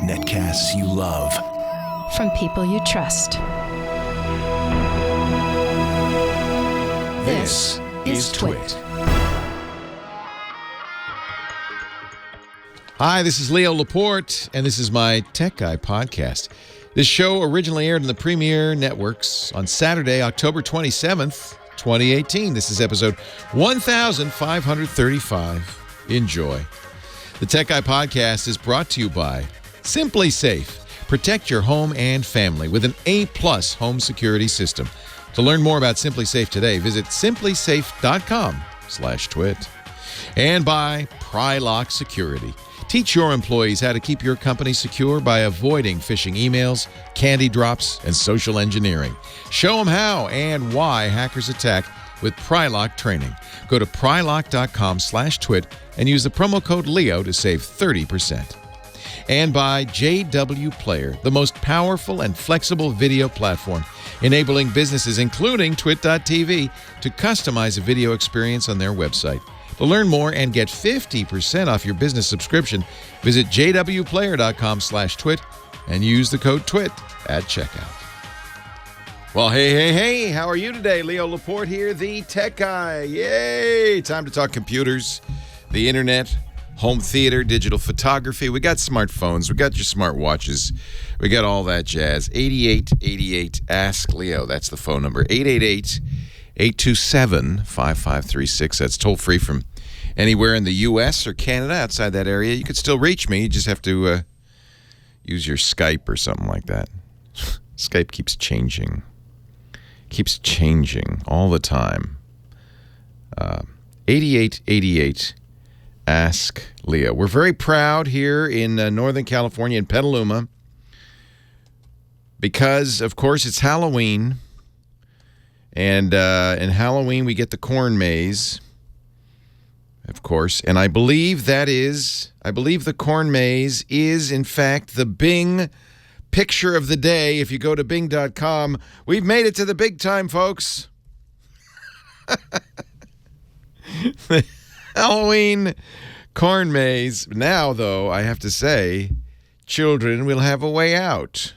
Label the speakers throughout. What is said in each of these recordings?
Speaker 1: Netcasts you love.
Speaker 2: From people you trust.
Speaker 1: This is Twit.
Speaker 3: Hi, this is Leo Laporte, and this is my Tech Guy podcast. This show originally aired on the Premiere Networks on Saturday, October 27th, 2018. This is episode 1535. Enjoy. The Tech Guy podcast is brought to you by Simply Safe. Protect your home and family with an A-plus home security system. To learn more about Simply Safe today, visit simplysafe.com/twit. And by Prylock Security. Teach your employees how to keep your company secure by avoiding phishing emails, candy drops, and social engineering. Show them how and why hackers attack with Prylock training. Go to prylock.com/twit and use the promo code LEO to save 30%. And by JW Player, the most powerful and flexible video platform, enabling businesses, including Twit.tv, to customize a video experience on their website. To learn more and get 50% off your business subscription, visit jwplayer.com/twit and use the code TWIT at checkout. Well, hey, how are you today? Leo Laporte here, the Tech Guy. Yay! Time to talk computers, the internet, home theater, digital photography. We got smartphones. We got your smartwatches. We got all that jazz. 8888 Ask Leo. That's the phone number. 888-827-5536. That's toll free from anywhere in the U.S. or Canada. Outside that area, you could still reach me. You just have to use your Skype or something like that. Skype keeps changing. Keeps changing all the time. 8888 Ask Leo. We're very proud here in Northern California in Petaluma because, of course, it's Halloween. And in Halloween, we get the corn maze, of course. And I believe the corn maze is, in fact, the Bing picture of the day. If you go to Bing.com, we've made it to the big time, folks. The Halloween corn maze. Now, though, I have to say, children will have a way out.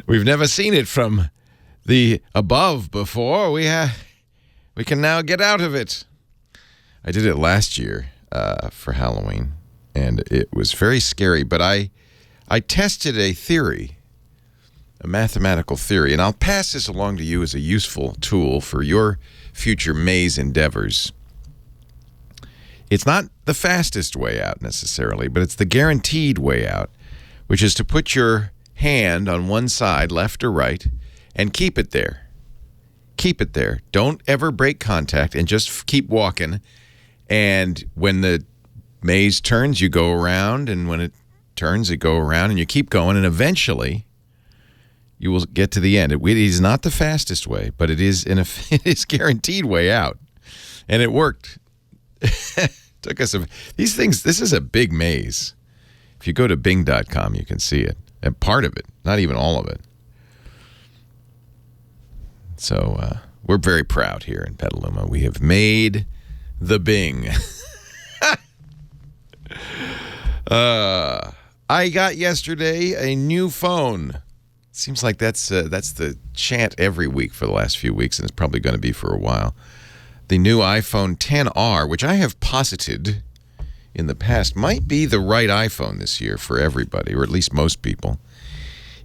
Speaker 3: We've never seen it from the above before. We can now get out of it. I did it last year for Halloween, and it was very scary. But I tested a theory, a mathematical theory, and I'll pass this along to you as a useful tool for your future maze endeavors. It's not the fastest way out necessarily, but it's the guaranteed way out, which is to put your hand on one side, left or right, and keep it there. Keep it there. Don't ever break contact and just keep walking. And when the maze turns, you go around, and when it turns, you go around, and you keep going, and eventually you will get to the end. It is not the fastest way, but it is it is guaranteed way out. And it worked. Took us these things. This is a big maze. If you go to Bing.com, you can see it. And part of it, not even all of it. So we're very proud here in Petaluma. We have made the Bing. I got yesterday a new phone. Seems like that's the chant every week for the last few weeks, and it's probably going to be for a while. The new iPhone XR, which I have posited in the past might be the right iPhone this year for everybody, or at least most people.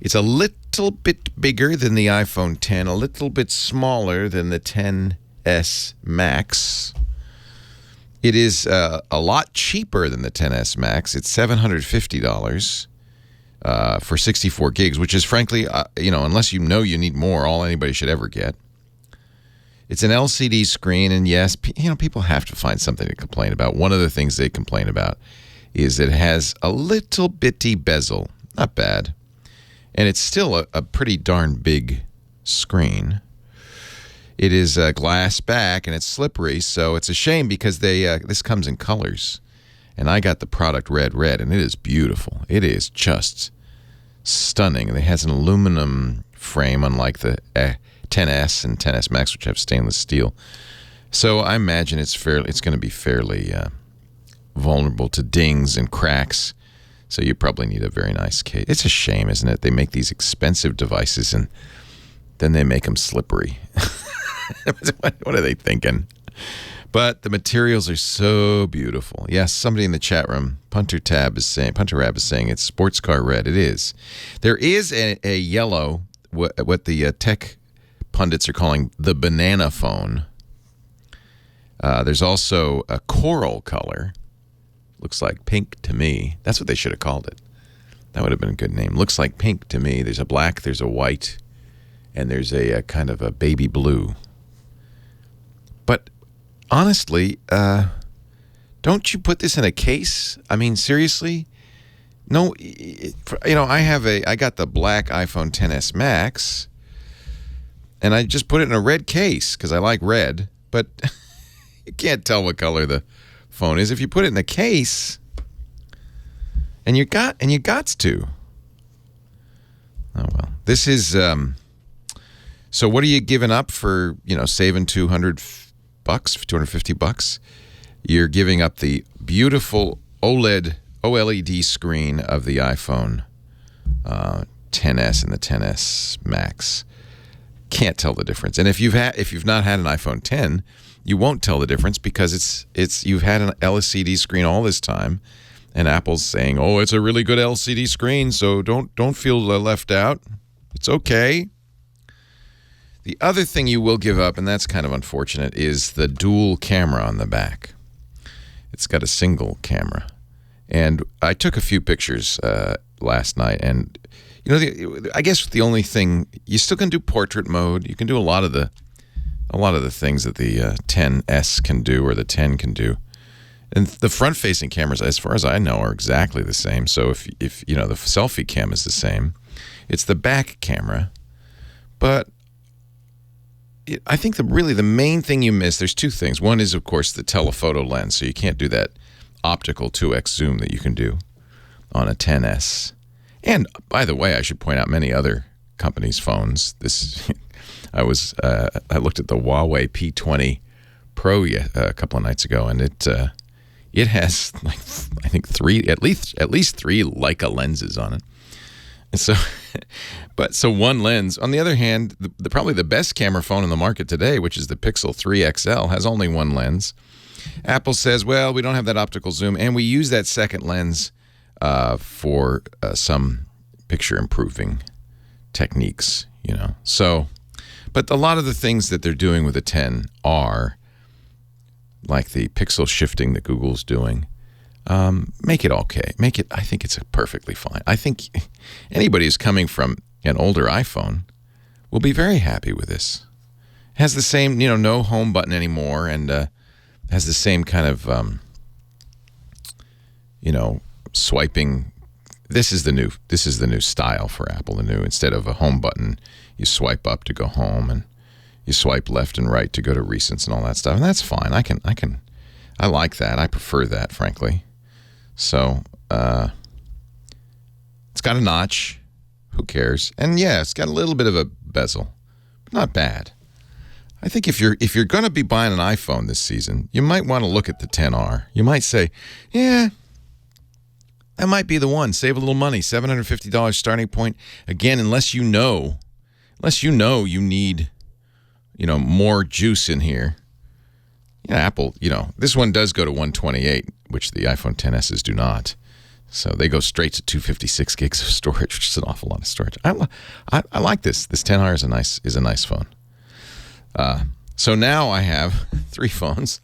Speaker 3: It's a little bit bigger than the iPhone X, a little bit smaller than the XS Max. It is a lot cheaper than the XS Max. It's $750 for 64 gigs, which is frankly, unless you know you need more, all anybody should ever get. It's an LCD screen, and yes, people have to find something to complain about. One of the things they complain about is it has a little bitty bezel. Not bad. And it's still a pretty darn big screen. It is a glass back, and it's slippery, so it's a shame because this comes in colors. And I got the product red, and it is beautiful. It is just stunning. It has an aluminum frame, unlike the XS and XS Max, which have stainless steel. So I imagine it's going to be fairly vulnerable to dings and cracks. So you probably need a very nice case. It's a shame, isn't it? They make these expensive devices and then they make them slippery. What are they thinking? But the materials are so beautiful. Yes, somebody in the chat room, Punter Rab is saying it's sports car red. It is. There is a yellow, what the tech pundits are calling the banana phone. There's also a coral color. Looks like pink to me. That's what they should have called it. That would have been a good name. Looks like pink to me. There's a black, there's a white, and there's a kind of a baby blue. But honestly, don't you put this in a case? I mean, seriously? No, I got the black iPhone XS Max, and I just put it in a red case because I like red, but you can't tell what color the phone is if you put it in a case, and you got to. Oh well, this is so what are you giving up for, saving $250? You're giving up the beautiful OLED screen of the iPhone XS and the XS Max. Can't tell the difference. And if you've not had an iPhone 10, you won't tell the difference because you've had an LCD screen all this time, and Apple's saying, "Oh, it's a really good LCD screen, so don't feel left out. It's okay." The other thing you will give up, and that's kind of unfortunate, is the dual camera on the back. It's got a single camera. And I took a few pictures last night, and I guess the only thing, you still can do portrait mode. You can do a lot of the things that the 10S can do or the 10 can do. And the front-facing cameras, as far as I know, are exactly the same. So if the selfie cam is the same, it's the back camera. But I think the main thing you miss, there's two things. One is, of course, the telephoto lens. So you can't do that optical 2x zoom that you can do on a 10S. And by the way, I should point out many other companies' phones. I looked at the Huawei P20 Pro a couple of nights ago, and it has I think at least three Leica lenses on it. And so, so one lens. On the other hand, probably the best camera phone in the market today, which is the Pixel 3 XL, has only one lens. Apple says, well, we don't have that optical zoom, and we use that second lens for some picture improving techniques, So, but a lot of the things that they're doing with the 10 are like the pixel shifting that Google's doing. Make it okay. I think it's perfectly fine. I think anybody who's coming from an older iPhone will be very happy with this. It has the same, no home button anymore, and has the same kind of, swiping. This is the new style for Apple. Instead of a home button, you swipe up to go home, and you swipe left and right to go to recents and all that stuff. And that's fine. I like that. I prefer that, frankly. So, it's got a notch. Who cares? And yeah, it's got a little bit of a bezel. But not bad. I think if you're going to be buying an iPhone this season, you might want to look at the XR. You might say, yeah, that might be the one. Save a little money. $750 starting point. Again, unless you know you need, more juice in here. Apple, this one does go to 128, which the iPhone XSs do not. So they go straight to 256 gigs of storage, which is an awful lot of storage. I like this. This XR is a nice phone. So now I have 3 phones.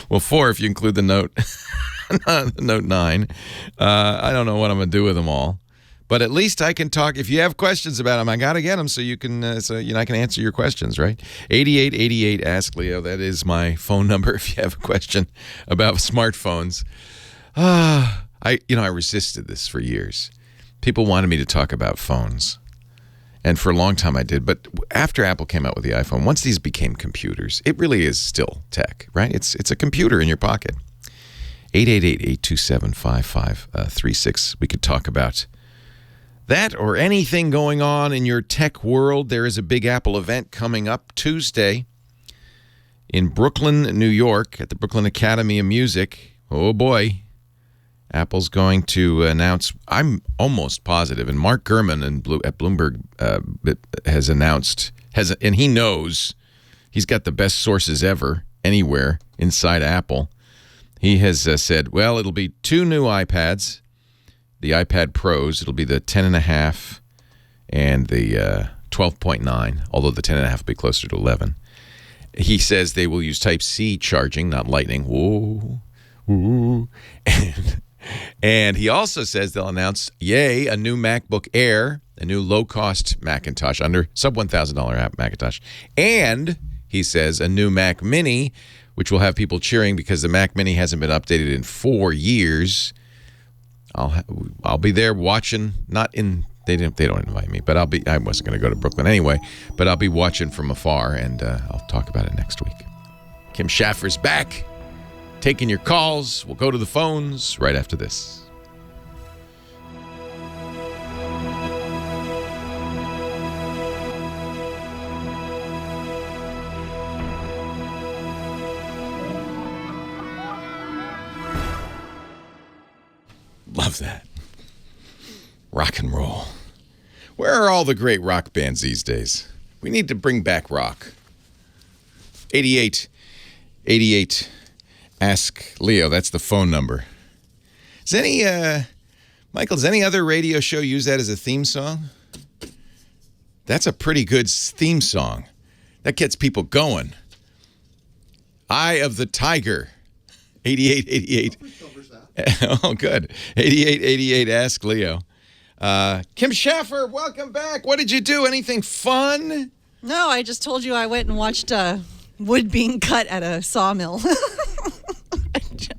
Speaker 3: Well, 4 if you include the Note, the Note 9. I don't know what I'm going to do with them all. But at least I can talk. If you have questions about them, I got to get them so you can, I can answer your questions, right? 8888 Ask Leo. That is my phone number if you have a question about smartphones. I resisted this for years. People wanted me to talk about phones. And for a long time I did. But after Apple came out with the iPhone, once these became computers, it really is still tech, right? It's a computer in your pocket. 888-827-5536. We could talk about that or anything going on in your tech world. There is a big Apple event coming up Tuesday. in Brooklyn, New York, at the Brooklyn Academy of Music. Oh, boy. Apple's going to announce, I'm almost positive, and Mark Gurman at Bloomberg has announced, and he knows, he's got the best sources ever, anywhere inside Apple. He has said, well, it'll be 2 new iPads, the iPad Pros. It'll be the 10.5 and the 12.9, although the 10.5 will be closer to 11. He says they will use Type-C charging, not Lightning. Whoa. Whoa. And he also says they'll announce, a new MacBook Air, a new low-cost Macintosh, under sub-$1,000 Macintosh. And he says a new Mac Mini, which will have people cheering because the Mac Mini hasn't been updated in 4 years. I'll be there watching, not in, they don't invite me, but I wasn't going to go to Brooklyn anyway, but I'll be watching from afar, and I'll talk about it next week. Kim Schaffer's back. Taking your calls. We'll go to the phones right after this. Love that. Rock and roll. Where are all the great rock bands these days? We need to bring back rock. 88. Ask Leo. That's the phone number. Michael, does any other radio show use that as a theme song? That's a pretty good theme song. That gets people going. Eye of the Tiger. 8888. Oh, good. 8888 Ask Leo. Kim Schaffer, welcome back. What did you do? Anything fun?
Speaker 1: No, I just told you I went and watched wood being cut at a sawmill.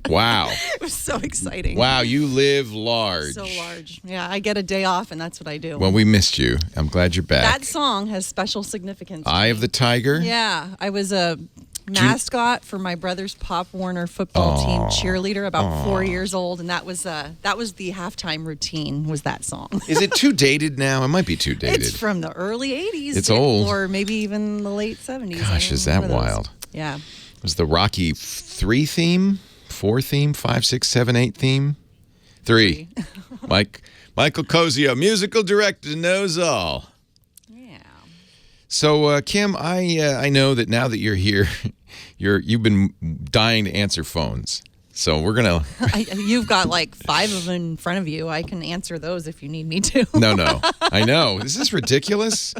Speaker 3: Wow.
Speaker 1: It was so exciting.
Speaker 3: Wow, you live large.
Speaker 1: So large. Yeah, I get a day off, and that's what I do.
Speaker 3: Well, we missed you. I'm glad you're back.
Speaker 1: That song has special significance.
Speaker 3: Eye of the Tiger?
Speaker 1: Yeah. I was a mascot for my brother's Pop Warner football team cheerleader, about 4 years old, and that was the halftime routine, was that song.
Speaker 3: Is it too dated now? It might be too dated.
Speaker 1: It's from the early 80s.
Speaker 3: It's old.
Speaker 1: Or maybe even the late 70s.
Speaker 3: Gosh, is that wild?
Speaker 1: Yeah.
Speaker 3: It was the Rocky 3 theme? 4 theme? 5, 6, 7, 8 theme? 3. Michael Cozio, musical director, knows all.
Speaker 1: Yeah.
Speaker 3: So, Kim, I know that now that you're here, you've been dying to answer phones. So we're gonna.
Speaker 1: You've got like 5 of them in front of you. I can answer those if you need me to.
Speaker 3: No. I know this is ridiculous.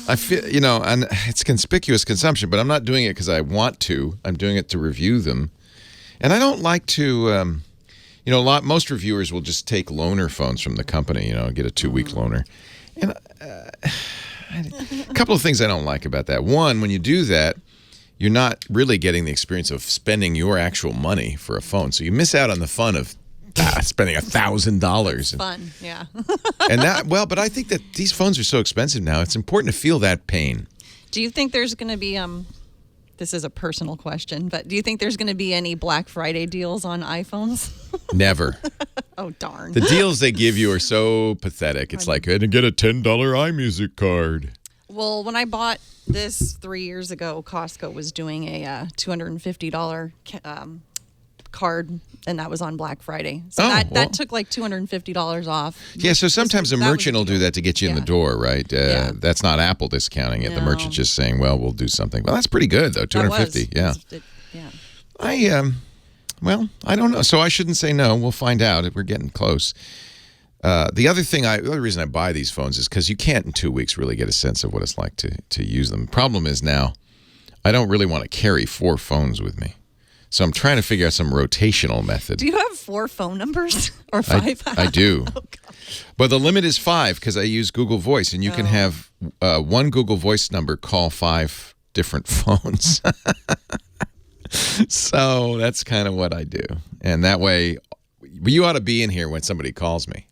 Speaker 3: I feel, and it's conspicuous consumption, but I'm not doing it because I want to. I'm doing it to review them, and I don't like to. Most reviewers will just take loaner phones from the company. Get a 2-week loaner, and a couple of things I don't like about that. One, when you do that, you're not really getting the experience of spending your actual money for a phone. So you miss out on the fun of spending $1,000.
Speaker 1: Fun, yeah.
Speaker 3: But I think that these phones are so expensive now, it's important to feel that pain.
Speaker 1: Do you think there's going to be, this is a personal question, but do you think there's going to be any Black Friday deals on iPhones?
Speaker 3: Never.
Speaker 1: Oh, darn.
Speaker 3: The deals they give you are so pathetic. It's like, get a $10 iMusic card.
Speaker 1: Well, when I bought this 3 years ago, Costco was doing a $250 card, and that was on Black Friday. So that took like $250 off.
Speaker 3: Yeah, so sometimes a merchant will do that to get you in the door, right? That's not Apple discounting it. No. The merchant's just saying, well, we'll do something. Well, that's pretty good, though, $250. Yeah. I don't know. So I shouldn't say no. We'll find out. We're getting close. The other reason I buy these phones is because you can't in 2 weeks really get a sense of what it's like to use them. Problem is now, I don't really want to carry 4 phones with me. So I'm trying to figure out some rotational method.
Speaker 1: Do you have 4 phone numbers or 5?
Speaker 3: I do. Oh, but the limit is 5 because I use Google Voice, and you can have one Google Voice number call 5 different phones. So that's kind of what I do. And that way, you ought to be in here when somebody calls me.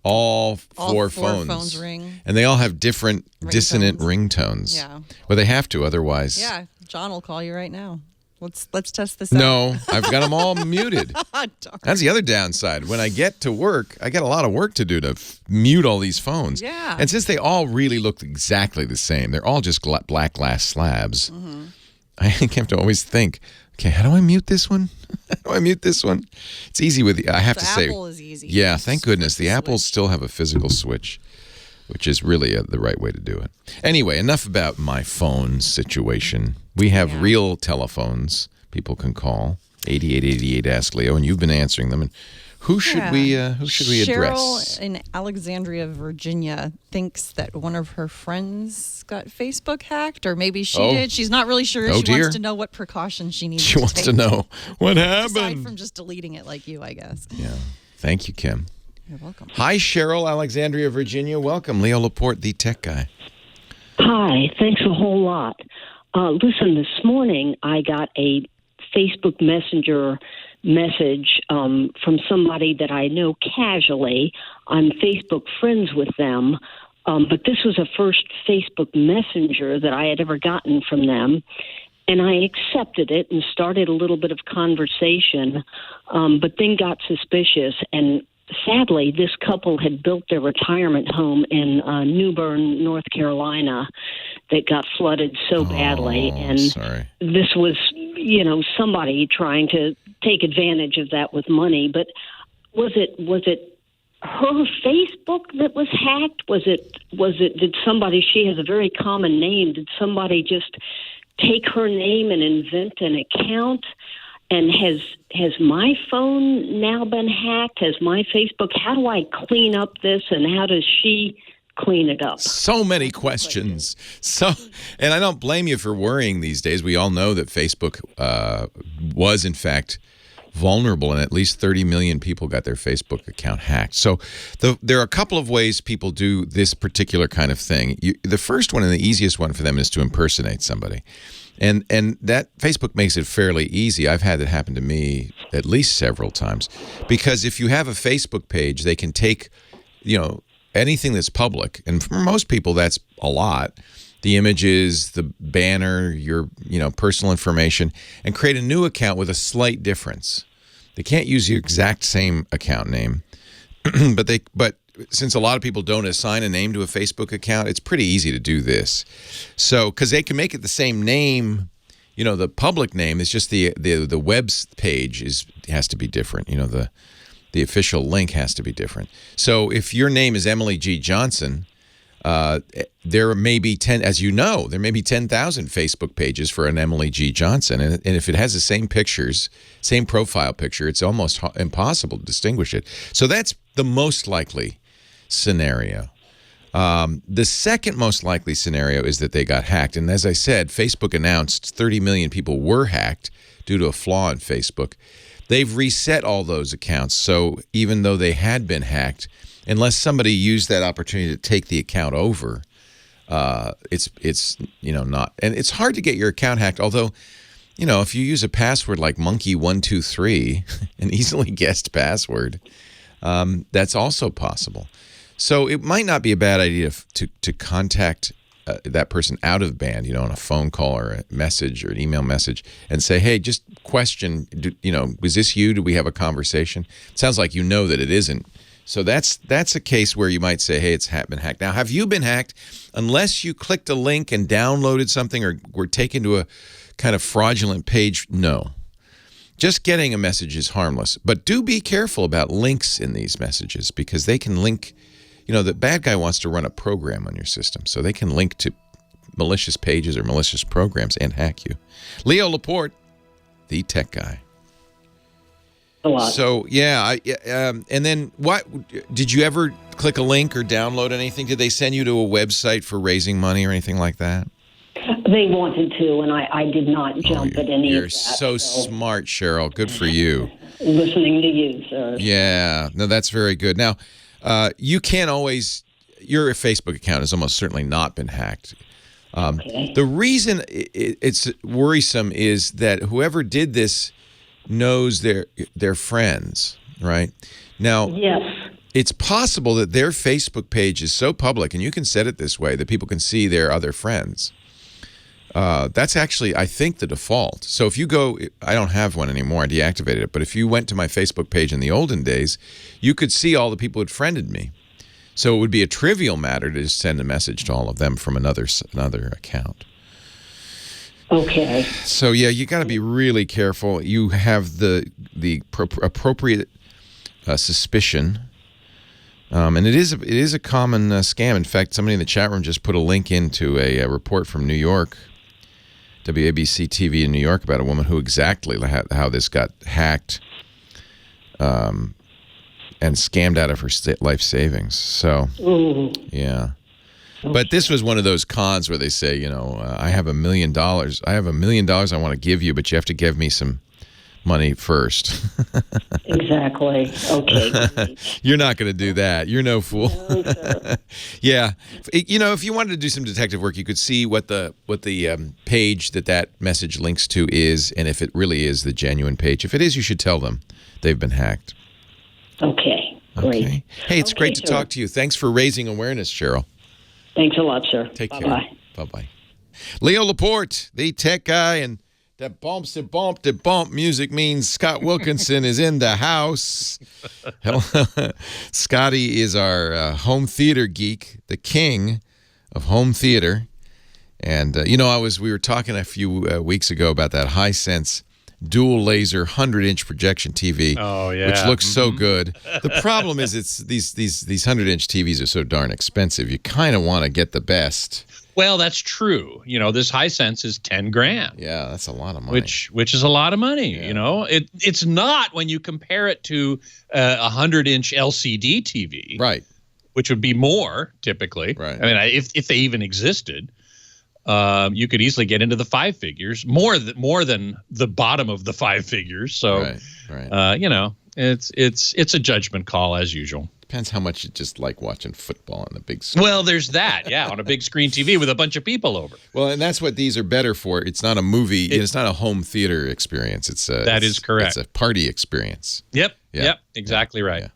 Speaker 3: All four phones
Speaker 1: ring.
Speaker 3: And they all have different dissonant ringtones.
Speaker 1: Yeah.
Speaker 3: Well, they have to, otherwise.
Speaker 1: Yeah, John will call you right now. Let's test this out.
Speaker 3: No, I've got them all muted.
Speaker 1: Darn.
Speaker 3: That's the other downside. When I get to work, I got a lot of work to do to mute all these phones.
Speaker 1: Yeah.
Speaker 3: And since they all really look exactly the same, they're all just black glass slabs. Mm-hmm. I have to always think, okay, how do I mute this one? How do I mute this one? It's easy with I have to say.
Speaker 1: Apple is easy.
Speaker 3: Yeah, thank goodness. The Apples still have a physical switch, which is really the right way to do it. Anyway, enough about my phone situation. We have real telephones people can call. 8888 Ask Leo, and you've been answering them. And who should we address?
Speaker 1: Cheryl in Alexandria, Virginia, thinks that one of her friends got Facebook hacked, or maybe she did. She's not really sure. She wants to know what precautions she needs to take.
Speaker 3: She wants to know what happened.
Speaker 1: Aside from just deleting it like you, I guess.
Speaker 3: Yeah. Thank you, Kim.
Speaker 1: You're welcome.
Speaker 3: Hi, Cheryl, Alexandria, Virginia. Welcome. Leo Laporte, the tech guy.
Speaker 4: Hi. Thanks a whole lot. Listen, this morning I got a Facebook Messenger message from somebody that I know casually. I'm Facebook friends with them, but this was the first Facebook Messenger that I had ever gotten from them. And I accepted it and started a little bit of conversation, but then got suspicious. And sadly, this couple had built their retirement home in New Bern, North Carolina, that got flooded so badly. And this was, somebody trying to take advantage of that with money. But was it her Facebook that was hacked? Did somebody, she has a very common name, did somebody just take her name and invent an account? And has my phone now been hacked? Has my Facebook? How do I clean up this, and how does she clean it up?
Speaker 3: So many questions. And I don't blame you for worrying these days. We all know that Facebook was, in fact, vulnerable, and at least 30 million people got their Facebook account hacked. So there are a couple of ways people do this particular kind of thing. The first one and the easiest one for them is to impersonate somebody. And that Facebook makes it fairly easy. I've had it happen to me at least several times. Because if you have a Facebook page, they can take, anything that's public, and for most people that's a lot, the images, the banner, your personal information, and create a new account with a slight difference. They can't use the exact same account name, but since a lot of people don't assign a name to a Facebook account, it's pretty easy to do this. So, because they can make it the same name, the public name is just the web page has to be different. The official link has to be different. So if your name is Emily G. Johnson, there may be 10,000 Facebook pages for an Emily G. Johnson. And if it has the same pictures, same profile picture, it's almost impossible to distinguish it. So that's the most likely scenario. The second most likely scenario is that they got hacked. And as I said, Facebook announced 30 million people were hacked due to a flaw in Facebook. They've reset all those accounts. So even though they had been hacked, unless somebody used that opportunity to take the account over, it's not. And it's hard to get your account hacked, although, if you use a password like monkey123, an easily guessed password, that's also possible. So it might not be a bad idea to contact that person out of band, on a phone call or a message or an email message, and say, hey, just question, was this you? Do we have a conversation? It sounds like that it isn't. So that's a case where you might say, hey, it's been hacked. Now, have you been hacked? Unless you clicked a link and downloaded something or were taken to a kind of fraudulent page, no. Just getting a message is harmless. But do be careful about links in these messages, because they can link, the bad guy wants to run a program on your system. So they can link to malicious pages or malicious programs and hack you. Leo Laporte, the tech guy.
Speaker 4: A lot.
Speaker 3: So, and then what, did you ever click a link or download anything? Did they send you to a website for raising money or anything like that?
Speaker 4: They wanted to, and I did not jump at any of that.
Speaker 3: You're so smart, Cheryl. Good for you.
Speaker 4: Listening to you, sir.
Speaker 3: Yeah. No, that's very good. Now, you can't always, your Facebook account has almost certainly not been hacked.
Speaker 4: Okay.
Speaker 3: The reason it's worrisome is that whoever did this knows their friends, right? Now,
Speaker 4: yes.
Speaker 3: It's possible that their Facebook page is so public, and you can set it this way, that people can see their other friends. That's actually, I think, the default. So if you go, I don't have one anymore, I deactivated it, but if you went to my Facebook page in the olden days, you could see all the people who had friended me. So it would be a trivial matter to just send a message to all of them from another account.
Speaker 4: Okay.
Speaker 3: So yeah, you got to be really careful. You have the appropriate suspicion, and it is a common scam. In fact, somebody in the chat room just put a link into a report from New York, WABC TV in New York, about a woman who exactly how this got hacked, and scammed out of her life savings. So yeah. But this was one of those cons where they say, you know, I have $1 million. I have $1 million I want to give you, but you have to give me some money first.
Speaker 4: Exactly. Okay.
Speaker 3: You're not going to do that. You're no fool.
Speaker 4: No, sir.
Speaker 3: Yeah. You know, if you wanted to do some detective work, you could see what the page that message links to is, and if it really is the genuine page. If it is, you should tell them they've been hacked.
Speaker 4: Okay. Great.
Speaker 3: Okay. Hey, it's great to talk to you. Thanks for raising awareness, Cheryl.
Speaker 4: Thanks a lot, sir.
Speaker 3: Take care.
Speaker 4: Bye-bye.
Speaker 3: Bye-bye. Leo Laporte, the tech guy, and that bump music means Scott Wilkinson is in the house. Scotty is our home theater geek, the king of home theater. And, you know, we were talking a few weeks ago about that Hisense dual laser 100-inch projection TV, which looks so good. The problem is these 100-inch TVs are so darn expensive. You kind of want to get the best.
Speaker 5: Well, that's true. You know, this Hisense is $10,000.
Speaker 3: Yeah, that's a lot of money.
Speaker 5: Which is a lot of money. Yeah. You know, it's not when you compare it to a 100-inch LCD TV,
Speaker 3: right?
Speaker 5: Which would be more typically.
Speaker 3: Right.
Speaker 5: I mean, if they even existed. You could easily get into the 5 figures, more than the bottom of the 5 figures. So,
Speaker 3: right.
Speaker 5: You know, it's a judgment call as usual.
Speaker 3: Depends how much you just like watching football on the big screen.
Speaker 5: Well, there's that, yeah, on a big screen TV with a bunch of people over.
Speaker 3: Well, and that's what these are better for. It's not a movie. It's not a home theater experience.
Speaker 5: That is correct.
Speaker 3: It's a party experience.
Speaker 5: Yep. Exactly right.
Speaker 3: Yeah.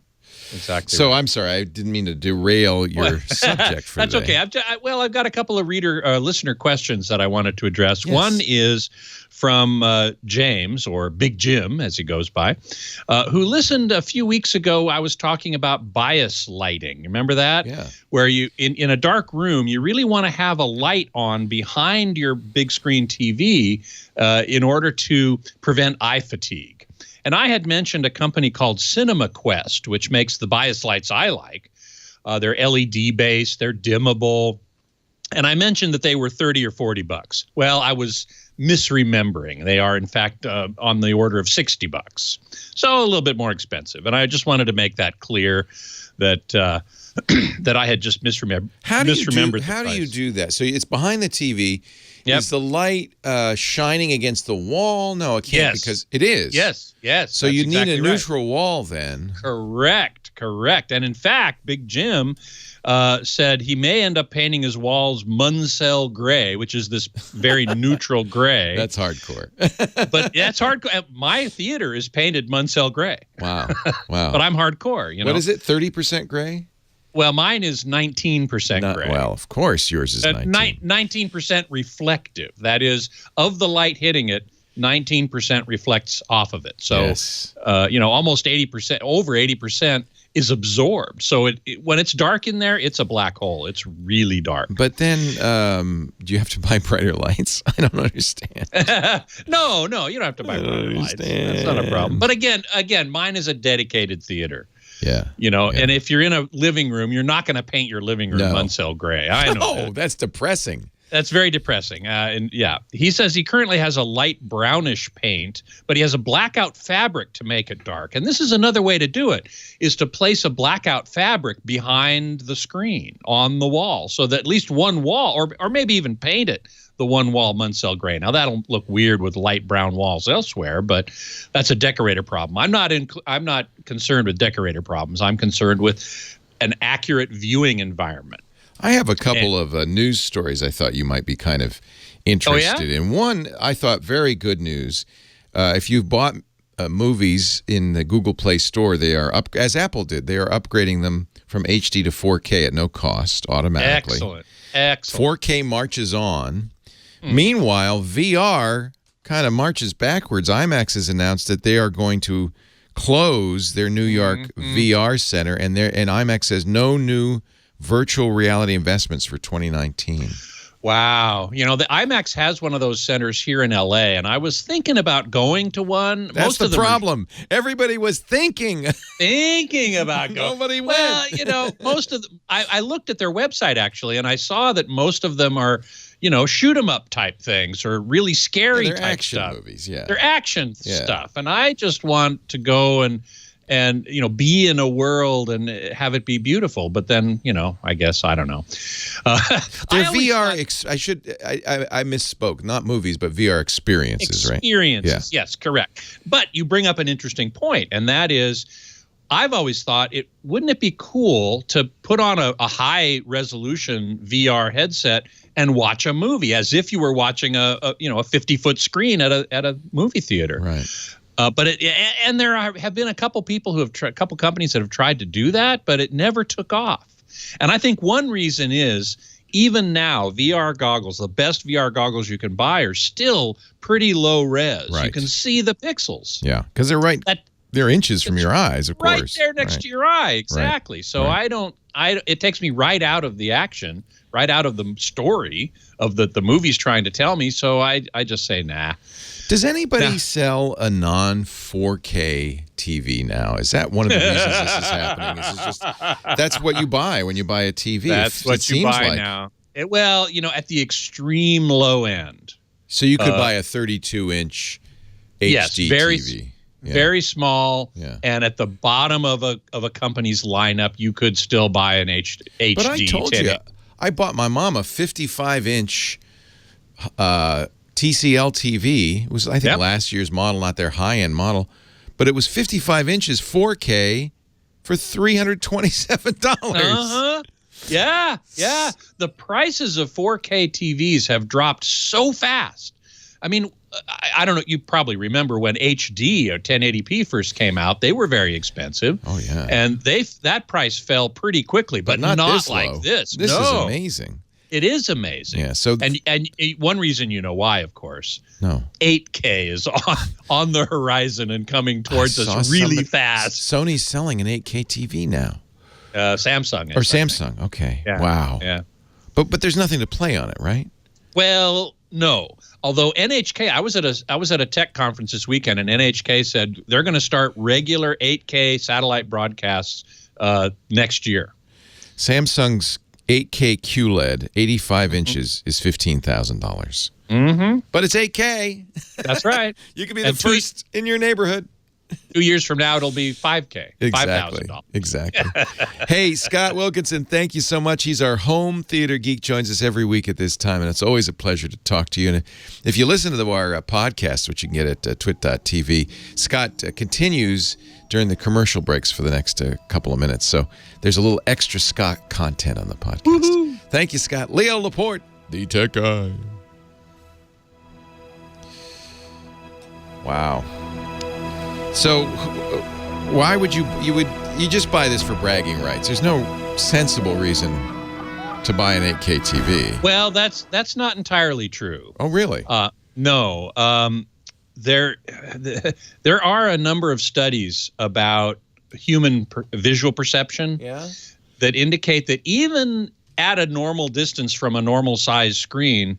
Speaker 5: Exactly.
Speaker 3: So I'm sorry, I didn't mean to derail your subject for
Speaker 5: That's
Speaker 3: today.
Speaker 5: okay. I've got a couple of listener questions that I wanted to address.
Speaker 3: Yes.
Speaker 5: One is from James, or Big Jim, as he goes by, who listened a few weeks ago. I was talking about bias lighting. Remember that?
Speaker 3: Yeah.
Speaker 5: Where you in a dark room, you really want to have a light on behind your big screen TV in order to prevent eye fatigue. And I had mentioned a company called Cinema Quest, which makes the bias lights I like. They're LED based, they're dimmable. And I mentioned that they were $30 or $40. Well, I was misremembering. They are, in fact, on the order of $60. So a little bit more expensive. And I just wanted to make that clear that that I had just misremembered.
Speaker 3: How do you do that? So it's behind the TV. Yep. Is the light shining against the wall? No, it can't, because it is.
Speaker 5: Yes.
Speaker 3: So you need a neutral wall then.
Speaker 5: Correct. And in fact, Big Jim said he may end up painting his walls Munsell gray, which is this very neutral gray.
Speaker 3: That's hardcore.
Speaker 5: But that's hardcore. My theater is painted Munsell gray.
Speaker 3: Wow.
Speaker 5: But I'm hardcore. You know?
Speaker 3: What is it? 30% gray?
Speaker 5: Well, mine is 19% gray.
Speaker 3: Well, of course, yours is 19%.
Speaker 5: 19% reflective. That is, of the light hitting it, 19% reflects off of it. So,
Speaker 3: yes.
Speaker 5: Almost 80%, over 80% is absorbed. So when it's dark in there, it's a black hole. It's really dark.
Speaker 3: But then, do you have to buy brighter lights? I don't understand.
Speaker 5: No, you don't have to buy brighter lights. That's not a problem. But again, mine is a dedicated theater.
Speaker 3: Yeah.
Speaker 5: And if you're in a living room, you're not going to paint your living room Munsell gray. I know.
Speaker 3: That's depressing.
Speaker 5: That's very depressing. And he says he currently has a light brownish paint, but he has a blackout fabric to make it dark. And this is another way to do it, is to place a blackout fabric behind the screen on the wall, so that at least one wall, or maybe even paint it the one wall Munsell gray. Now that'll look weird with light brown walls elsewhere, but that's a decorator problem. I'm not concerned with decorator problems. I'm concerned with an accurate viewing environment.
Speaker 3: I have a couple of news stories I thought you might be kind of interested in. One, I thought very good news. If you've bought movies in the Google Play Store, they are as Apple did. They are upgrading them from HD to 4K at no cost automatically. Excellent. 4K marches on. Meanwhile, VR kind of marches backwards. IMAX has announced that they are going to close their New York VR center, and IMAX says no new virtual reality investments for 2019.
Speaker 5: Wow. You know, the IMAX has one of those centers here in LA, and I was thinking about going to one.
Speaker 3: That's the problem. Everybody was thinking
Speaker 5: about going.
Speaker 3: Nobody went.
Speaker 5: Well, you know, most of I looked at their website actually, and I saw that most of them are, you know, shoot 'em up type things or really scary
Speaker 3: they're
Speaker 5: type
Speaker 3: action
Speaker 5: stuff.
Speaker 3: movies, yeah.
Speaker 5: They're action stuff, and I just want to go and you know, be in a world and have it be beautiful. But then, you know, I guess I don't know.
Speaker 3: They're VR. I misspoke. Not movies, but VR experiences, right?
Speaker 5: Experiences. Yeah. Yes, correct. But you bring up an interesting point, and that is, I've always thought wouldn't it be cool to put on a high resolution VR headset and watch a movie as if you were watching a 50-foot screen at a movie theater.
Speaker 3: Right.
Speaker 5: And there have been a couple people couple companies that have tried to do that, but it never took off. And I think one reason is even now VR goggles, the best VR goggles you can buy, are still pretty low res.
Speaker 3: Right.
Speaker 5: You can see the pixels.
Speaker 3: Yeah, because they're inches from your eyes, of course.
Speaker 5: Right there next to your eye, exactly. Right. So it takes me right out of the action, right out of the story of the movie's trying to tell me. So I just say, nah.
Speaker 3: Does anybody sell a non-4K TV now? Is that one of the reasons this is happening? Is it just that's what you buy when you buy a TV?
Speaker 5: That's what you buy now. Well, you know, at the extreme low end.
Speaker 3: So you could buy a 32-inch HD TV. Yeah.
Speaker 5: Very small,
Speaker 3: yeah.
Speaker 5: And at the bottom of a company's lineup, you could still buy an HD.
Speaker 3: But I told you, I bought my mom a 55-inch TCL TV. It was, I think, last year's model, not their high-end model, but it was 55 inches 4K for $327.
Speaker 5: Uh-huh. Yeah. The prices of 4K TVs have dropped so fast. I mean, I don't know. You probably remember when HD or 1080p first came out. They were very expensive.
Speaker 3: Oh, yeah.
Speaker 5: And that price fell pretty quickly, but not
Speaker 3: this
Speaker 5: like
Speaker 3: low.
Speaker 5: this.
Speaker 3: This is amazing.
Speaker 5: It is amazing.
Speaker 3: Yeah. So
Speaker 5: and one reason you know why, of course.
Speaker 3: No.
Speaker 5: 8K is on the horizon and coming towards us really fast.
Speaker 3: Sony's selling an 8K TV now.
Speaker 5: Samsung is.
Speaker 3: Or Samsung. Okay.
Speaker 5: Yeah.
Speaker 3: Wow.
Speaker 5: Yeah.
Speaker 3: But there's nothing to play on it, right?
Speaker 5: Well, no. Although NHK, I was at a tech conference this weekend, and NHK said they're going to start regular 8K satellite broadcasts next year.
Speaker 3: Samsung's 8K QLED, 85 inches, is $15,000.
Speaker 5: Mm-hmm.
Speaker 3: But it's 8K.
Speaker 5: That's right.
Speaker 3: You can be the first in your neighborhood.
Speaker 5: 2 years from now, it'll be 5K.
Speaker 3: Exactly.
Speaker 5: $5,000.
Speaker 3: Exactly. Hey, Scott Wilkinson, thank you so much. He's our home theater geek, joins us every week at this time, and it's always a pleasure to talk to you. And if you listen to our podcast, which you can get at twit.tv, Scott continues during the commercial breaks for the next couple of minutes. So there's a little extra Scott content on the podcast. Woo-hoo. Thank you, Scott. Leo Laporte, the tech guy. Wow. So why would you just buy this for bragging rights? There's no sensible reason to buy an 8K TV.
Speaker 5: Well, that's not entirely true.
Speaker 3: Oh, really?
Speaker 5: No. There are a number of studies about human visual perception that indicate that even at a normal distance from a normal size screen,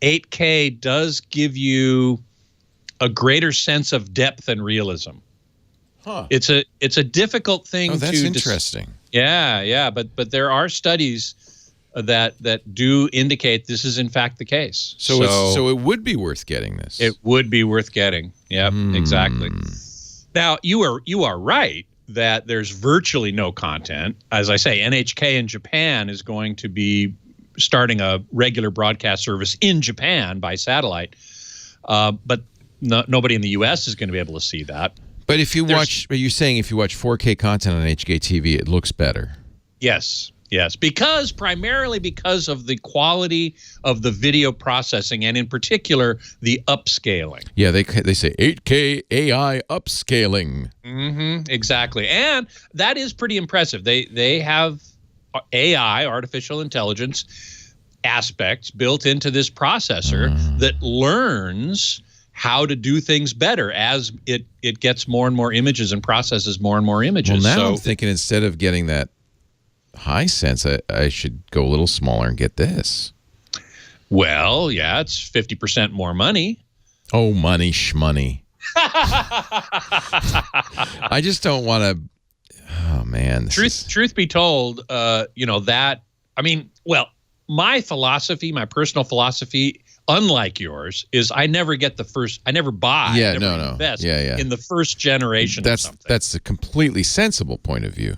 Speaker 5: 8K does give you a greater sense of depth and realism. Huh. It's a difficult thing.
Speaker 3: Oh, that's interesting.
Speaker 5: Yeah, but there are studies that do indicate this is in fact the case.
Speaker 3: So it would be worth getting this.
Speaker 5: It would be worth getting. Yep, exactly. Now you are right that there's virtually no content. As I say, NHK in Japan is going to be starting a regular broadcast service in Japan by satellite, but nobody in the U.S. is going to be able to see that.
Speaker 3: But if you watch, you're saying if you watch 4K content on HKTV, it looks better.
Speaker 5: Yes, primarily because of the quality of the video processing, and in particular, the upscaling.
Speaker 3: Yeah, they say 8K AI upscaling.
Speaker 5: Mm-hmm, exactly, and that is pretty impressive. They have AI, artificial intelligence, aspects built into this processor that learns how to do things better as it gets more and more images and processes more and more images.
Speaker 3: Well, now I'm thinking instead of getting that high sense, I should go a little smaller and get this.
Speaker 5: Well, yeah, it's 50% more money.
Speaker 3: Oh, money shmoney. I just don't want to. Oh man.
Speaker 5: Truth be told, that. I mean, well, my philosophy, my personal philosophy, unlike yours, is I never buy.
Speaker 3: Yeah,
Speaker 5: invest
Speaker 3: Yeah.
Speaker 5: in the first generation. of something.
Speaker 3: That's a completely sensible point of view.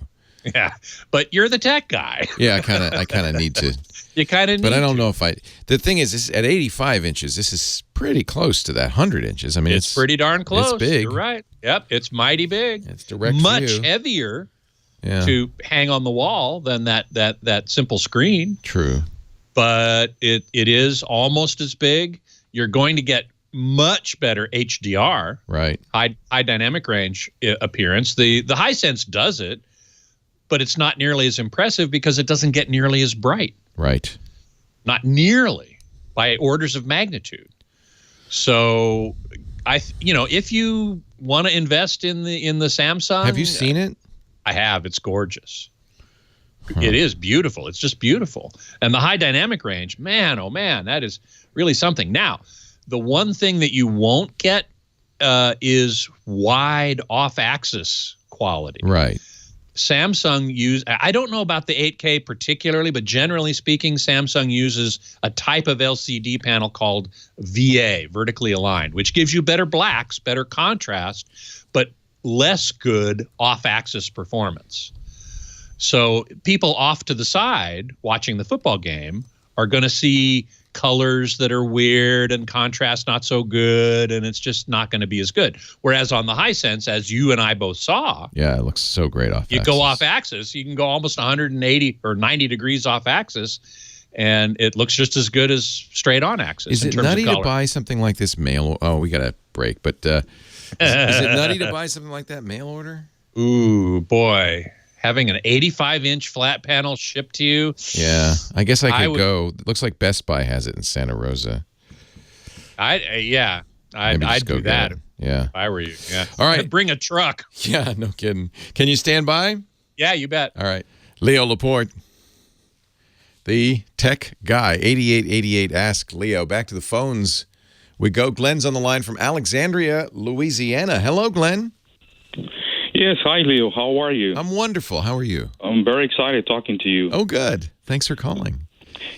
Speaker 5: Yeah, but you're the tech guy.
Speaker 3: Yeah, I kind of need to.
Speaker 5: You kind of need
Speaker 3: But I don't
Speaker 5: to.
Speaker 3: know if I. The thing is, at 85 inches, this is pretty close to that 100 inches. I mean,
Speaker 5: It's pretty darn close.
Speaker 3: It's big.
Speaker 5: You're right. Yep, it's mighty big.
Speaker 3: It's direct
Speaker 5: Much
Speaker 3: view.
Speaker 5: heavier
Speaker 3: Yeah.
Speaker 5: to hang on the wall than that simple screen.
Speaker 3: True.
Speaker 5: But it is almost as big. You're going to get much better HDR,
Speaker 3: Right.
Speaker 5: high dynamic range appearance. The Hisense does it, but it's not nearly as impressive because it doesn't get nearly as bright.
Speaker 3: Right.
Speaker 5: Not nearly, by orders of magnitude. So, if you want to invest in the Samsung,
Speaker 3: Have you seen it?
Speaker 5: I have. It's gorgeous. It is beautiful. It's just beautiful. And the high dynamic range, man, oh man, that is really something. Now, the one thing that you won't get is wide off-axis quality.
Speaker 3: Right.
Speaker 5: Samsung I don't know about the 8K particularly, but generally speaking, Samsung uses a type of LCD panel called VA, vertically aligned, which gives you better blacks, better contrast, but less good off-axis performance. So people off to the side watching the football game are going to see colors that are weird and contrast not so good, and it's just not going to be as good. Whereas on the Hisense, as you and I both saw,
Speaker 3: Yeah, it looks so great off.
Speaker 5: you go off axis, you can go almost 180 or 90 degrees off axis, and it looks just as good as straight on axis.
Speaker 3: Is
Speaker 5: in
Speaker 3: it
Speaker 5: terms
Speaker 3: nutty
Speaker 5: of
Speaker 3: to
Speaker 5: color.
Speaker 3: buy something like this mail? Oh, we got a break, but is it nutty to buy something like that mail order?
Speaker 5: Ooh, boy. Having an 85-inch flat panel shipped to you.
Speaker 3: Yeah, I guess I could
Speaker 5: would-
Speaker 3: go. It looks like Best Buy has it in Santa Rosa.
Speaker 5: I'd
Speaker 3: Maybe just go
Speaker 5: do
Speaker 3: get
Speaker 5: that
Speaker 3: it. Yeah.
Speaker 5: if I were you. Yeah.
Speaker 3: All right.
Speaker 5: Bring a truck.
Speaker 3: Yeah, no kidding. Can you stand by?
Speaker 5: Yeah, you bet.
Speaker 3: All right. Leo Laporte, the tech guy, 8888 Ask Leo. Back to the phones we go. Glenn's on the line from Alexandria, Louisiana. Hello, Glenn.
Speaker 6: Yes, hi Leo. How are you?
Speaker 3: I'm wonderful. How are you?
Speaker 6: I'm very excited talking to you.
Speaker 3: Oh, good. Thanks for calling.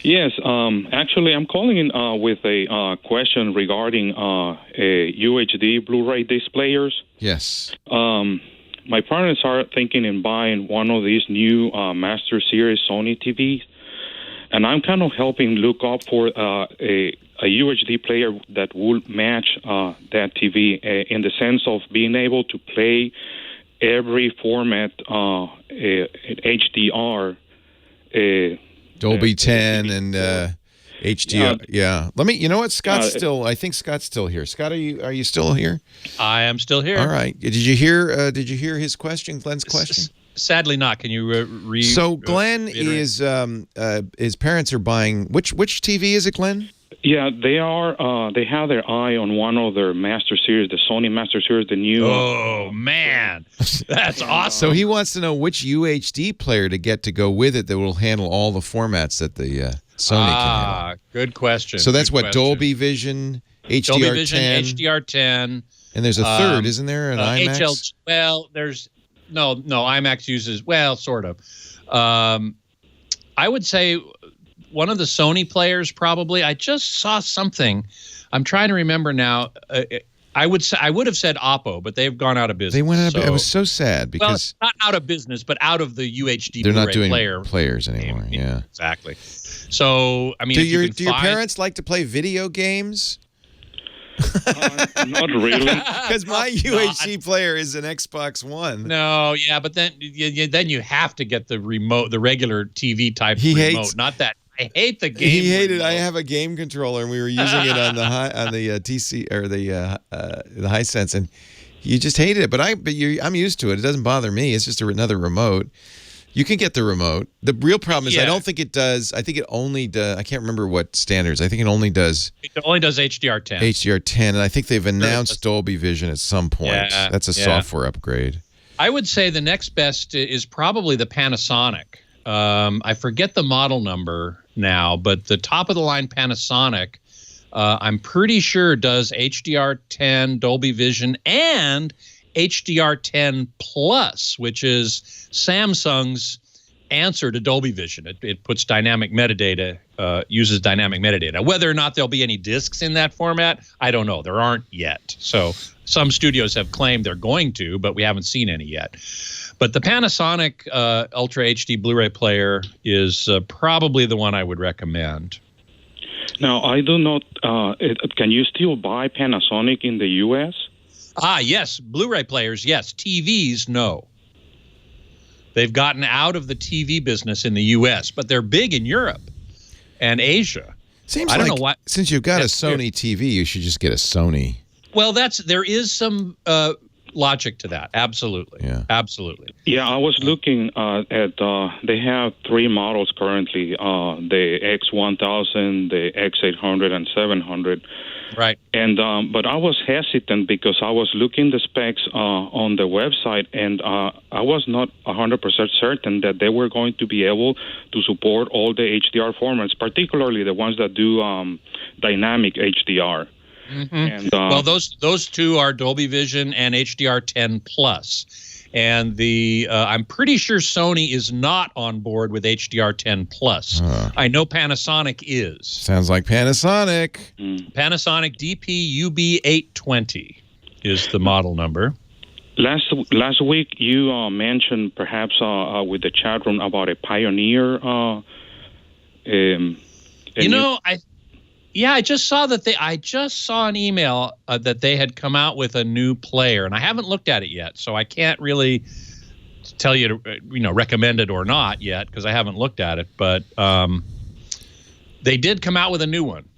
Speaker 6: Yes, actually, I'm calling in with a question regarding UHD Blu-ray disc players.
Speaker 3: Yes.
Speaker 6: My parents are thinking in buying one of these new Master Series Sony TVs, and I'm kind of helping look up for a UHD player that will match that TV in the sense of being able to play every format HDR.
Speaker 3: Dolby 10 and HDR. Yeah. Let me. You know what? Scott's I think Scott's still here. Scott, are you still here?
Speaker 5: I am still here.
Speaker 3: All right. Did you hear? Did you hear his question? Glenn's question.
Speaker 5: Sadly not. Can you read?
Speaker 3: So Glenn is his parents are buying which TV is it, Glenn?
Speaker 6: Yeah, they are. They have their eye on one of their Master Series, the Sony Master Series, the new.
Speaker 5: Oh man, that's awesome.
Speaker 3: So he wants to know which UHD player to get to go with it that will handle all the formats that the Sony can handle.
Speaker 5: Good question.
Speaker 3: So that's
Speaker 5: Good
Speaker 3: what
Speaker 5: question.
Speaker 3: Dolby Vision, HDR10,
Speaker 5: Dolby Vision, HDR10,
Speaker 3: and there's a third, isn't there? An IMAX.
Speaker 5: Well, there's no IMAX uses sort of. I would say one of the Sony players probably. I just saw something. I'm trying to remember now. I would have said Oppo, but they've gone out of business.
Speaker 3: They went out of
Speaker 5: so,
Speaker 3: It was so sad because
Speaker 5: not out of business, but out of the UHD
Speaker 3: they're
Speaker 5: Blu-ray
Speaker 3: not doing
Speaker 5: player.
Speaker 3: players anymore. Yeah.
Speaker 5: Exactly. So, I mean,
Speaker 3: Do your parents like to play video games?
Speaker 6: Not really.
Speaker 3: Because my UHD player is an Xbox One.
Speaker 5: No, yeah, but then you have to get the remote, the regular TV type
Speaker 3: He
Speaker 5: remote,
Speaker 3: hates-
Speaker 5: not that. I hate the game.
Speaker 3: He hated.
Speaker 5: remote.
Speaker 3: I have a game controller, and we were using it on the TC or the Hisense, and you just hated it. But I'm used to it. It doesn't bother me. It's just another remote. You can get the remote. The real problem is I don't think it does. I think it only does. I can't remember what standards. I think it only does.
Speaker 5: It only does HDR10.
Speaker 3: HDR10, and I think they've announced Dolby Vision at some point.
Speaker 5: Yeah,
Speaker 3: That's a software upgrade.
Speaker 5: I would say the next best is probably the Panasonic. I forget the model number. now, but the top of the line Panasonic, I'm pretty sure does HDR10, Dolby Vision, and HDR10 Plus, which is Samsung's answer to Dolby Vision. It puts dynamic metadata, uses dynamic metadata. Whether or not there'll be any discs in that format, I don't know. There aren't yet. So some studios have claimed they're going to, but we haven't seen any yet. But the Panasonic Ultra HD Blu-ray player is probably the one I would recommend.
Speaker 6: Now, I do not. Can you still buy Panasonic in the U.S.?
Speaker 5: Yes. Blu-ray players, yes. TVs, no. They've gotten out of the TV business in the U.S., but they're big in Europe and Asia.
Speaker 3: Seems I don't know why. Since you've got a Sony TV, you should just get a Sony.
Speaker 5: Well, there is some logic to that. Absolutely.
Speaker 3: Yeah.
Speaker 5: Absolutely.
Speaker 6: Yeah, I was looking at, they have 3 models currently, the X1000, the X800, and 700.
Speaker 5: Right.
Speaker 6: And but I was hesitant because I was looking the specs on the website, and I was not 100% certain that they were going to be able to support all the HDR formats, particularly the ones that do dynamic HDR.
Speaker 5: Mm-hmm.
Speaker 6: And,
Speaker 5: well, those two are Dolby Vision and HDR10 Plus. And I'm pretty sure Sony is not on board with HDR10 Plus. I know Panasonic is.
Speaker 3: Sounds like Panasonic.
Speaker 5: Panasonic DP-UB820 is the model number.
Speaker 6: Last week you mentioned perhaps with the chat room about a Pioneer.
Speaker 5: I just saw that I just saw an email that they had come out with a new player, and I haven't looked at it yet, so I can't really tell you to recommend it or not yet because I haven't looked at it. But they did come out with a new one.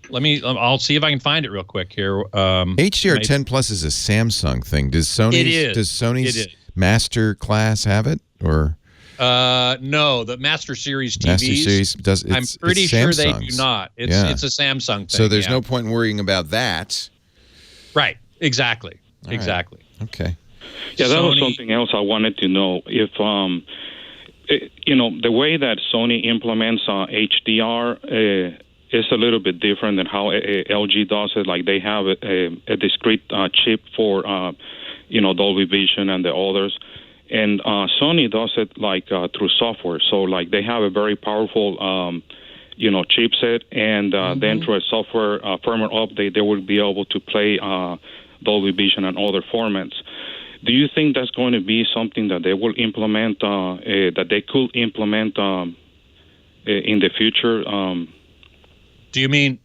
Speaker 5: I'll see if I can find it real quick here.
Speaker 3: HDR10 Plus is a Samsung thing. Does Sony's Master Class have it or?
Speaker 5: No, the Master Series TVs.
Speaker 3: Master Series does.
Speaker 5: I'm pretty sure they do not. It's a Samsung thing.
Speaker 3: So there's no point in worrying about that.
Speaker 5: Right. Exactly.
Speaker 3: All
Speaker 5: exactly.
Speaker 3: Right. Okay.
Speaker 6: Yeah, that was something else I wanted to know. If the way that Sony implements HDR is a little bit different than how LG does it. Like they have a discrete chip for Dolby Vision and the others. And Sony does it like through software. So like they have a very powerful, chipset, and then through a software firmware update, they will be able to play Dolby Vision and other formats. Do you think that's going to be something that they will implement, that they could implement in the future?
Speaker 5: Do you mean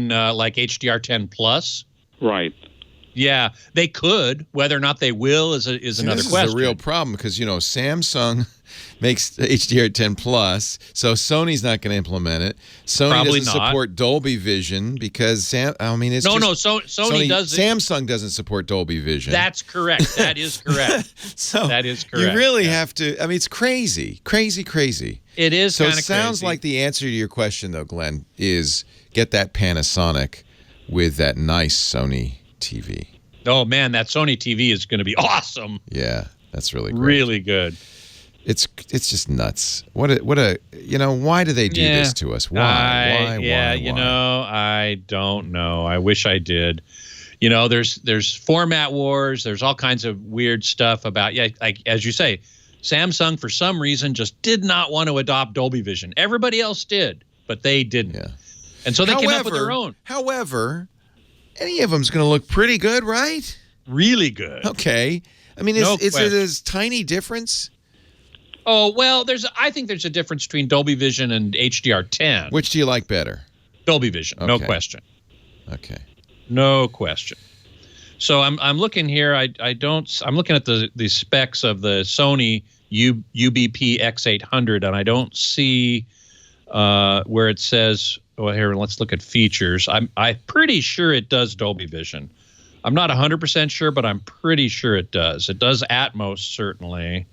Speaker 5: like HDR10 Plus?
Speaker 6: Right.
Speaker 5: Yeah, they could. Whether or not they will is another question.
Speaker 3: This is a real problem because Samsung makes HDR10 Plus, so Sony's not going to implement it. Sony
Speaker 5: Probably
Speaker 3: doesn't
Speaker 5: not.
Speaker 3: support Dolby Vision because Sony doesn't. Samsung doesn't support Dolby Vision.
Speaker 5: That's correct. That is correct. That is correct.
Speaker 3: You really have to. I mean, it's crazy.
Speaker 5: It is.
Speaker 3: So
Speaker 5: it
Speaker 3: sounds
Speaker 5: crazy.
Speaker 3: like the answer to your question, though, Glenn, is get that Panasonic with that nice Sony TV.
Speaker 5: Oh man, that Sony TV is going to be awesome.
Speaker 3: Yeah, that's really great.
Speaker 5: Really good.
Speaker 3: It's just nuts. Why do they do this to us? Why?
Speaker 5: I don't know. I wish I did. There's format wars. There's all kinds of weird stuff about like as you say, Samsung for some reason just did not want to adopt Dolby Vision. Everybody else did, but they didn't.
Speaker 3: Yeah.
Speaker 5: And so they came up with their own.
Speaker 3: However, any of them's going to look pretty good, right?
Speaker 5: Really good.
Speaker 3: Okay. I mean, is it a tiny difference?
Speaker 5: Oh, well, I think there's a difference between Dolby Vision and HDR10.
Speaker 3: Which do you like better?
Speaker 5: Dolby Vision,
Speaker 3: okay.
Speaker 5: No question.
Speaker 3: Okay.
Speaker 5: No question. So I'm looking here. I'm looking at the specs of the Sony UBP X800, and I don't see where it says. Well, here, let's look at features. I'm pretty sure it does Dolby Vision. I'm not 100% sure, but I'm pretty sure it does. It does Atmos, certainly.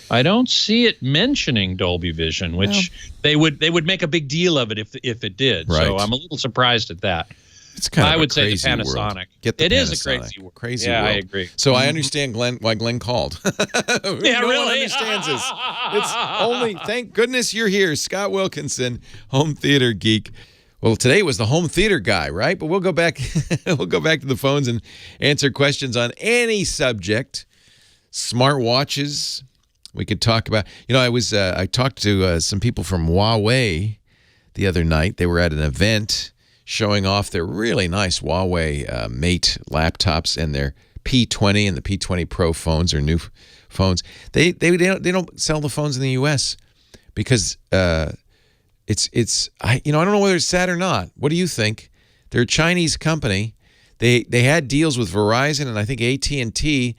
Speaker 5: I don't see it mentioning Dolby Vision, which they would make a big deal of it if it did.
Speaker 3: Right.
Speaker 5: So I'm a little surprised at that.
Speaker 3: It's kind of
Speaker 5: I
Speaker 3: a
Speaker 5: would say the
Speaker 3: crazy
Speaker 5: Panasonic.
Speaker 3: world. Get the
Speaker 5: It is a
Speaker 3: Panasonic.
Speaker 5: crazy world.
Speaker 3: Crazy
Speaker 5: yeah,
Speaker 3: world.
Speaker 5: I agree.
Speaker 3: So I understand why Glenn called. No
Speaker 5: really?
Speaker 3: one understands us. It's only, thank goodness you're here, Scott Wilkinson, home theater geek. Well, today was the home theater guy, right? But we'll go back. We'll go back to the phones and answer questions on any subject. Smartwatches. We could talk about. I talked to some people from Huawei the other night. They were at an event showing off their really nice Huawei Mate laptops and their P20 and the P20 Pro phones, or new phones. They don't sell the phones in the U.S. because I don't know whether it's sad or not. What do you think? They're a Chinese company. They had deals with Verizon and I think AT&T,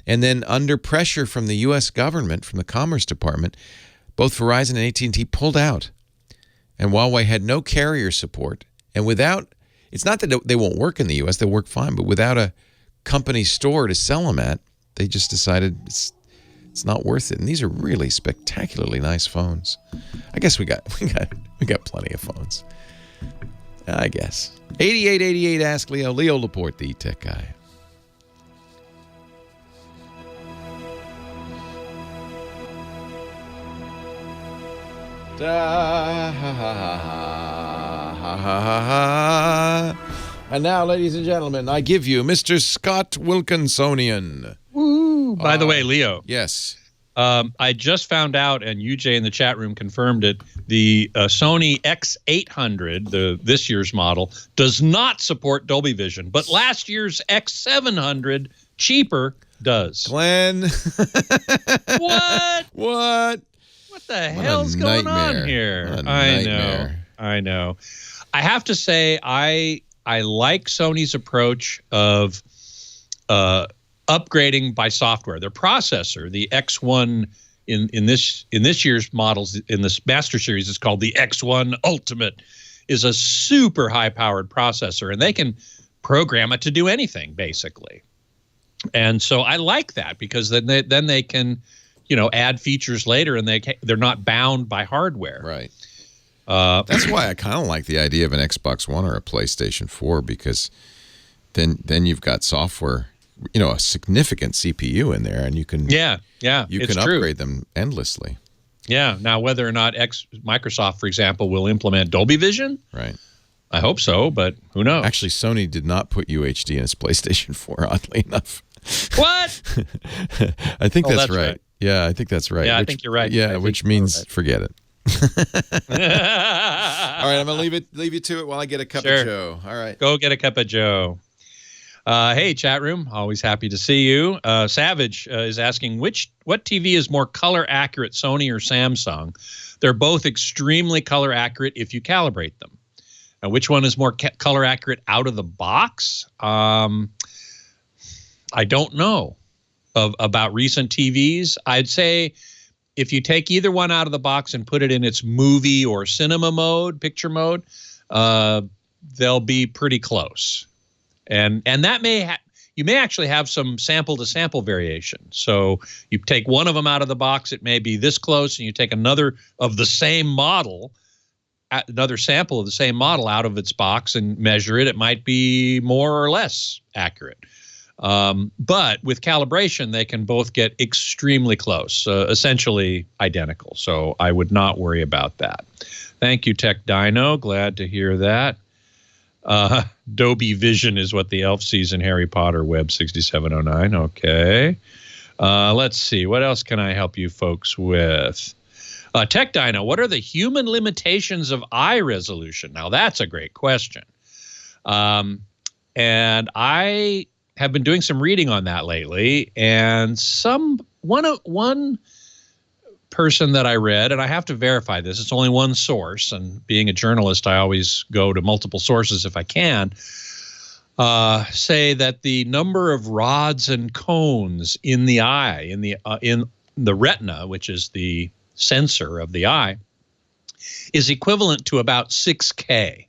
Speaker 3: and then under pressure from the U.S. government, from the Commerce Department, both Verizon and AT&T pulled out, and Huawei had no carrier support. And without, it's not that they won't work in the U.S., they'll work fine, but without a company store to sell them at, they just decided it's not worth it. And these are really spectacularly nice phones. I guess we got plenty of phones. I guess. 8888 Ask Leo. Leo Laporte, the tech guy. And now, ladies and gentlemen, I give you Mr. Scott Wilkinsonian.
Speaker 5: Woo! By the way, Leo.
Speaker 3: Yes.
Speaker 5: I just found out, and UJ in the chat room confirmed it, the Sony X800, this year's model, does not support Dolby Vision, but last year's X700, cheaper, does.
Speaker 3: Glenn.
Speaker 5: What?
Speaker 3: What?
Speaker 5: What the hell's going on here? I know. I have to say, I like Sony's approach of upgrading by software. Their processor, the X1 in this year's models, in this Master Series, is called the X1 Ultimate, is a super high-powered processor, and they can program it to do anything, basically. And so I like that, because then they can, add features later, and they're not bound by hardware.
Speaker 3: Right. That's why I kind of like the idea of an Xbox One or a PlayStation 4, because then you've got software, a significant CPU in there, and you can upgrade them endlessly.
Speaker 5: Yeah. Now, whether or not Microsoft, for example, will implement Dolby Vision,
Speaker 3: right?
Speaker 5: I hope so, but who knows?
Speaker 3: Actually, Sony did not put UHD in its PlayStation 4, oddly enough.
Speaker 5: What?
Speaker 3: I think that's right. Yeah, I think that's right.
Speaker 5: Yeah, I think you're right.
Speaker 3: Yeah, which means forget it. All right, I'm gonna leave you to it while I get a cup of Joe. All right,
Speaker 5: go get a cup of Joe. Hey, chat room, always happy to see you. Savage is asking what TV is more color accurate, Sony or Samsung? They're both extremely color accurate if you calibrate them. Now, which one is more color accurate out of the box? I don't know about recent TVs. I'd say if you take either one out of the box and put it in its movie or cinema mode, picture mode, they'll be pretty close. And that you may actually have some sample to sample variation. So you take one of them out of the box, it may be this close, and you take another of the same model, another sample of the same model out of its box and measure it, it might be more or less accurate. But with calibration, they can both get extremely close, essentially identical. So I would not worry about that. Thank you, Tech Dino. Glad to hear that. Dolby Vision is what the elf sees in Harry Potter Web 6709. Okay. Let's see. What else can I help you folks with? Tech Dino, what are the human limitations of eye resolution? Now, that's a great question. And I have been doing some reading on that lately, and one person that I read, and I have to verify this, it's only one source, and being a journalist, I always go to multiple sources if I can, say that the number of rods and cones in the eye, in the retina, which is the sensor of the eye, is equivalent to about 6K.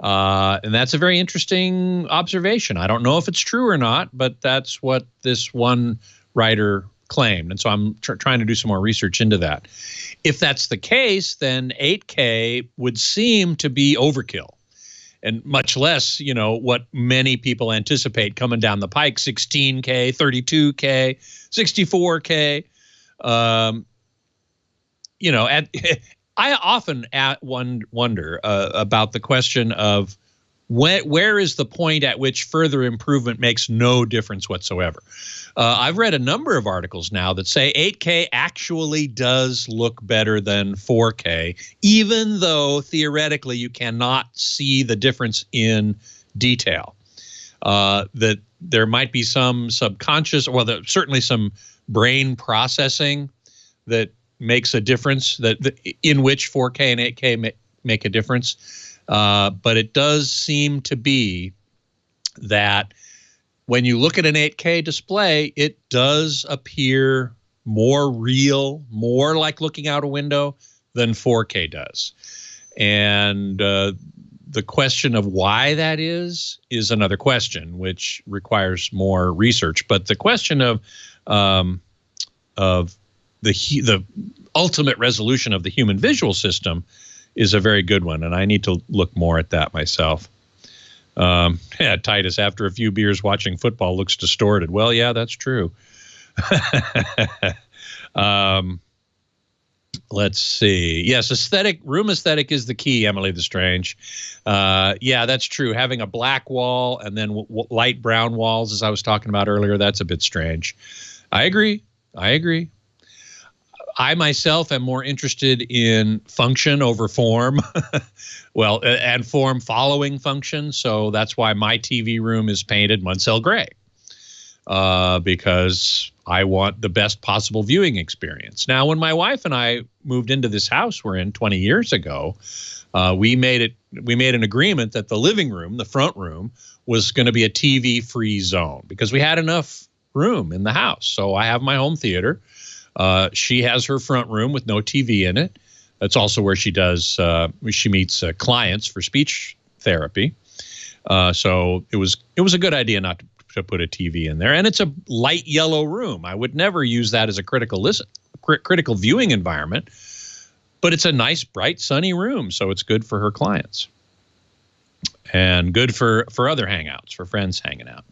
Speaker 5: And that's a very interesting observation. I don't know if it's true or not, but that's what this one writer claimed. And so I'm trying to do some more research into that. If that's the case, then 8K would seem to be overkill. and much less, what many people anticipate coming down the pike, 16K, 32K, 64K. I often wonder about the question of where is the point at which further improvement makes no difference whatsoever. I've read a number of articles now that say 8K actually does look better than 4K, even though theoretically you cannot see the difference in detail. That there might be some subconscious, certainly some brain processing that makes a difference, in which 4K and 8K make a difference. But it does seem to be that when you look at an 8K display, it does appear more real, more like looking out a window than 4K does. And the question of why that is another question, which requires more research. But the question of the ultimate resolution of the human visual system is a very good one, and I need to look more at that myself. Titus, after a few beers watching football, looks distorted. Well, yeah, that's true. Let's see. Yes, room aesthetic is the key, Emily the Strange. Yeah, that's true. Having a black wall and then light brown walls, as I was talking about earlier, that's a bit strange. I agree. I myself am more interested in function over form, and form following function. So that's why my TV room is painted Munsell gray, because I want the best possible viewing experience. Now, when my wife and I moved into this house we're in 20 years ago, we made an agreement that the living room, the front room, was going to be a TV-free zone because we had enough room in the house. So I have my home theater. She has her front room with no TV in it. That's also where she meets clients for speech therapy. So it was a good idea not to put a TV in there. And it's a light yellow room. I would never use that as a critical viewing environment, but it's a nice, bright, sunny room. So it's good for her clients and good for other hangouts, for friends hanging out.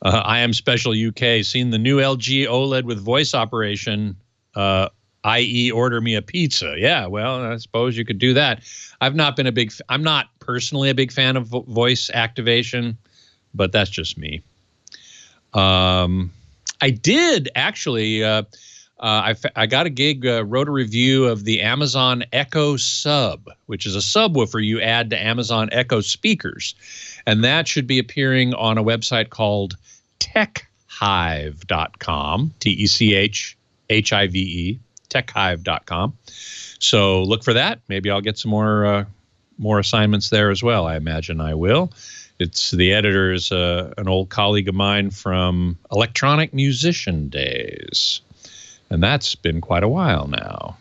Speaker 5: I am Special UK. Seen the new LG OLED with voice operation, i.e. order me a pizza. Yeah, well, I suppose you could do that. I'm not personally a big fan of voice activation, but that's just me. I did actually, I got a gig, wrote a review of the Amazon Echo Sub, which is a subwoofer you add to Amazon Echo speakers. And that should be appearing on a website called techhive.com, TECHHIVE, techhive.com. So look for that. Maybe I'll get some more assignments there as well. I imagine I will. The editor is an old colleague of mine from Electronic Musician days. And that's been quite a while now.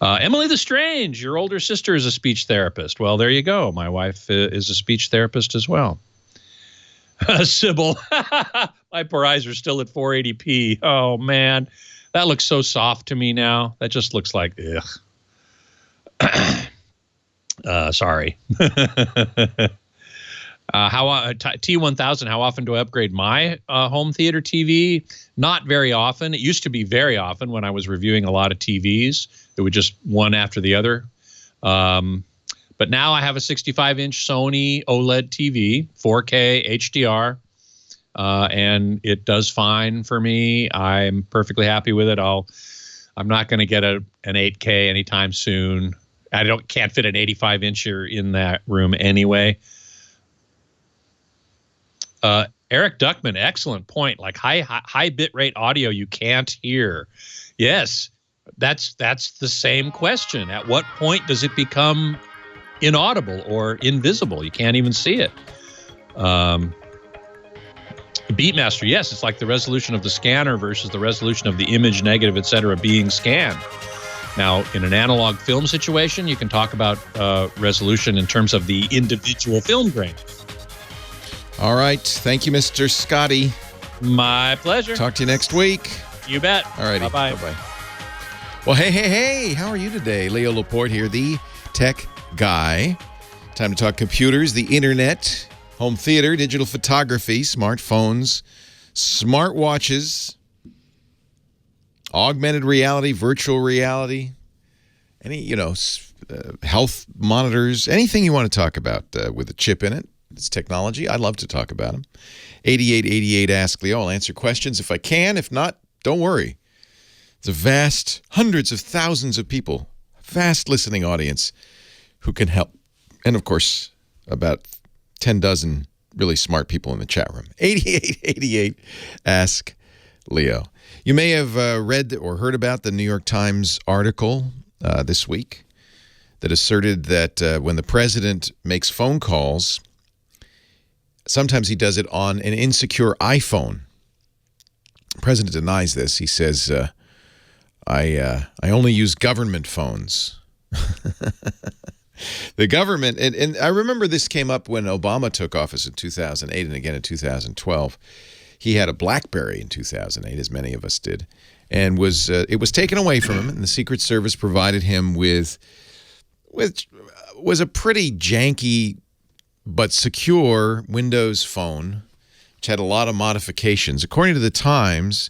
Speaker 5: Emily the Strange, your older sister is a speech therapist. Well, there you go. My wife is a speech therapist as well. Sybil, my poor eyes are still at 480p. Oh, man. That looks so soft to me now. That just looks like, ugh. Sorry. T1000, how often do I upgrade my home theater TV? Not very often. It used to be very often when I was reviewing a lot of TVs. It would just one after the other. But now I have a 65-inch Sony OLED TV, 4K HDR, and it does fine for me. I'm perfectly happy with it. I'm not going to get an 8K anytime soon. I can't fit an 85-incher in that room anyway. Eric Duckman, excellent point. Like high bitrate audio you can't hear. Yes, that's the same question. At what point does it become inaudible or invisible? You can't even see it. Beatmaster, yes, it's like the resolution of the scanner versus the resolution of the image, negative, etc., being scanned. Now, in an analog film situation, you can talk about resolution in terms of the individual film grain.
Speaker 3: All right. Thank you, Mr. Scotty.
Speaker 5: My pleasure.
Speaker 3: Talk to you next week.
Speaker 5: You bet.
Speaker 3: All righty.
Speaker 5: Bye-bye.
Speaker 3: Bye-bye. Well, hey. How are you today? Leo Laporte here, the tech guy. Time to talk computers, the internet, home theater, digital photography, smartphones, smartwatches, augmented reality, virtual reality, any, health monitors, anything you want to talk about with a chip in it. It's technology. I'd love to talk about them. 8888 Ask Leo. I'll answer questions if I can. If not, don't worry. It's a vast, hundreds of thousands of people, vast listening audience who can help. And, of course, about 10 dozen really smart people in the chat room. 8888 Ask Leo. You may have read or heard about the New York Times article this week that asserted that when the president makes phone calls, sometimes he does it on an insecure iPhone. The president denies this. He says, I only use government phones. The government, and I remember this came up when Obama took office in 2008 and again in 2012. He had a BlackBerry in 2008, as many of us did, and it was taken away from him, and the Secret Service provided him with was a pretty janky but secure Windows phone, which had a lot of modifications. According to the Times,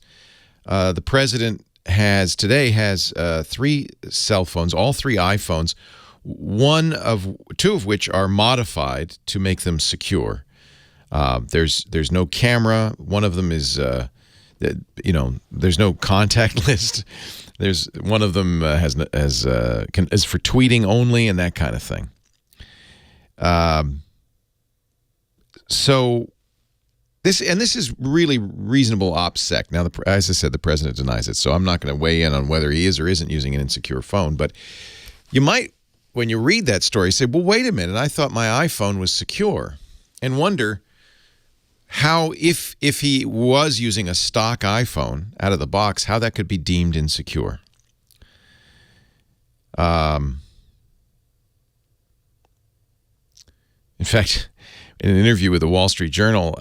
Speaker 3: the president today has 3 cell phones, all 3 iPhones, two of which are modified to make them secure. There's no camera. One of them is, there's no contact list. There's one of them is for tweeting only and that kind of thing. So this is really reasonable OPSEC. Now, as I said, the president denies it, so I'm not going to weigh in on whether he is or isn't using an insecure phone. But you might, when you read that story, say, well, wait a minute, I thought my iPhone was secure, and wonder how, if he was using a stock iPhone out of the box, how that could be deemed insecure. In fact, in an interview with the Wall Street Journal,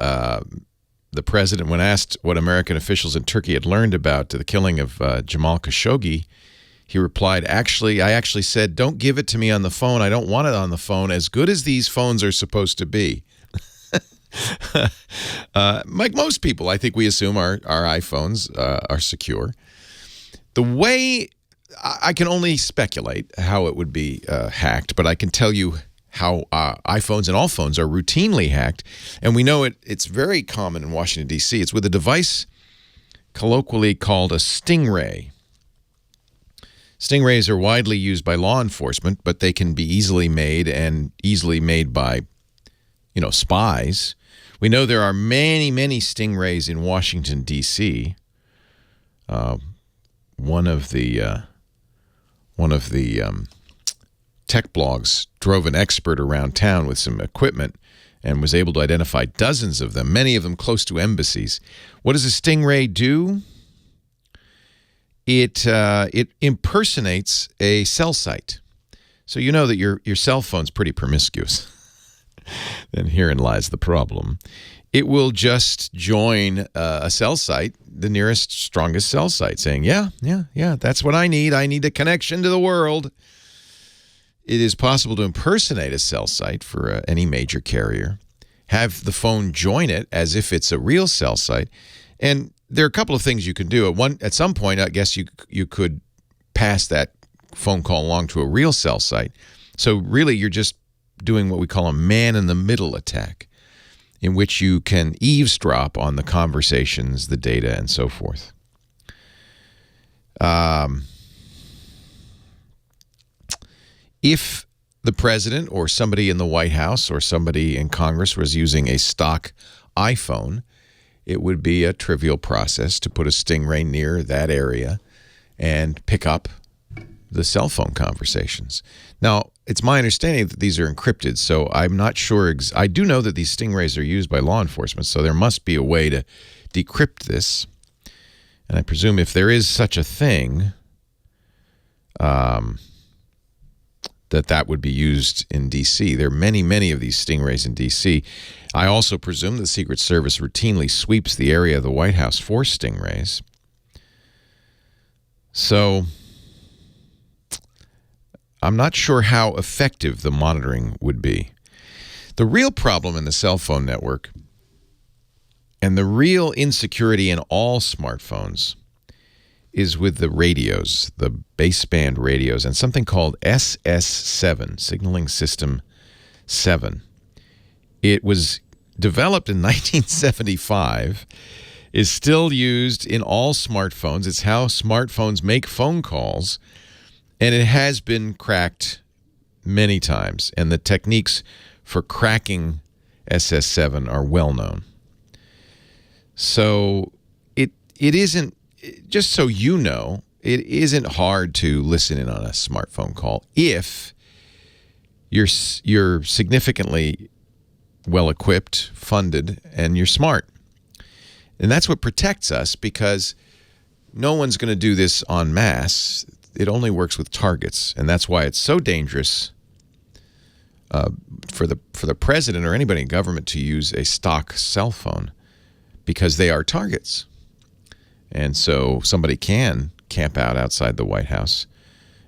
Speaker 3: the president, when asked what American officials in Turkey had learned about the killing of Jamal Khashoggi, he replied, I actually said, don't give it to me on the phone. I don't want it on the phone, as good as these phones are supposed to be. Like most people, I think we assume our iPhones are secure. The way, I can only speculate how it would be hacked, but I can tell you how iPhones and all phones are routinely hacked. And we know it's very common in Washington, D.C. It's with a device colloquially called a stingray. Stingrays are widely used by law enforcement, but they can be easily made by, spies. We know there are many, many stingrays in Washington, D.C. One of the tech blogs drove an expert around town with some equipment and was able to identify dozens of them, many of them close to embassies. What does a stingray do? It impersonates a cell site. So you know that your cell phone's pretty promiscuous. Then herein lies the problem. It will just join a cell site, the nearest, strongest cell site, saying, yeah, that's what I need. I need a connection to the world. It is possible to impersonate a cell site for any major carrier, have the phone join it as if it's a real cell site, and there are a couple of things you can do. At some point, I guess you could pass that phone call along to a real cell site. So really, you're just doing what we call a man-in-the-middle attack, in which you can eavesdrop on the conversations, the data, and so forth. If the president or somebody in the White House or somebody in Congress was using a stock iPhone, it would be a trivial process to put a stingray near that area and pick up the cell phone conversations. Now, it's my understanding that these are encrypted, so I'm not sure. I do know that these stingrays are used by law enforcement, so there must be a way to decrypt this. And I presume if there is such a thing, that would be used in D.C. There are many, many of these stingrays in D.C. I also presume the Secret Service routinely sweeps the area of the White House for stingrays. So I'm not sure how effective the monitoring would be. The real problem in the cell phone network and the real insecurity in all smartphones is with the radios, the baseband radios, and something called SS7, Signaling System 7. It was developed in 1975, is still used in all smartphones. It's how smartphones make phone calls, and it has been cracked many times, and the techniques for cracking SS7 are well known. So it isn't, just so you know, it isn't hard to listen in on a smartphone call if you're significantly well-equipped, funded, and you're smart. And that's what protects us, because no one's going to do this en masse. It only works with targets, and that's why it's so dangerous for the president or anybody in government to use a stock cell phone, because they are targets. And so somebody can camp out outside the White House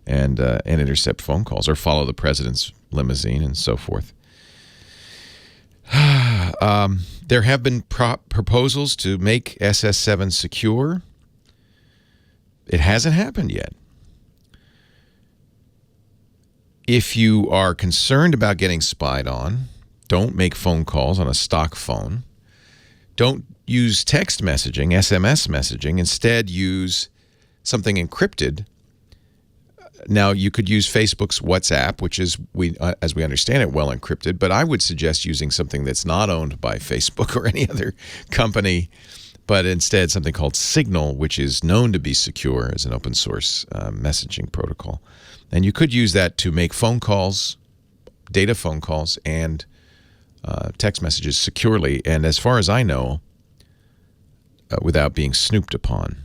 Speaker 3: and intercept phone calls or follow the president's limousine and so forth. There have been proposals to make SS7 secure. It hasn't happened yet. If you are concerned about getting spied on, don't make phone calls on a stock phone. Don't use text messaging, SMS messaging. Instead, use something encrypted. Now, you could use Facebook's WhatsApp, which is, as we understand it, well encrypted, but I would suggest using something that's not owned by Facebook or any other company, but instead something called Signal, which is known to be secure as an open source messaging protocol. And you could use that to make phone calls, data phone calls, and text messages securely, and as far as I know, without being snooped upon.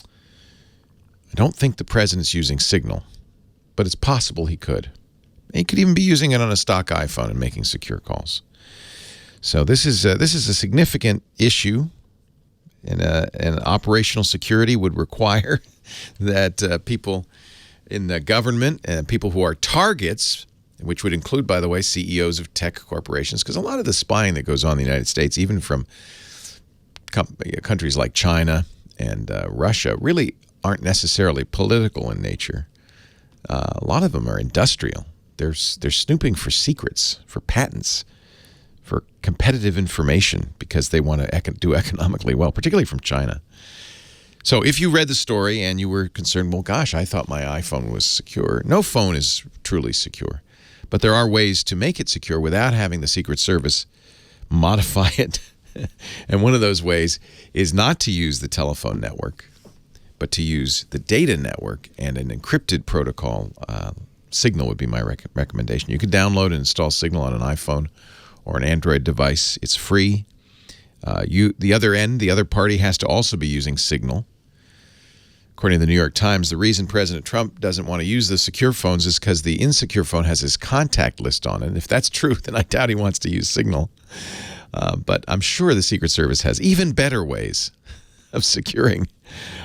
Speaker 3: I don't think the president's using Signal, but it's possible he could. He could even be using it on a stock iPhone and making secure calls. So this is a significant issue, and operational security would require that people in the government and people who are targets, which would include, by the way, CEOs of tech corporations, because a lot of the spying that goes on in the United States, even from countries like China and Russia, really aren't necessarily political in nature. A lot of them are industrial. They're snooping for secrets, for patents, for competitive information, because they want to do economically well, particularly from China. So if you read the story and you were concerned, well, gosh, I thought my iPhone was secure. No phone is truly secure. But there are ways to make it secure without having the Secret Service modify it. And one of those ways is not to use the telephone network, but to use the data network and an encrypted protocol. Signal would be my recommendation. You can download and install Signal on an iPhone or an Android device. It's free. The other party has to also be using Signal. According to the New York Times, the reason President Trump doesn't want to use the secure phones is because the insecure phone has his contact list on it. And if that's true, then I doubt he wants to use Signal. But I'm sure the Secret Service has even better ways of securing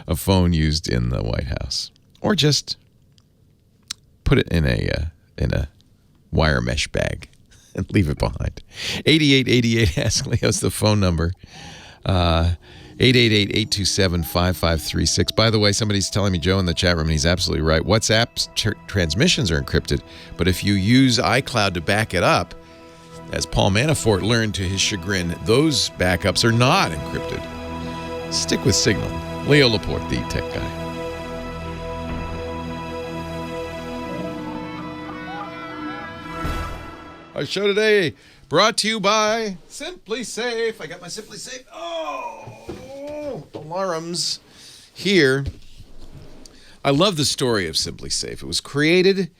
Speaker 3: a phone used in the White House, or just put it in a wire mesh bag and leave it behind. 8888 Ask Leo's the phone number. 888-827-5536. By the way, somebody's telling me, Joe, in the chat room, and he's absolutely right. WhatsApp's transmissions are encrypted, but if you use iCloud to back it up, as Paul Manafort learned to his chagrin, those backups are not encrypted. Stick with Signal. Leo Laporte, the tech guy. Our show today brought to you by Simply Safe. I got my Simply Safe. Oh, alarms here. I love the story of Simply Safe. It was created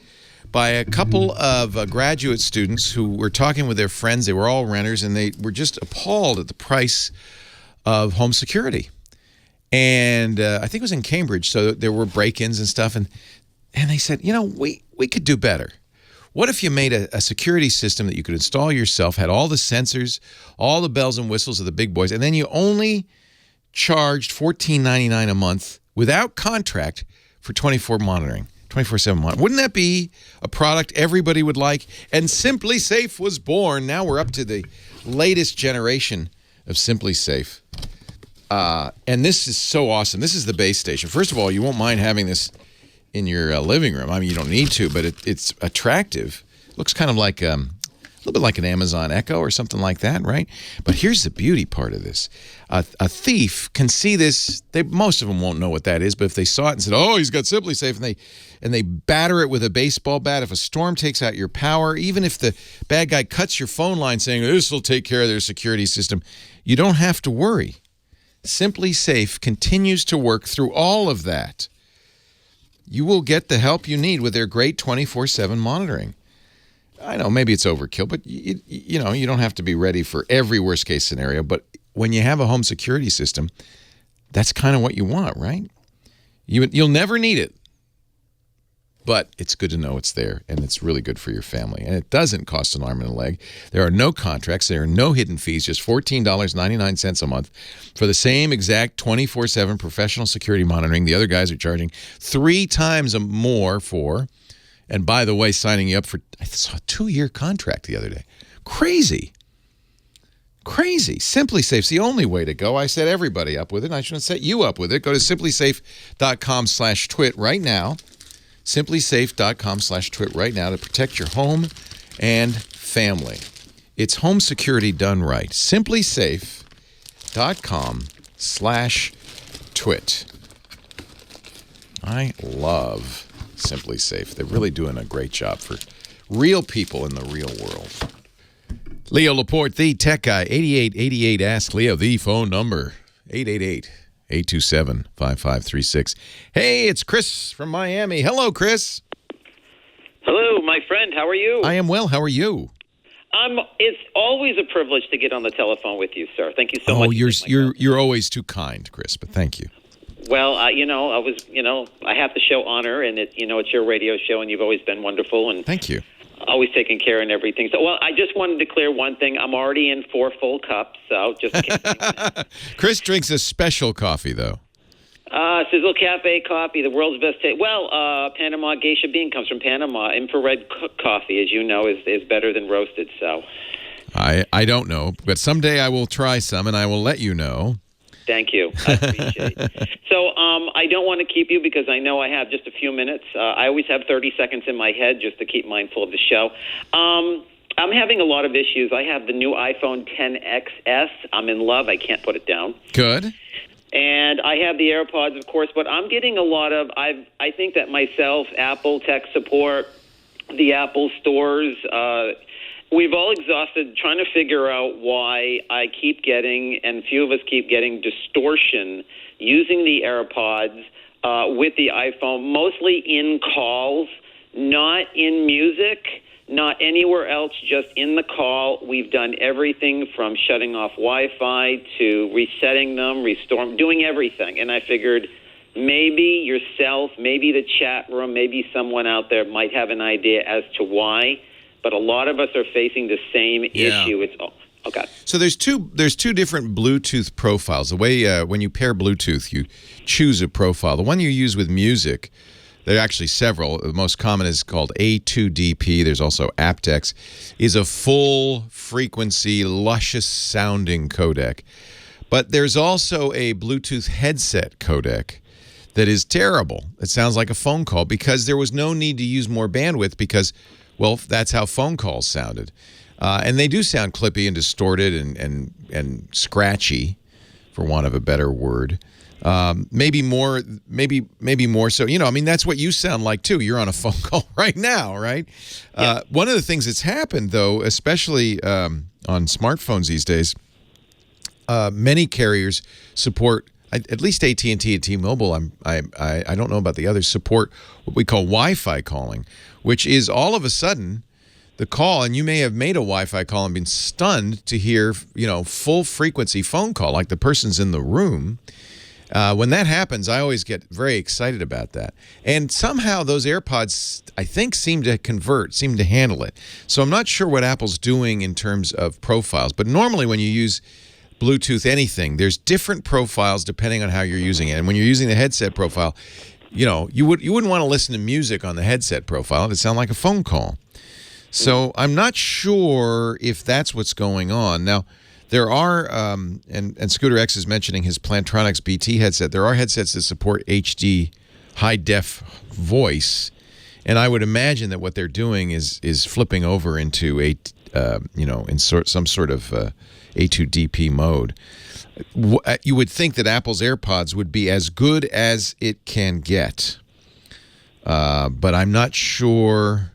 Speaker 3: by a couple of graduate students who were talking with their friends. They were all renters, and they were just appalled at the price of home security. And I think it was in Cambridge, so there were break-ins and stuff. And they said, we could do better. What if you made a security system that you could install yourself, had all the sensors, all the bells and whistles of the big boys, and then you only charged $14.99 a month without contract for 24 monitoring? 24/7 monitor. Wouldn't that be a product everybody would like? And Simply Safe was born. Now we're up to the latest generation of Simply Safe. And this is so awesome. This is the base station. First of all, you won't mind having this in your living room. I mean, you don't need to, but it's attractive. Looks kind of like a little bit like an Amazon Echo or something like that, right? But here's the beauty part of this. A thief can see this. Most of them won't know what that is, but if they saw it and said, "Oh, he's got Simply Safe," and they batter it with a baseball bat, if a storm takes out your power, even if the bad guy cuts your phone line saying, "This will take care of their security system," you don't have to worry. Simply Safe continues to work through all of that. You will get the help you need with their great 24/7 monitoring. I know maybe it's overkill, but you know, you don't have to be ready for every worst case scenario. But when you have a home security system, that's kind of what you want, right? You'll never need it, but it's good to know it's there, and it's really good for your family. And it doesn't cost an arm and a leg. There are no contracts. There are no hidden fees, just $14.99 a month for the same exact 24/7 professional security monitoring the other guys are charging 3 times more for. And by the way, signing you up for, I saw a 2-year contract the other day. Crazy. Crazy. Simply Safe's the only way to go. I set everybody up with it, and I should set you up with it. Go to simplysafe.com/twit right now. Simplysafe.com/twit right now to protect your home and family. It's home security done right. Simplysafe.com/twit. I love Simply Safe. They're really doing a great job for real people in the real world. Leo Laporte, the tech guy, 8888 Ask Leo, the phone number, 888-827-5536. Hey, it's Chris from Miami. Hello, Chris.
Speaker 7: Hello, my friend. How are you?
Speaker 3: I am well. How are you?
Speaker 7: It's always a privilege to get on the telephone with you, sir. Thank you so much.
Speaker 3: Oh, you're always too kind, Chris, but thank you.
Speaker 7: Well, I have to show honor, and it's your radio show, and you've always been wonderful, and
Speaker 3: thank you.
Speaker 7: Always taking care and everything. So, I just wanted to clear one thing. I'm already in 4 full cups, so just in case.
Speaker 3: Chris drinks a special coffee, though.
Speaker 7: Sizzle Cafe coffee, the world's best taste. Well, Panama Geisha bean comes from Panama. Infrared coffee, as you know, is better than roasted. So,
Speaker 3: I don't know, but someday I will try some, and I will let you know.
Speaker 7: Thank you. I appreciate it. So I don't want to keep you because I know I have just a few minutes. I always have 30 seconds in my head just to keep mindful of the show. I'm having a lot of issues. I have the new iPhone XS. I'm in love. I can't put it down.
Speaker 3: Good.
Speaker 7: And I have the AirPods, of course, but I'm getting a lot of, I think that myself, Apple tech support, the Apple stores, we've all exhausted trying to figure out why I keep getting, and few of us keep getting, distortion using the AirPods with the iPhone, mostly in calls, not in music, not anywhere else, just in the call. We've done everything from shutting off Wi-Fi to resetting them, restoring, doing everything. And I figured maybe yourself, maybe the chat room, maybe someone out there might have an idea as to why. But a lot of us are facing the same issue. It's okay. So
Speaker 3: there's two different Bluetooth profiles. The way when you pair Bluetooth, you choose a profile. The one you use with music, there are actually several. The most common is called A2DP. There's also aptX. Is a full frequency, luscious sounding codec. But there's also a Bluetooth headset codec that is terrible. It sounds like a phone call because there was no need to use more bandwidth because, well, that's how phone calls sounded. And they do sound clippy and distorted and scratchy, for want of a better word. Maybe more so. You know, I mean, that's what you sound like, too. You're on a phone call right now, right? Yeah. One of the things that's happened, though, especially on smartphones these days, many carriers support, at least AT&T and T-Mobile, I don't know about the others, support what we call Wi-Fi calling, which is all of a sudden the call, and you may have made a Wi-Fi call and been stunned to hear, full frequency phone call, like the person's in the room. When that happens, I always get very excited about that. And somehow those AirPods, I think, seem to handle it. So I'm not sure what Apple's doing in terms of profiles. But normally when you use Bluetooth anything, there's different profiles depending on how you're using it. And when you're using the headset profile, you wouldn't want to listen to music on the headset profile. It would sound like a phone call. So I'm not sure if that's what's going on. Now, there are, and Scooter X is mentioning his Plantronics BT headset. There are headsets that support HD high-def voice, and I would imagine that what they're doing is flipping over into some sort of A2DP mode. You would think that Apple's AirPods would be as good as it can get, but I'm not sure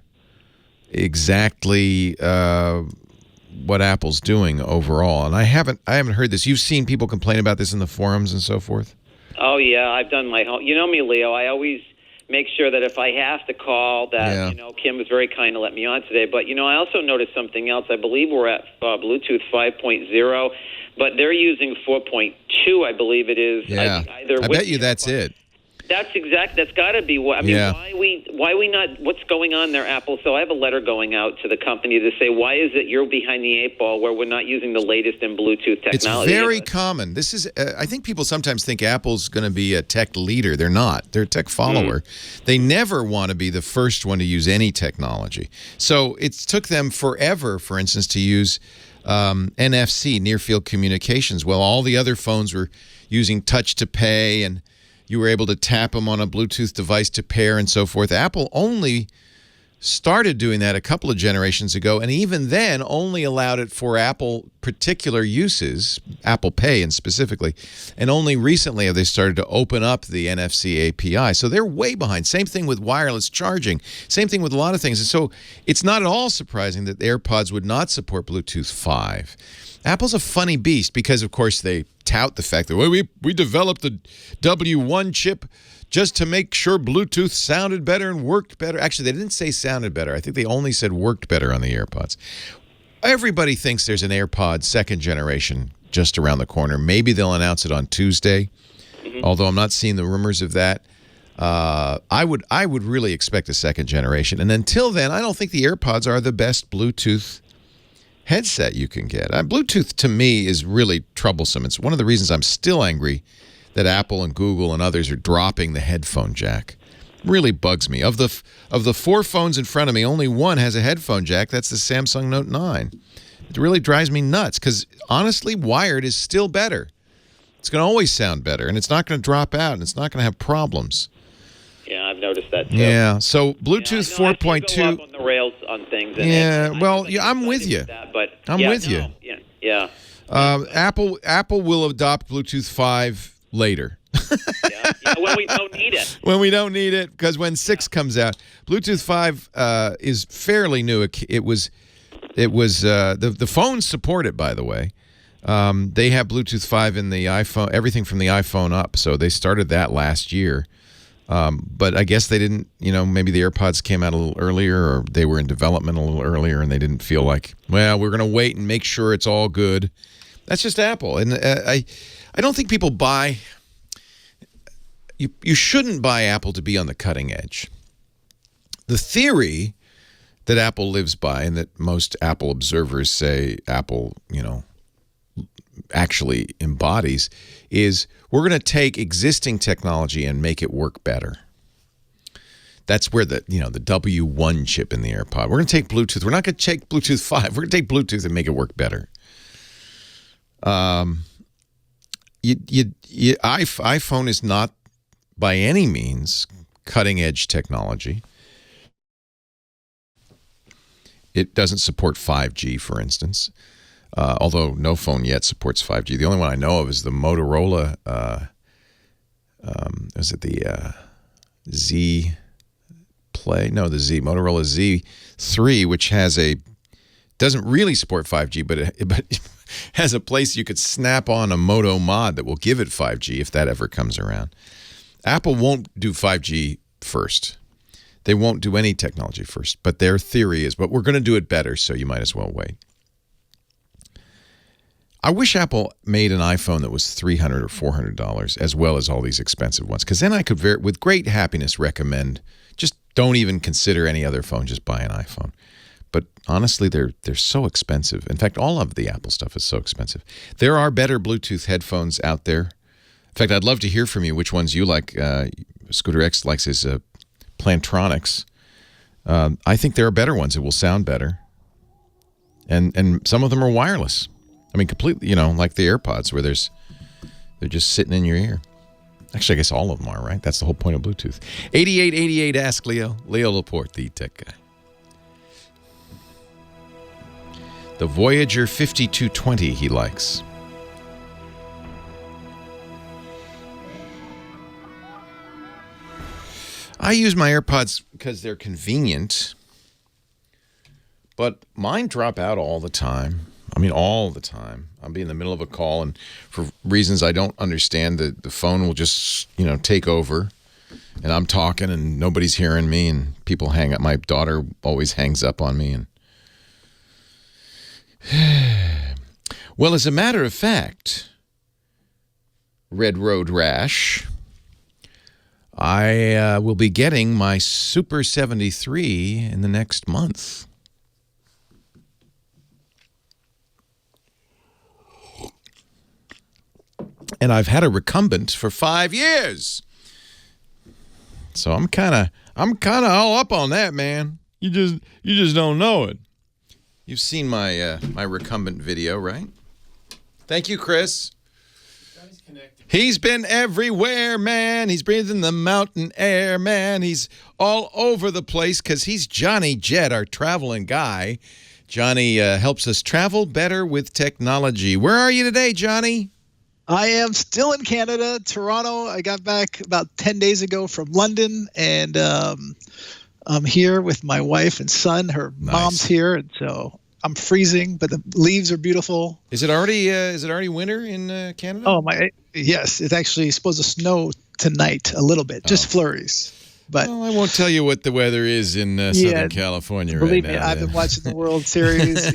Speaker 3: exactly what Apple's doing overall. And I haven't heard this. You've seen people complain about this in the forums and so forth?
Speaker 7: Oh, yeah. I've done my home. You know me, Leo. I always make sure that if I have to call that, Kim was very kind to let me on today. But, I also noticed something else. I believe we're at Bluetooth 5.0, but they're using 4.2, I believe it is.
Speaker 3: Yeah. I bet you that's it.
Speaker 7: That's got to be what. I mean, why we not? What's going on there, Apple? So I have a letter going out to the company to say, why is it you're behind the eight ball where we're not using the latest in Bluetooth technology?
Speaker 3: It's very common. This is. I think people sometimes think Apple's going to be a tech leader. They're not. They're a tech follower. They never want to be the first one to use any technology. So it took them forever, for instance, to use NFC, near field communications. Well, all the other phones were using touch to pay, and you were able to tap them on a Bluetooth device to pair and so forth. Apple only started doing that a couple of generations ago, and even then only allowed it for Apple particular uses, Apple Pay and specifically, and only recently have they started to open up the NFC API. So they're way behind. Same thing with wireless charging. Same thing with a lot of things. And so it's not at all surprising that the AirPods would not support Bluetooth 5. Apple's a funny beast because, of course, they tout the fact that we developed the W1 chip just to make sure Bluetooth sounded better and worked better. Actually, they didn't say sounded better. I think they only said worked better on the AirPods. Everybody thinks there's an AirPod second generation just around the corner. Maybe they'll announce it on Tuesday, although I'm not seeing the rumors of that. I would really expect a second generation. And until then, I don't think the AirPods are the best Bluetooth headset you can get. Bluetooth, to me, is really troublesome. It's one of the reasons I'm still angry that Apple and Google and others are dropping the headphone jack. Really bugs me. Of the four phones in front of me, only one has a headphone jack. That's the Samsung Note 9. It really drives me nuts because, honestly, wired is still better. It's going to always sound better, and it's not going to drop out, and it's not going to have problems.
Speaker 7: Yeah, I've noticed that too.
Speaker 3: Yeah, so Bluetooth 4.2.
Speaker 7: Go up on the rails on things.
Speaker 3: I'm with you. I'm with you.
Speaker 7: Yeah.
Speaker 3: Apple will adopt Bluetooth 5 later.
Speaker 7: When we don't need it.
Speaker 3: When we don't need it, because when 6 comes out, Bluetooth 5 is fairly new. The phones support it, by the way. They have Bluetooth 5 in the iPhone, everything from the iPhone up. So they started that last year. But I guess they didn't, maybe the AirPods came out a little earlier, or they were in development a little earlier, and they didn't feel like, well, we're going to wait and make sure it's all good. That's just Apple. And I don't think people buy. You shouldn't buy Apple to be on the cutting edge. The theory that Apple lives by, and that most Apple observers say Apple, actually embodies, is we're going to take existing technology and make it work better. That's where the W1 chip in the AirPod. We're going to take Bluetooth. We're not going to take Bluetooth 5. We're going to take Bluetooth and make it work better. iPhone is not by any means cutting edge technology. It doesn't support 5G, for instance. Although no phone yet supports 5G. The only one I know of is the Motorola, Z Play? No, the Motorola Z3, which doesn't really support 5G, but it has a place you could snap on a Moto mod that will give it 5G if that ever comes around. Apple won't do 5G first. They won't do any technology first, but their theory is, but we're going to do it better, so you might as well wait. I wish Apple made an iPhone that was $300 or $400 as well as all these expensive ones, because then I could, with great happiness, recommend just don't even consider any other phone, just buy an iPhone. But honestly, they're so expensive. In fact, all of the Apple stuff is so expensive. There are better Bluetooth headphones out there. In fact, I'd love to hear from you which ones you like. Scooter X likes his Plantronics. I think there are better ones that will sound better. And some of them are wireless. I mean, completely, like the AirPods where they're just sitting in your ear. Actually, I guess all of them are, right? That's the whole point of Bluetooth. 8888 Ask Leo. Leo Laporte, the tech guy. The Voyager 5220 he likes. I use my AirPods because they're convenient, but mine drop out all the time. I mean, all the time. I'll be in the middle of a call, and for reasons I don't understand, the phone will just, take over, and I'm talking, and nobody's hearing me, and people hang up. My daughter always hangs up on me. Well, as a matter of fact, Red Road Rash, I will be getting my Super 73 in the next month. And I've had a recumbent for 5 years. So I'm kind of all up on that, man. You just don't know it. You've seen my my recumbent video, right? Thank you, Chris. He's been everywhere, man. He's breathing the mountain air, man. He's all over the place because he's Johnny Jet, our traveling guy. Johnny helps us travel better with technology. Where are you today, Johnny?
Speaker 8: I am still in Canada, Toronto. I got back about 10 days ago from London, and I'm here with my wife and son. Her mom's here, and so I'm freezing, but the leaves are beautiful.
Speaker 3: Is it already winter in Canada?
Speaker 8: Oh yes, it's actually supposed to snow tonight a little bit, just flurries. But
Speaker 3: I won't tell you what the weather is in Southern California right now.
Speaker 8: Believe me, I've been watching the World Series.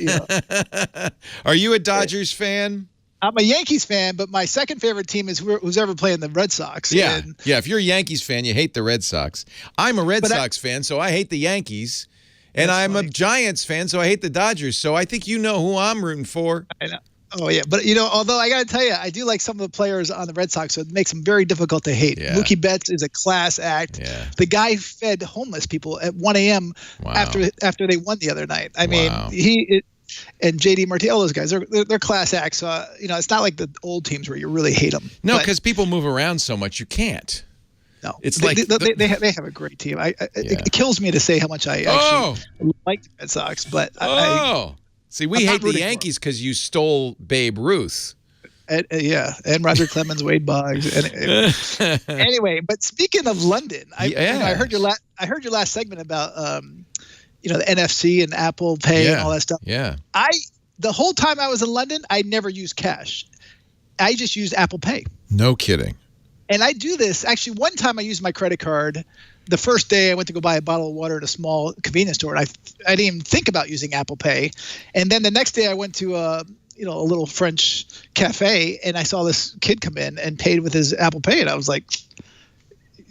Speaker 3: Are you a Dodgers fan?
Speaker 8: I'm a Yankees fan, but my second favorite team is who's ever playing the Red Sox.
Speaker 3: Yeah, if you're a Yankees fan, you hate the Red Sox. I'm a Red Sox fan, so I hate the Yankees. And I'm a Giants fan, so I hate the Dodgers. So I think you know who I'm rooting for.
Speaker 8: I know. Oh, yeah. But, although I got to tell you, I do like some of the players on the Red Sox, so it makes them very difficult to hate.
Speaker 3: Yeah.
Speaker 8: Mookie Betts is a class act.
Speaker 3: Yeah.
Speaker 8: The guy fed homeless people at 1 a.m. after they won the other night. I mean, and JD Martinez, all those guys, they're class acts. So, it's not like the old teams where you really hate them.
Speaker 3: No, because people move around so much, you can't.
Speaker 8: No,
Speaker 3: it's
Speaker 8: they have a great team. It kills me to say how much I actually like the Red Sox, but
Speaker 3: see, we hate the Yankees because you stole Babe Ruth.
Speaker 8: And Roger Clemens, Wade Boggs. Anyway, but speaking of London, I heard your last segment about the NFC and Apple Pay and all that stuff.
Speaker 3: Yeah.
Speaker 8: The whole time I was in London, I never used cash. I just used Apple Pay.
Speaker 3: No kidding.
Speaker 8: And I do this. Actually, one time I used my credit card. The first day I went to go buy a bottle of water at a small convenience store, and I didn't even think about using Apple Pay. And then the next day I went to a little French cafe, and I saw this kid come in and paid with his Apple Pay, and I was like,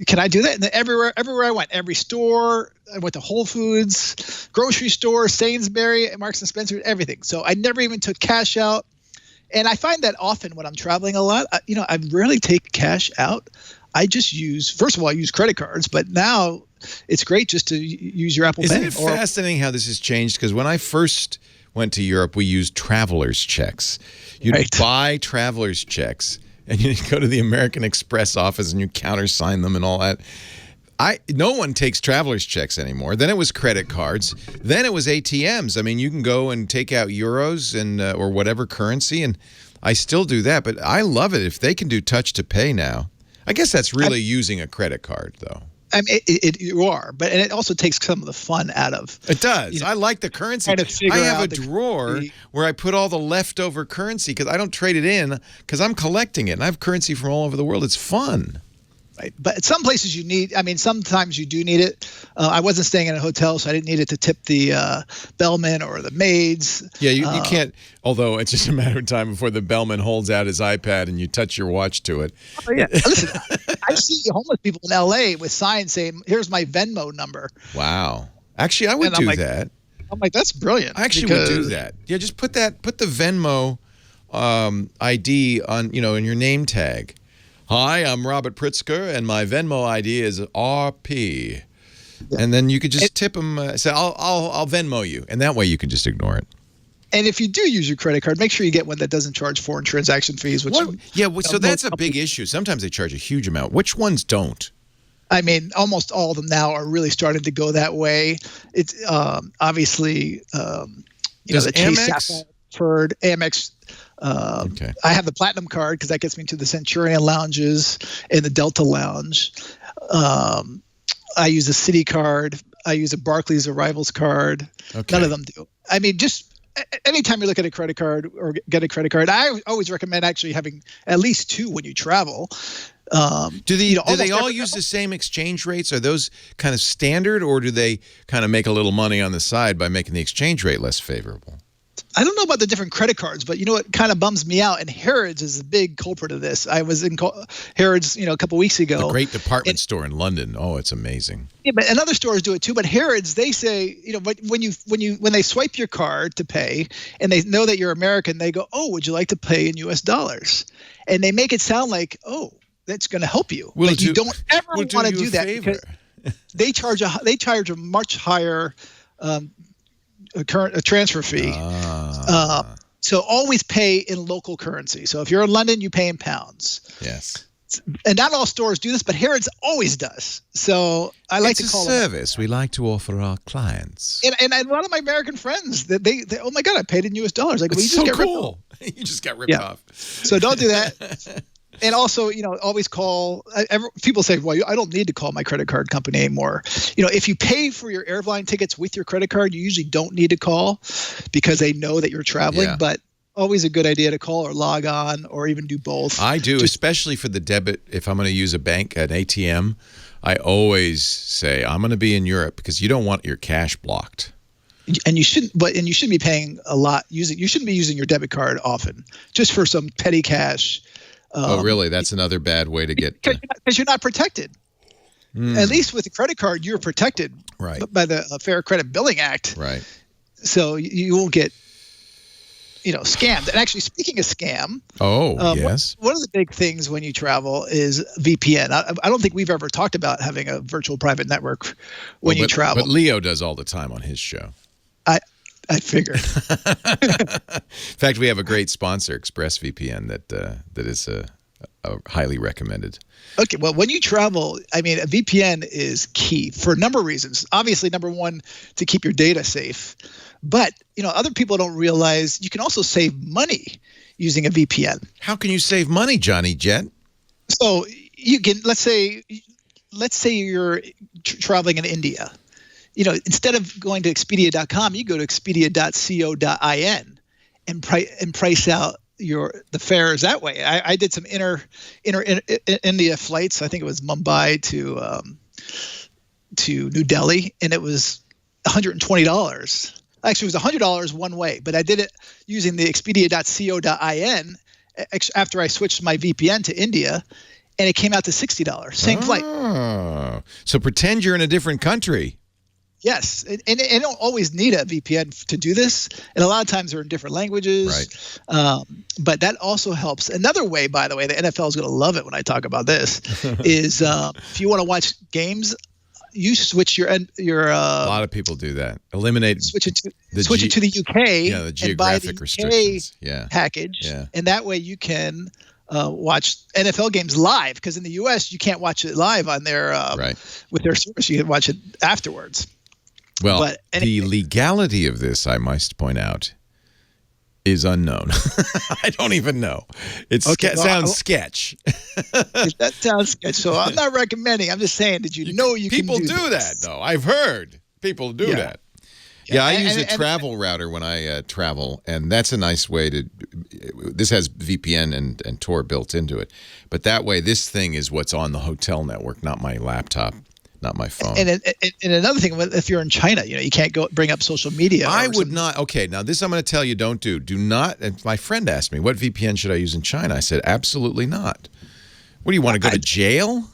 Speaker 8: "Can I do that?" And then everywhere I went, every store, I went to Whole Foods, grocery store, Sainsbury, Marks and Spencer, everything. So I never even took cash out. And I find that often when I'm traveling a lot, I rarely take cash out. I just first of all, I use credit cards, but now it's great just to use your Apple Pay.
Speaker 3: Isn't it fascinating how this has changed? Because when I first went to Europe, we used traveler's checks. You'd buy traveler's checks, and you'd go to the American Express office, and you countersign them and all that. No one takes traveler's checks anymore. Then it was credit cards. Then it was ATMs. I mean, you can go and take out euros and or whatever currency, and I still do that. But I love it if they can do touch to pay now. I guess that's really using a credit card, though.
Speaker 8: I mean, you are, but it also takes some of the fun out of.
Speaker 3: It does. I like the currency. I have a drawer where I put all the leftover currency because I don't trade it in because I'm collecting it, and I have currency from all over the world. It's fun.
Speaker 8: Right. But some places sometimes you do need it. I wasn't staying in a hotel, so I didn't need it to tip the bellman or the maids.
Speaker 3: Yeah, you can't, although it's just a matter of time before the bellman holds out his iPad and you touch your watch to it.
Speaker 8: Oh, yeah. Listen, I see homeless people in L.A. with signs saying, "Here's my Venmo number."
Speaker 3: Wow. Actually, I would do that.
Speaker 8: I'm like, that's brilliant.
Speaker 3: I actually would do that. Yeah, just put the Venmo ID on, in your name tag. Hi, I'm Robert Pritzker, and my Venmo ID is RP. Yeah. And then you could just tip them, say, I'll Venmo you. And that way you can just ignore it.
Speaker 8: And if you do use your credit card, make sure you get one that doesn't charge foreign transaction fees.
Speaker 3: So that's a big issue. Sometimes they charge a huge amount. Which ones don't?
Speaker 8: I mean, almost all of them now are really starting to go that way. It's obviously, the Chase Sapphire preferred Amex. I have the Platinum card because that gets me to the Centurion lounges and the Delta Lounge. I use a Citi card. I use a Barclays Arrivals card. Okay. None of them do. I mean, just anytime you look at a credit card or get a credit card, I always recommend actually having at least two when you travel.
Speaker 3: Do they all use the same exchange rates? Are those kind of standard, or do they kind of make a little money on the side by making the exchange rate less favorable?
Speaker 8: I don't know about the different credit cards, but you know what kind of bums me out? And Harrods is a big culprit of this. I was in Harrods, a couple weeks ago.
Speaker 3: The great department store in London. Oh, it's amazing.
Speaker 8: Yeah, and other stores do it too. But Harrods, they say, when they swipe your card to pay, and they know that you're American, they go, "Oh, would you like to pay in U.S. dollars?" And they make it sound like, "Oh, that's going to help you." But you don't ever want to do that because they charge a much higher current transfer fee. So always pay in local currency. So if you're in London, you pay in pounds.
Speaker 3: Yes.
Speaker 8: And not all stores do this, but Harrods always does. So I like to call it
Speaker 3: a service we like to offer our clients.
Speaker 8: And a lot of my American friends, they oh my God, I paid in U.S. dollars. Like, well, you
Speaker 3: just got ripped off. You just got ripped off.
Speaker 8: So don't do that. And also, always call. People say, "Well, I don't need to call my credit card company anymore." If you pay for your airline tickets with your credit card, you usually don't need to call because they know that you're traveling. Yeah. But always a good idea to call or log on or even do both.
Speaker 3: I do, especially for the debit. If I'm going to use an ATM, I always say I'm going to be in Europe because you don't want your cash blocked.
Speaker 8: And you shouldn't be paying a lot you shouldn't be using your debit card often, just for some petty cash.
Speaker 3: Oh, really? That's another bad way to get...
Speaker 8: Because you're not protected. At least with the credit card, you're protected by the Fair Credit Billing Act.
Speaker 3: Right.
Speaker 8: So you won't get, scammed. And actually, speaking of scam...
Speaker 3: yes.
Speaker 8: One of the big things when you travel is VPN. I don't think we've ever talked about having a virtual private network when you travel.
Speaker 3: But Leo does all the time on his show.
Speaker 8: I figured.
Speaker 3: In fact, we have a great sponsor, ExpressVPN, that is highly recommended.
Speaker 8: Okay, well, when you travel, I mean, a VPN is key for a number of reasons. Obviously, number one, to keep your data safe. But, other people don't realize you can also save money using a VPN.
Speaker 3: How can you save money, Johnny Jet?
Speaker 8: So you can, let's say you're traveling in India. Instead of going to Expedia.com, you go to Expedia.co.in and price out the fares that way. I did some inner India flights. I think it was Mumbai to New Delhi, and it was $120. Actually, it was $100 one way, but I did it using the Expedia.co.in after I switched my VPN to India, and it came out to $60. Same flight.
Speaker 3: So pretend you're in a different country.
Speaker 8: Yes, and I don't always need a VPN to do this, and a lot of times they're in different languages. Right. But that also helps. Another way, by the way, the NFL is going to love it when I talk about this, is if you want to watch games, you switch your. A
Speaker 3: lot of people do that. Switch it to
Speaker 8: the UK.
Speaker 3: Yeah, the geographic restrictions.
Speaker 8: Package, and that way you can. Watch NFL games live, because in the U.S. you can't watch it live on their with their service. You can watch it afterwards.
Speaker 3: Well, the legality of this, I must point out, is unknown. I don't even know. Sounds sketch.
Speaker 8: That sounds sketch. So I'm not recommending. I'm just saying, did you know you
Speaker 3: people
Speaker 8: can
Speaker 3: do that, though? I've heard people do that. Yeah, I use a travel router when I travel, and that's a nice way to. This has VPN and Tor built into it, but that way, this thing is what's on the hotel network, not my laptop, not my phone.
Speaker 8: And another thing, if you're in China, you can't go bring up social media.
Speaker 3: I would not. Okay, now this I'm going to tell you, don't do. Do not. And my friend asked me, what VPN should I use in China? I said, absolutely not. What do you want to go to jail?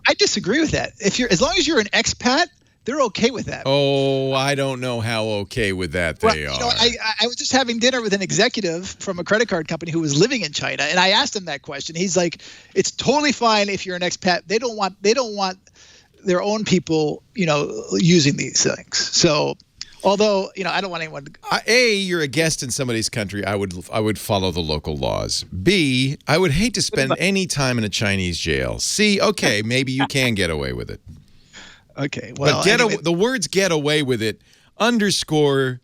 Speaker 8: I disagree with that. As long as you're an expat, they're okay with that.
Speaker 3: Oh, I don't know how okay with that they are.
Speaker 8: I was just having dinner with an executive from a credit card company who was living in China, and I asked him that question. He's like, "It's totally fine if you're an expat. They don't want their own people, using these things." So, although I don't want anyone to.
Speaker 3: A, you're a guest in somebody's country. I would follow the local laws. B, I would hate to spend any time in a Chinese jail. C, okay, maybe you can get away with it.
Speaker 8: Okay, well,
Speaker 3: but the words "get away with it" underscore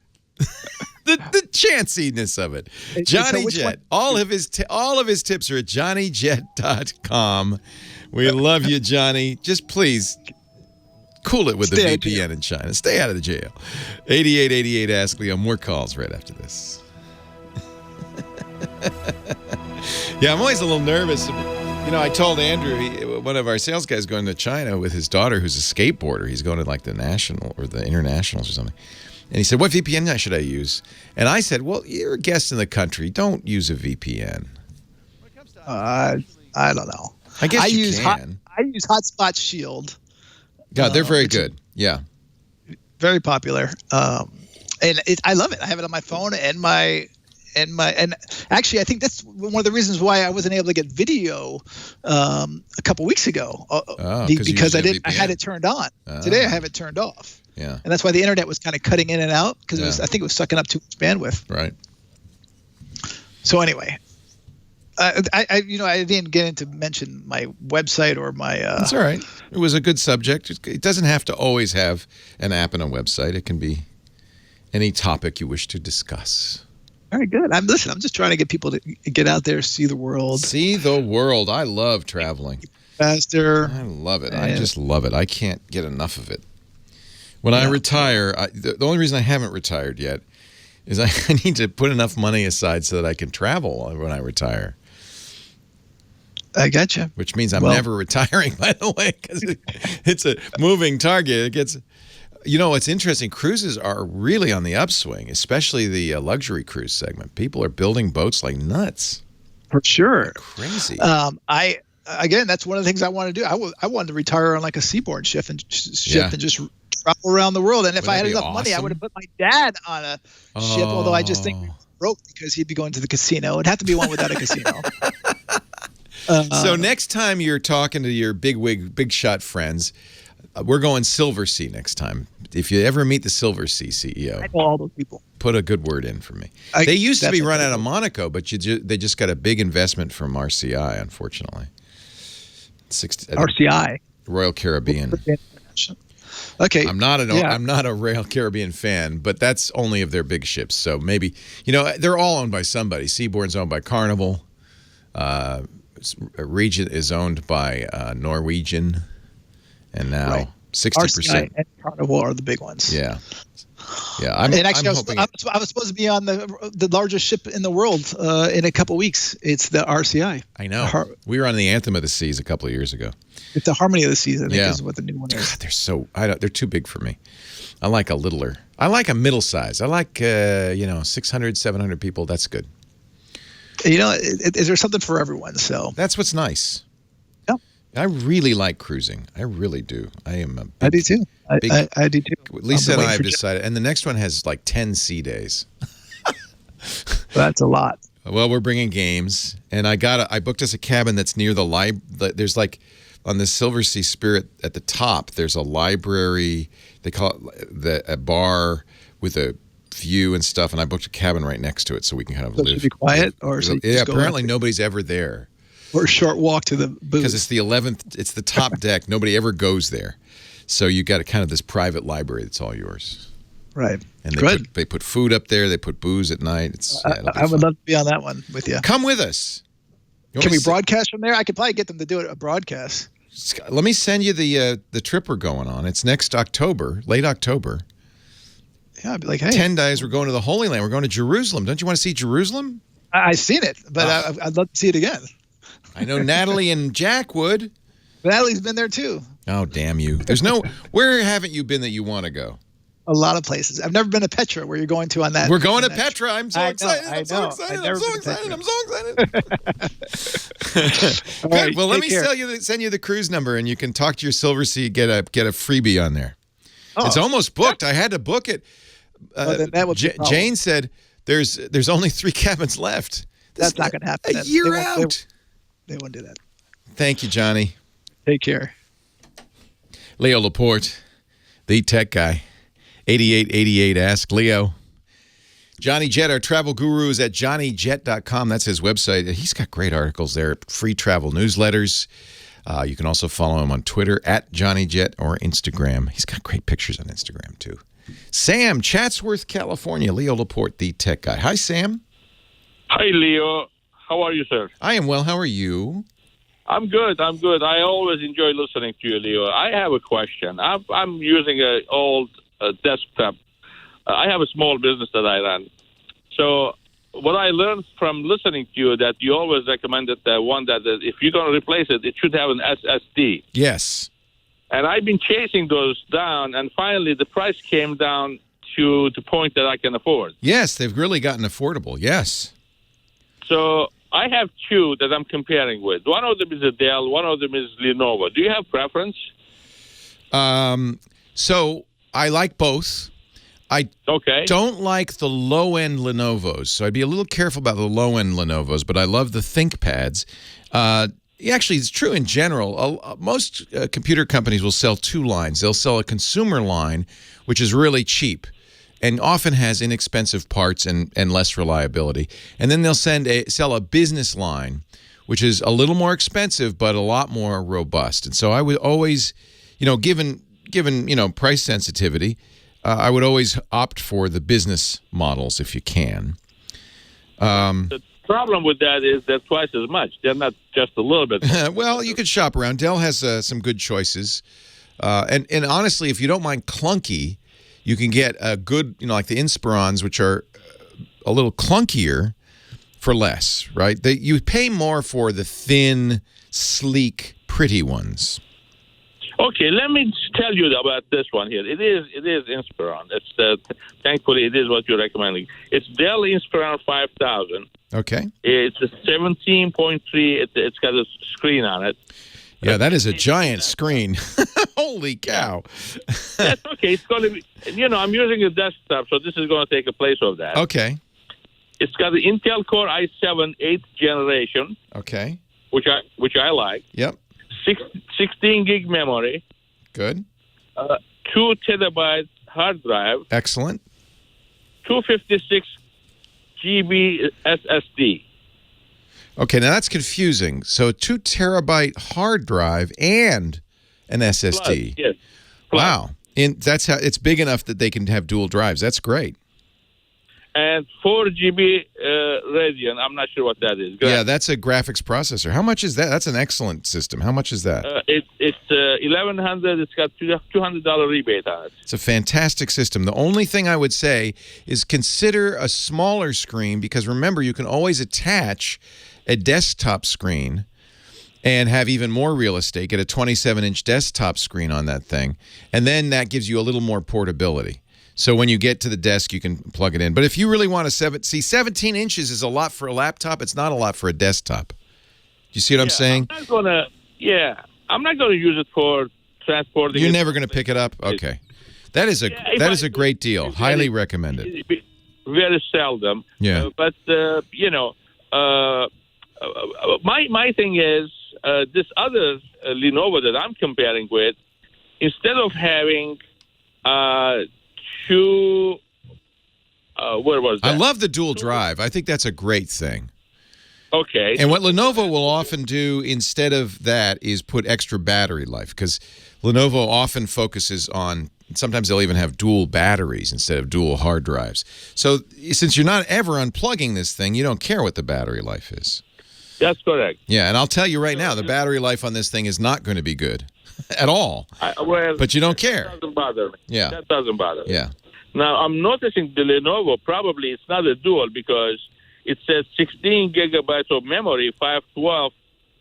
Speaker 3: the chanciness of it. Johnny Jet. All of his tips are at johnnyjet.com. We love you, Johnny. Just please cool it with the VPN in China. Stay out of the jail. 8888 Ask Leo. More calls right after this. Yeah, I'm always a little nervous. I told Andrew, one of our sales guys, going to China with his daughter, who's a skateboarder. He's going to like the national or the internationals or something. And he said, "What VPN should I use?" And I said, "Well, you're a guest in the country. Don't use a VPN."
Speaker 8: I don't know.
Speaker 3: I guess you can.
Speaker 8: I use Hotspot Shield.
Speaker 3: Yeah, they're very good. Yeah,
Speaker 8: very popular. And I love it. I have it on my phone and and actually, I think that's one of the reasons why I wasn't able to get video a couple weeks ago because I had it turned on. Today I have it turned off.
Speaker 3: Yeah,
Speaker 8: and that's why the internet was kind of cutting in and out because I think it was sucking up too much bandwidth.
Speaker 3: Right.
Speaker 8: So anyway, I didn't get into mention my website or my.
Speaker 3: That's all right. It was a good subject. It doesn't have to always have an app and a website. It can be any topic you wish to discuss.
Speaker 8: Very good. I'm just trying to get people to get out there, see the world.
Speaker 3: See the world. I love traveling.
Speaker 8: Faster.
Speaker 3: I love it. I just love it. I can't get enough of it. When I retire, the only reason I haven't retired yet is I need to put enough money aside so that I can travel when I retire.
Speaker 8: I gotcha.
Speaker 3: Which means I'm never retiring, by the way, because it's a moving target. It gets... what's interesting, cruises are really on the upswing, especially the luxury cruise segment. People are building boats like nuts.
Speaker 8: For sure.
Speaker 3: They're crazy.
Speaker 8: That's one of the things I want to do. I wanted to retire on like a seaboard ship and just travel around the world. And if I had enough money, I would have put my dad on a ship, although I just think broke because he'd be going to the casino. It'd have to be one without a casino.
Speaker 3: So next time you're talking to your big shot friends, we're going Silver Sea next time. If you ever meet the Silver Sea CEO,
Speaker 8: I know all those people.
Speaker 3: Put a good word in for me. They used to be run out of Monaco, but they just got a big investment from RCI, unfortunately.
Speaker 8: RCI,
Speaker 3: Royal Caribbean.
Speaker 8: Okay,
Speaker 3: I'm not a Royal Caribbean fan, but that's only of their big ships. So maybe they're all owned by somebody. Seabourn's owned by Carnival. Regent is owned by Norwegian. And now 60%.
Speaker 8: RCI and Carnival are the big ones.
Speaker 3: Yeah.
Speaker 8: I was supposed to be on the largest ship in the world in a couple weeks. It's the RCI.
Speaker 3: I know. We were on the Anthem of the Seas a couple of years ago.
Speaker 8: It's the Harmony of the Seas, I think is what the new one is.
Speaker 3: God, they're too big for me. I like a littler. I like a middle size. I like 600, 700 people. That's good.
Speaker 8: There's something for everyone. So
Speaker 3: that's what's nice. I really like cruising. I really do. I
Speaker 8: do too. I do too.
Speaker 3: Lisa and I have decided, and the next one has like 10 sea days.
Speaker 8: That's a lot.
Speaker 3: Well, we're bringing games, and I booked us a cabin that's near the library. There's like on the Silver Sea Spirit at the top. There's a library. They call it a bar with a view and stuff. And I booked a cabin right next to it, so we can kind of live.
Speaker 8: Should be quiet, or
Speaker 3: apparently nobody's ever there.
Speaker 8: Or a short walk to the booth.
Speaker 3: Because it's the 11th, it's the top deck. Nobody ever goes there. So you got kind of this private library that's all yours.
Speaker 8: Right.
Speaker 3: And they put food up there. They put booze at night.
Speaker 8: I would love to be on that one with you.
Speaker 3: Come with us.
Speaker 8: Can we broadcast from there? I could probably get them to do a broadcast.
Speaker 3: Let me send you the trip we're going on. It's next October, late October.
Speaker 8: Yeah, I'd be like, hey.
Speaker 3: 10 days, we're going to the Holy Land. We're going to Jerusalem. Don't you want to see Jerusalem?
Speaker 8: I've seen it, but I'd love to see it again.
Speaker 3: I know Natalie and Jack would.
Speaker 8: Natalie's been there too.
Speaker 3: Oh, damn you. Where haven't you been that you want to go?
Speaker 8: A lot of places. I've never been to Petra, where you're going to on that.
Speaker 3: We're going to Petra. I'm so excited.
Speaker 8: I'm so excited.
Speaker 3: Good.
Speaker 8: Right,
Speaker 3: well, let me send you the cruise number, and you can talk to your Silver Sea, get a freebie on there. It's almost booked. I had to book it.
Speaker 8: Then that would be a problem.
Speaker 3: Jane said there's only 3 cabins left.
Speaker 8: That's not going to happen.
Speaker 3: A year out.
Speaker 8: They won't do that.
Speaker 3: Thank you, Johnny.
Speaker 8: Take care.
Speaker 3: Leo Laporte, the tech guy. 8888 Ask Leo. Johnny Jet, our travel guru, is at johnnyjet.com. That's his website. He's got great articles there, free travel newsletters. You can also follow him on Twitter at JohnnyJet or Instagram. He's got great pictures on Instagram, too. Sam, Chatsworth, California. Leo Laporte, the tech guy. Hi, Sam.
Speaker 9: Hi, Leo. How are you, sir?
Speaker 3: I am well. How are you?
Speaker 9: I'm good. I always enjoy listening to you, Leo. I have a question. I'm using an old desktop. I have a small business that I run. So what I learned from listening to you that you always recommended the one that if you're going to replace it, it should have an SSD.
Speaker 3: Yes.
Speaker 9: And I've been chasing those down, and finally the price came down to the point that I can afford.
Speaker 3: Yes, they've really gotten affordable. Yes.
Speaker 9: So I have 2 that I'm comparing with. One of them is a Dell. One of them is Lenovo. Do you have preference?
Speaker 3: So I like both. I don't like the low-end Lenovo's, so I'd be a little careful about the low-end Lenovo's, but I love the ThinkPads. Actually, it's true in general. Most computer companies will sell 2 lines. They'll sell a consumer line, which is really cheap and often has inexpensive parts and less reliability. And then they'll sell a business line, which is a little more expensive but a lot more robust. And so I would always, given price sensitivity, I would always opt for the business models if you can.
Speaker 9: The problem with that is they're twice as much. They're not just a little bit.
Speaker 3: Well, you could shop around. Dell has some good choices. And honestly, if you don't mind clunky, you can get a good, like the Inspirons, which are a little clunkier for less, right? You pay more for the thin, sleek, pretty ones.
Speaker 9: Okay, let me tell you about this one here. It is Inspiron. It's thankfully it is what you're recommending. It's Dell Inspiron 5000.
Speaker 3: Okay.
Speaker 9: It's a 17.3. It's got a screen on it.
Speaker 3: Yeah, that is a giant screen. Holy cow.
Speaker 9: That's okay. It's going to be, I'm using a desktop, so this is going to take a place of that.
Speaker 3: Okay.
Speaker 9: It's got the Intel Core i7 8th generation.
Speaker 3: Okay.
Speaker 9: Which I like.
Speaker 3: Yep.
Speaker 9: 16 gig memory.
Speaker 3: Good.
Speaker 9: 2 terabyte hard drive.
Speaker 3: Excellent.
Speaker 9: 256 GB SSD.
Speaker 3: Okay, now that's confusing. So 2 terabyte hard drive and an SSD.
Speaker 9: Plus, yes. Plus.
Speaker 3: Wow. That's how it's big enough that they can have dual drives. That's great.
Speaker 9: And 4 GB Radeon. I'm not sure what that is.
Speaker 3: Yeah, that's a graphics processor. How much is that? That's an excellent system. How much is that?
Speaker 9: It's $1,100. It's got $200 rebate on it.
Speaker 3: It's a fantastic system. The only thing I would say is consider a smaller screen because remember, you can always attach a desktop screen and have even more real estate. Get a 27-inch desktop screen on that thing, and then that gives you a little more portability. So when you get to the desk, you can plug it in. But if you really want to 17 inches is a lot for a laptop. It's not a lot for a desktop. Do you see what I'm saying?
Speaker 9: I'm not gonna use it for transporting.
Speaker 3: You're never gonna pick it up. Okay, that is a great deal. Highly recommend it.
Speaker 9: Very seldom.
Speaker 3: Yeah.
Speaker 9: But my thing is this other Lenovo that I'm comparing with, instead of having 2 where was that?
Speaker 3: I love the dual drive. I think that's a great thing.
Speaker 9: Okay.
Speaker 3: And what Lenovo will often do instead of that is put extra battery life because Lenovo often focuses on, sometimes they'll even have dual batteries instead of dual hard drives. So since you're not ever unplugging this thing, you don't care what the battery life is.
Speaker 9: That's correct.
Speaker 3: Yeah, and I'll tell you right now, the battery life on this thing is not going to be good at all. But you don't care.
Speaker 9: That doesn't bother me.
Speaker 3: Yeah.
Speaker 9: That doesn't bother me.
Speaker 3: Yeah.
Speaker 9: Now, I'm noticing the Lenovo, probably it's not a dual because it says 16 gigabytes of memory, 512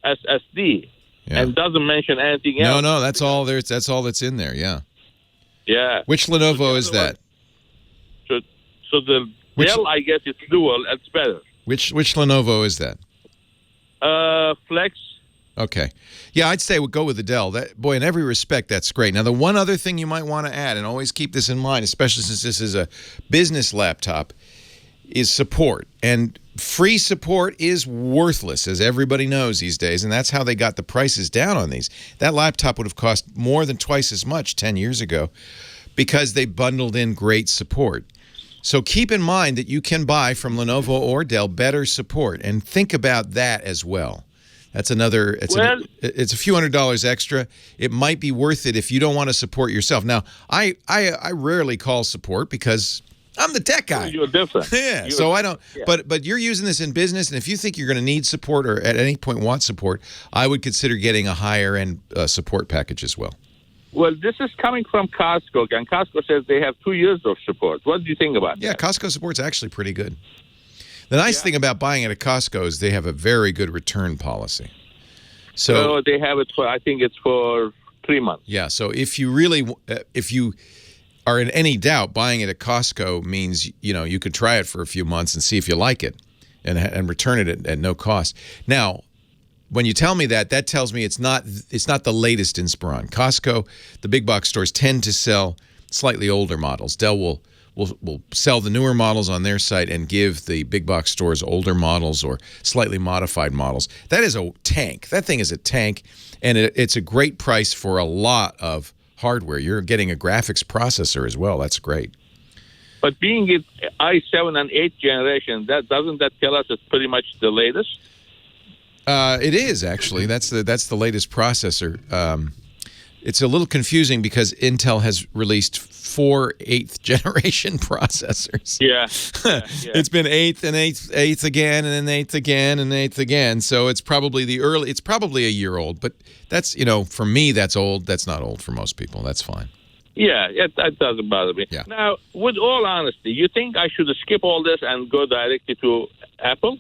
Speaker 9: SSD, and doesn't mention anything else.
Speaker 3: No, that's all there. That's all that's in there, yeah.
Speaker 9: Yeah.
Speaker 3: Which Lenovo is that?
Speaker 9: So the Dell, I guess it's dual. It's better.
Speaker 3: Which Lenovo is that?
Speaker 9: Flex
Speaker 3: Okay. Yeah, I'd say we'll go with the Dell. That, boy, in every respect, that's great. Now, the one other thing you might want to add, and always keep this in mind, especially since this is a business laptop, is support. And free support is worthless, as everybody knows these days, and that's how they got the prices down on these. That laptop would have cost more than twice as much 10 years ago because they bundled in great support. So keep in mind that you can buy from Lenovo or Dell better support, and think about that as well. That's another, it's a few $100s extra. It might be worth it if you don't want to support yourself. Now, I rarely call support because I'm the tech guy.
Speaker 9: You're different.
Speaker 3: Yeah, so I don't, but you're using this in business, and if you think you're going to need support or at any point want support, I would consider getting a higher-end support package as well.
Speaker 9: Well, this is coming from Costco, and Costco says they have 2 years of support. What do you think about that?
Speaker 3: Yeah, Costco support's actually pretty good. The nice thing about buying at a Costco is they have a very good return policy. So
Speaker 9: they have it for, I think it's for 3 months.
Speaker 3: Yeah, so if you really, if you are in any doubt, buying it at Costco means, you know, you could try it for a few months and see if you like it and return it at no cost. Now, when you tell me that, that tells me it's not the latest Inspiron. Costco, the big box stores tend to sell slightly older models. Dell will sell the newer models on their site and give the big box stores older models or slightly modified models. That is a tank. That thing is a tank, and it's a great price for a lot of hardware. You're getting a graphics processor as well. That's great.
Speaker 9: But being it i7 and 8th generation, doesn't that tell us it's pretty much the latest?
Speaker 3: It is, actually. That's the latest processor. It's a little confusing because Intel has released 4 8th generation processors.
Speaker 9: Yeah.
Speaker 3: It's been 8th and 8th again, and then 8th again, and 8th again. So it's probably it's probably a year old, but that's, you know, for me, that's old. That's not old for most people. That's fine.
Speaker 9: Yeah, that doesn't bother me.
Speaker 3: Yeah.
Speaker 9: Now, with all honesty, you think I should skip all this and go directly to Apple?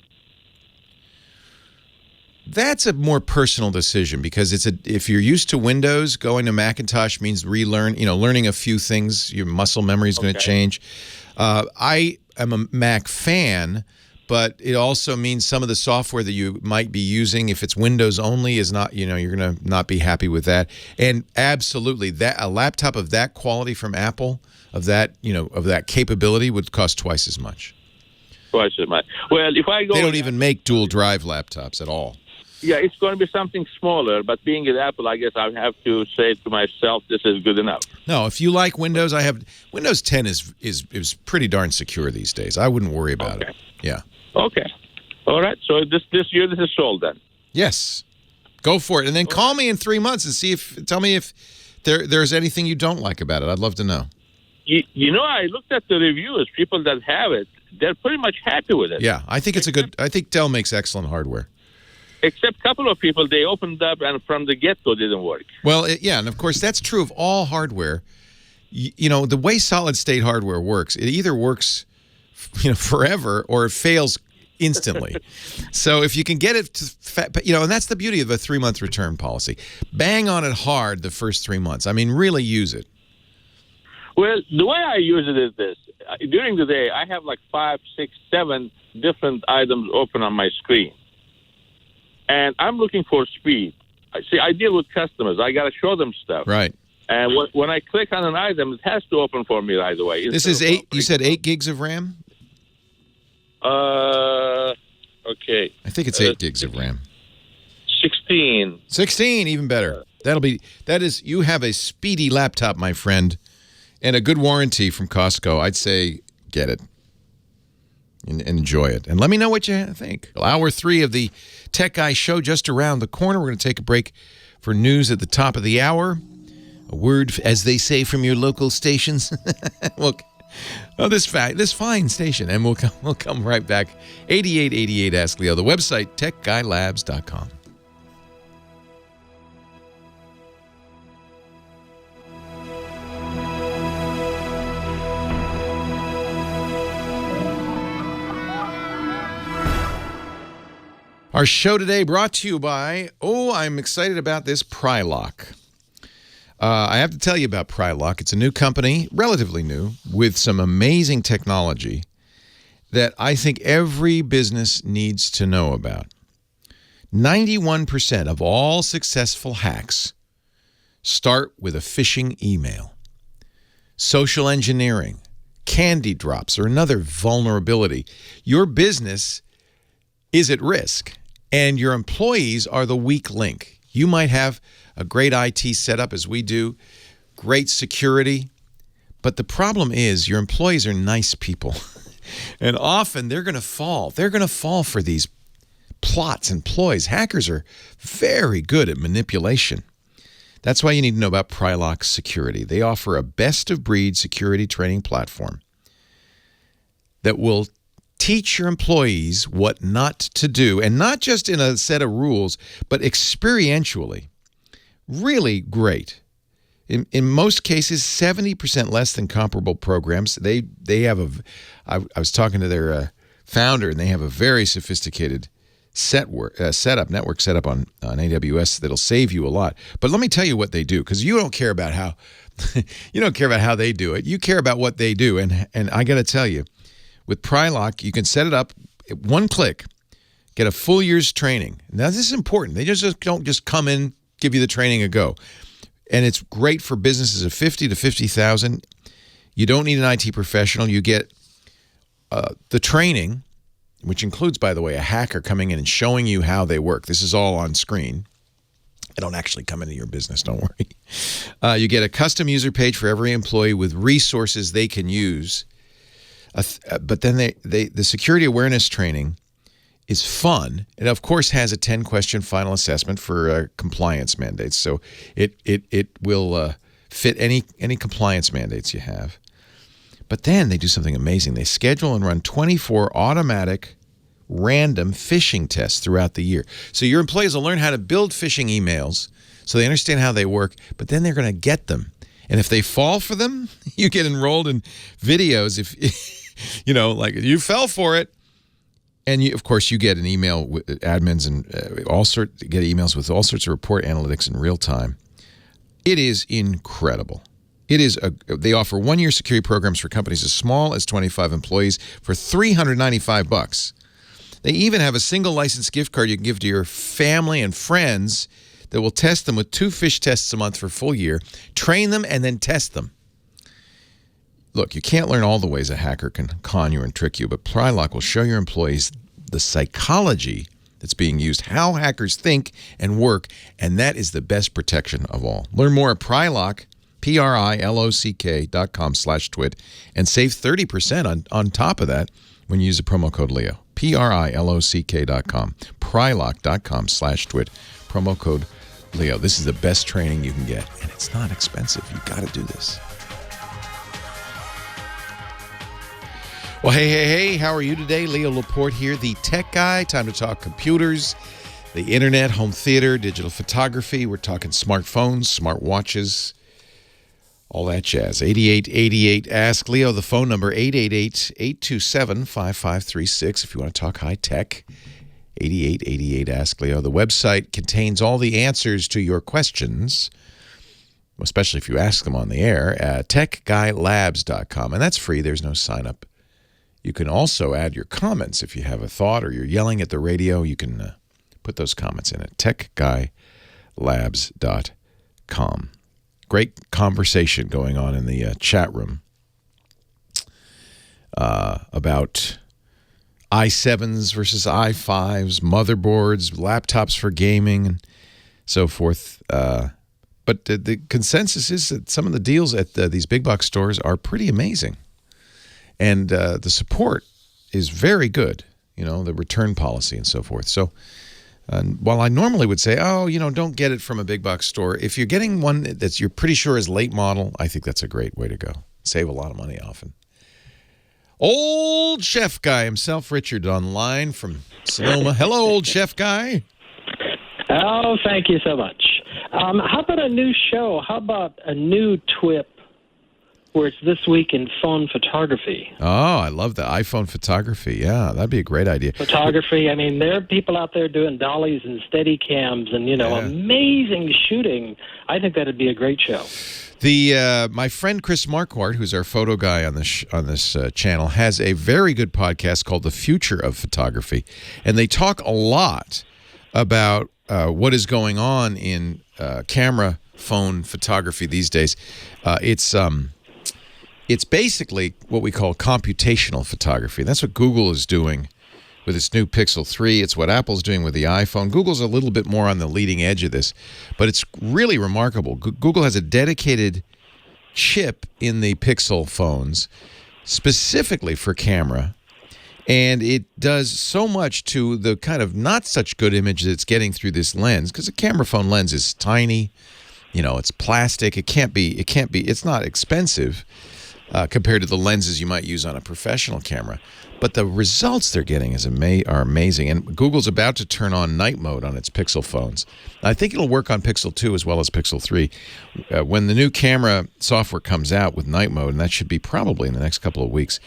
Speaker 3: That's a more personal decision because if you're used to Windows, going to Macintosh means learning a few things. Your muscle memory is going to change. I am a Mac fan, but it also means some of the software that you might be using, if it's Windows only, is not, you're going to not be happy with that. And absolutely, a laptop of that quality from Apple, of that capability, would cost twice as much.
Speaker 9: Twice as much. Well, if I go,
Speaker 3: they don't even make dual drive laptops at all.
Speaker 9: Yeah, it's going to be something smaller, but being at Apple, I guess I have to say to myself, this is good enough.
Speaker 3: No, if you like Windows, Windows 10 is pretty darn secure these days. I wouldn't worry about it. Yeah.
Speaker 9: Okay. All right. So this year this is sold then.
Speaker 3: Yes. Go for it, and then call me in 3 months and tell me if there's anything you don't like about it. I'd love to know.
Speaker 9: You know, I looked at the reviews. People that have it, they're pretty much happy with it.
Speaker 3: Yeah, I think I think Dell makes excellent hardware.
Speaker 9: Except a couple of people, they opened up and from the get-go didn't work.
Speaker 3: Well, and of course that's true of all hardware. The way solid-state hardware works, it either works, forever or it fails instantly. So if you can get it to, and that's the beauty of a 3-month return policy. Bang on it hard the first 3 months. I mean, really use it.
Speaker 9: Well, the way I use it is this. During the day, I have like 5, 6, 7 different items open on my screen. And I'm looking for speed. I deal with customers. I got to show them stuff.
Speaker 3: Right.
Speaker 9: And when I click on an item, it has to open for me right away.
Speaker 3: This is 8. You said 8 gigs of RAM?
Speaker 9: Okay.
Speaker 3: I think it's 8 gigs of RAM.
Speaker 9: 16.
Speaker 3: 16, even better. You have a speedy laptop, my friend, and a good warranty from Costco. I'd say get it. And enjoy it. And let me know what you think. Well, hour 3 of the Tech Guy Show just around the corner. We're going to take a break for news at the top of the hour. A word, as they say, from your local stations. This fine station. And we'll come right back. 8888 Ask Leo. The website, techguylabs.com. Our show today brought to you by, I'm excited about this, Prylock. I have to tell you about Prylock. It's a new company, relatively new, with some amazing technology that I think every business needs to know about. 91% of all successful hacks start with a phishing email. Social engineering, candy drops, or another vulnerability. Your business is at risk, and your employees are the weak link. You might have a great IT setup, as we do, great security, but the problem is your employees are nice people, and often they're going to fall. They're going to fall for these plots and ploys. Hackers are very good at manipulation. That's why you need to know about Prylock Security. They offer a best-of-breed security training platform that will teach your employees what not to do, and not just in a set of rules, but experientially. Really great. In most cases, 70% less than comparable programs. They have I was talking to their founder, and they have a very sophisticated network setup on AWS that'll save you a lot. But let me tell you what they do, because you don't care about how they do it. You care about what they do, and I got to tell you, with Prylock, you can set it up at one click, get a full year's training. Now, this is important. They just don't just come in, give you the training, and go. And it's great for businesses of 50 to 50,000. You don't need an IT professional. You get the training, which includes, by the way, a hacker coming in and showing you how they work. This is all on screen. I don't actually come into your business, don't worry. You get a custom user page for every employee with resources they can use. But then the security awareness training is fun. It, of course, has a 10-question final assessment for compliance mandates. So it will fit any compliance mandates you have. But then they do something amazing. They schedule and run 24 automatic random phishing tests throughout the year. So your employees will learn how to build phishing emails so they understand how they work, but then they're going to get them. And if they fall for them, you get enrolled in videos. If like you fell for it, and of course you get an email with admins and get emails with all sorts of report analytics in real time. It is incredible. They offer 1-year security programs for companies as small as 25 employees for $395. They even have a single license gift card you can give to your family and friends that will test them with 2 phish tests a month for a full year, train them, and then test them. Look, you can't learn all the ways a hacker can con you and trick you, but Prylock will show your employees the psychology that's being used, how hackers think and work, and that is the best protection of all. Learn more at Prylock, Prylock.com/twit, and save 30% on top of that when you use the promo code Leo. Prylock.com, Prylock.com/twit, promo code Leo. This is the best training you can get, and it's not expensive. You've got to do this. Well, hey, how are you today? Leo Laporte here, the tech guy. Time to talk computers, the internet, home theater, digital photography. We're talking smartphones, smartwatches, all that jazz. 8888 Ask Leo, the phone number, 888-827-5536 if you want to talk high tech. 8888 Ask Leo. The website contains all the answers to your questions, especially if you ask them on the air, at techguylabs.com. And that's free. There's no sign up. You can also add your comments if you have a thought or you're yelling at the radio. You can put those comments in at techguylabs.com. Great conversation going on in the chat room about i7s versus i5s, motherboards, laptops for gaming, and so forth. But the consensus is that some of the deals at these big box stores are pretty amazing. And the support is very good, the return policy and so forth. So while I normally would say, don't get it from a big box store, if you're getting one that you're pretty sure is late model, I think that's a great way to go. Save a lot of money often. Old Chef Guy himself, Richard, online from Sonoma. Hello, Old Chef Guy.
Speaker 10: Oh, thank you so much. How about a new show? How about a new TWIP where it's This Week in Phone Photography?
Speaker 3: Oh, I love the iPhone photography. Yeah, that'd be a great idea.
Speaker 10: Photography. I mean, there are people out there doing dollies and steady cams and, amazing shooting. I think that'd be a great show.
Speaker 3: My friend Chris Marquardt, who's our photo guy on this channel, has a very good podcast called The Future of Photography, and they talk a lot about what is going on in camera phone photography these days. It's basically what we call computational photography. That's what Google is doing with its new Pixel 3. It's what Apple's doing with the iPhone. Google's a little bit more on the leading edge of this, but it's really remarkable. Google has a dedicated chip in the Pixel phones specifically for camera, and it does so much to the kind of not such good image that it's getting through this lens, because a camera phone lens is tiny, it's plastic. It's not expensive compared to the lenses you might use on a professional camera. But the results they're getting are amazing. And Google's about to turn on night mode on its Pixel phones. I think it'll work on Pixel 2 as well as Pixel 3. When the new camera software comes out with night mode, and that should be probably in the next couple of weeks,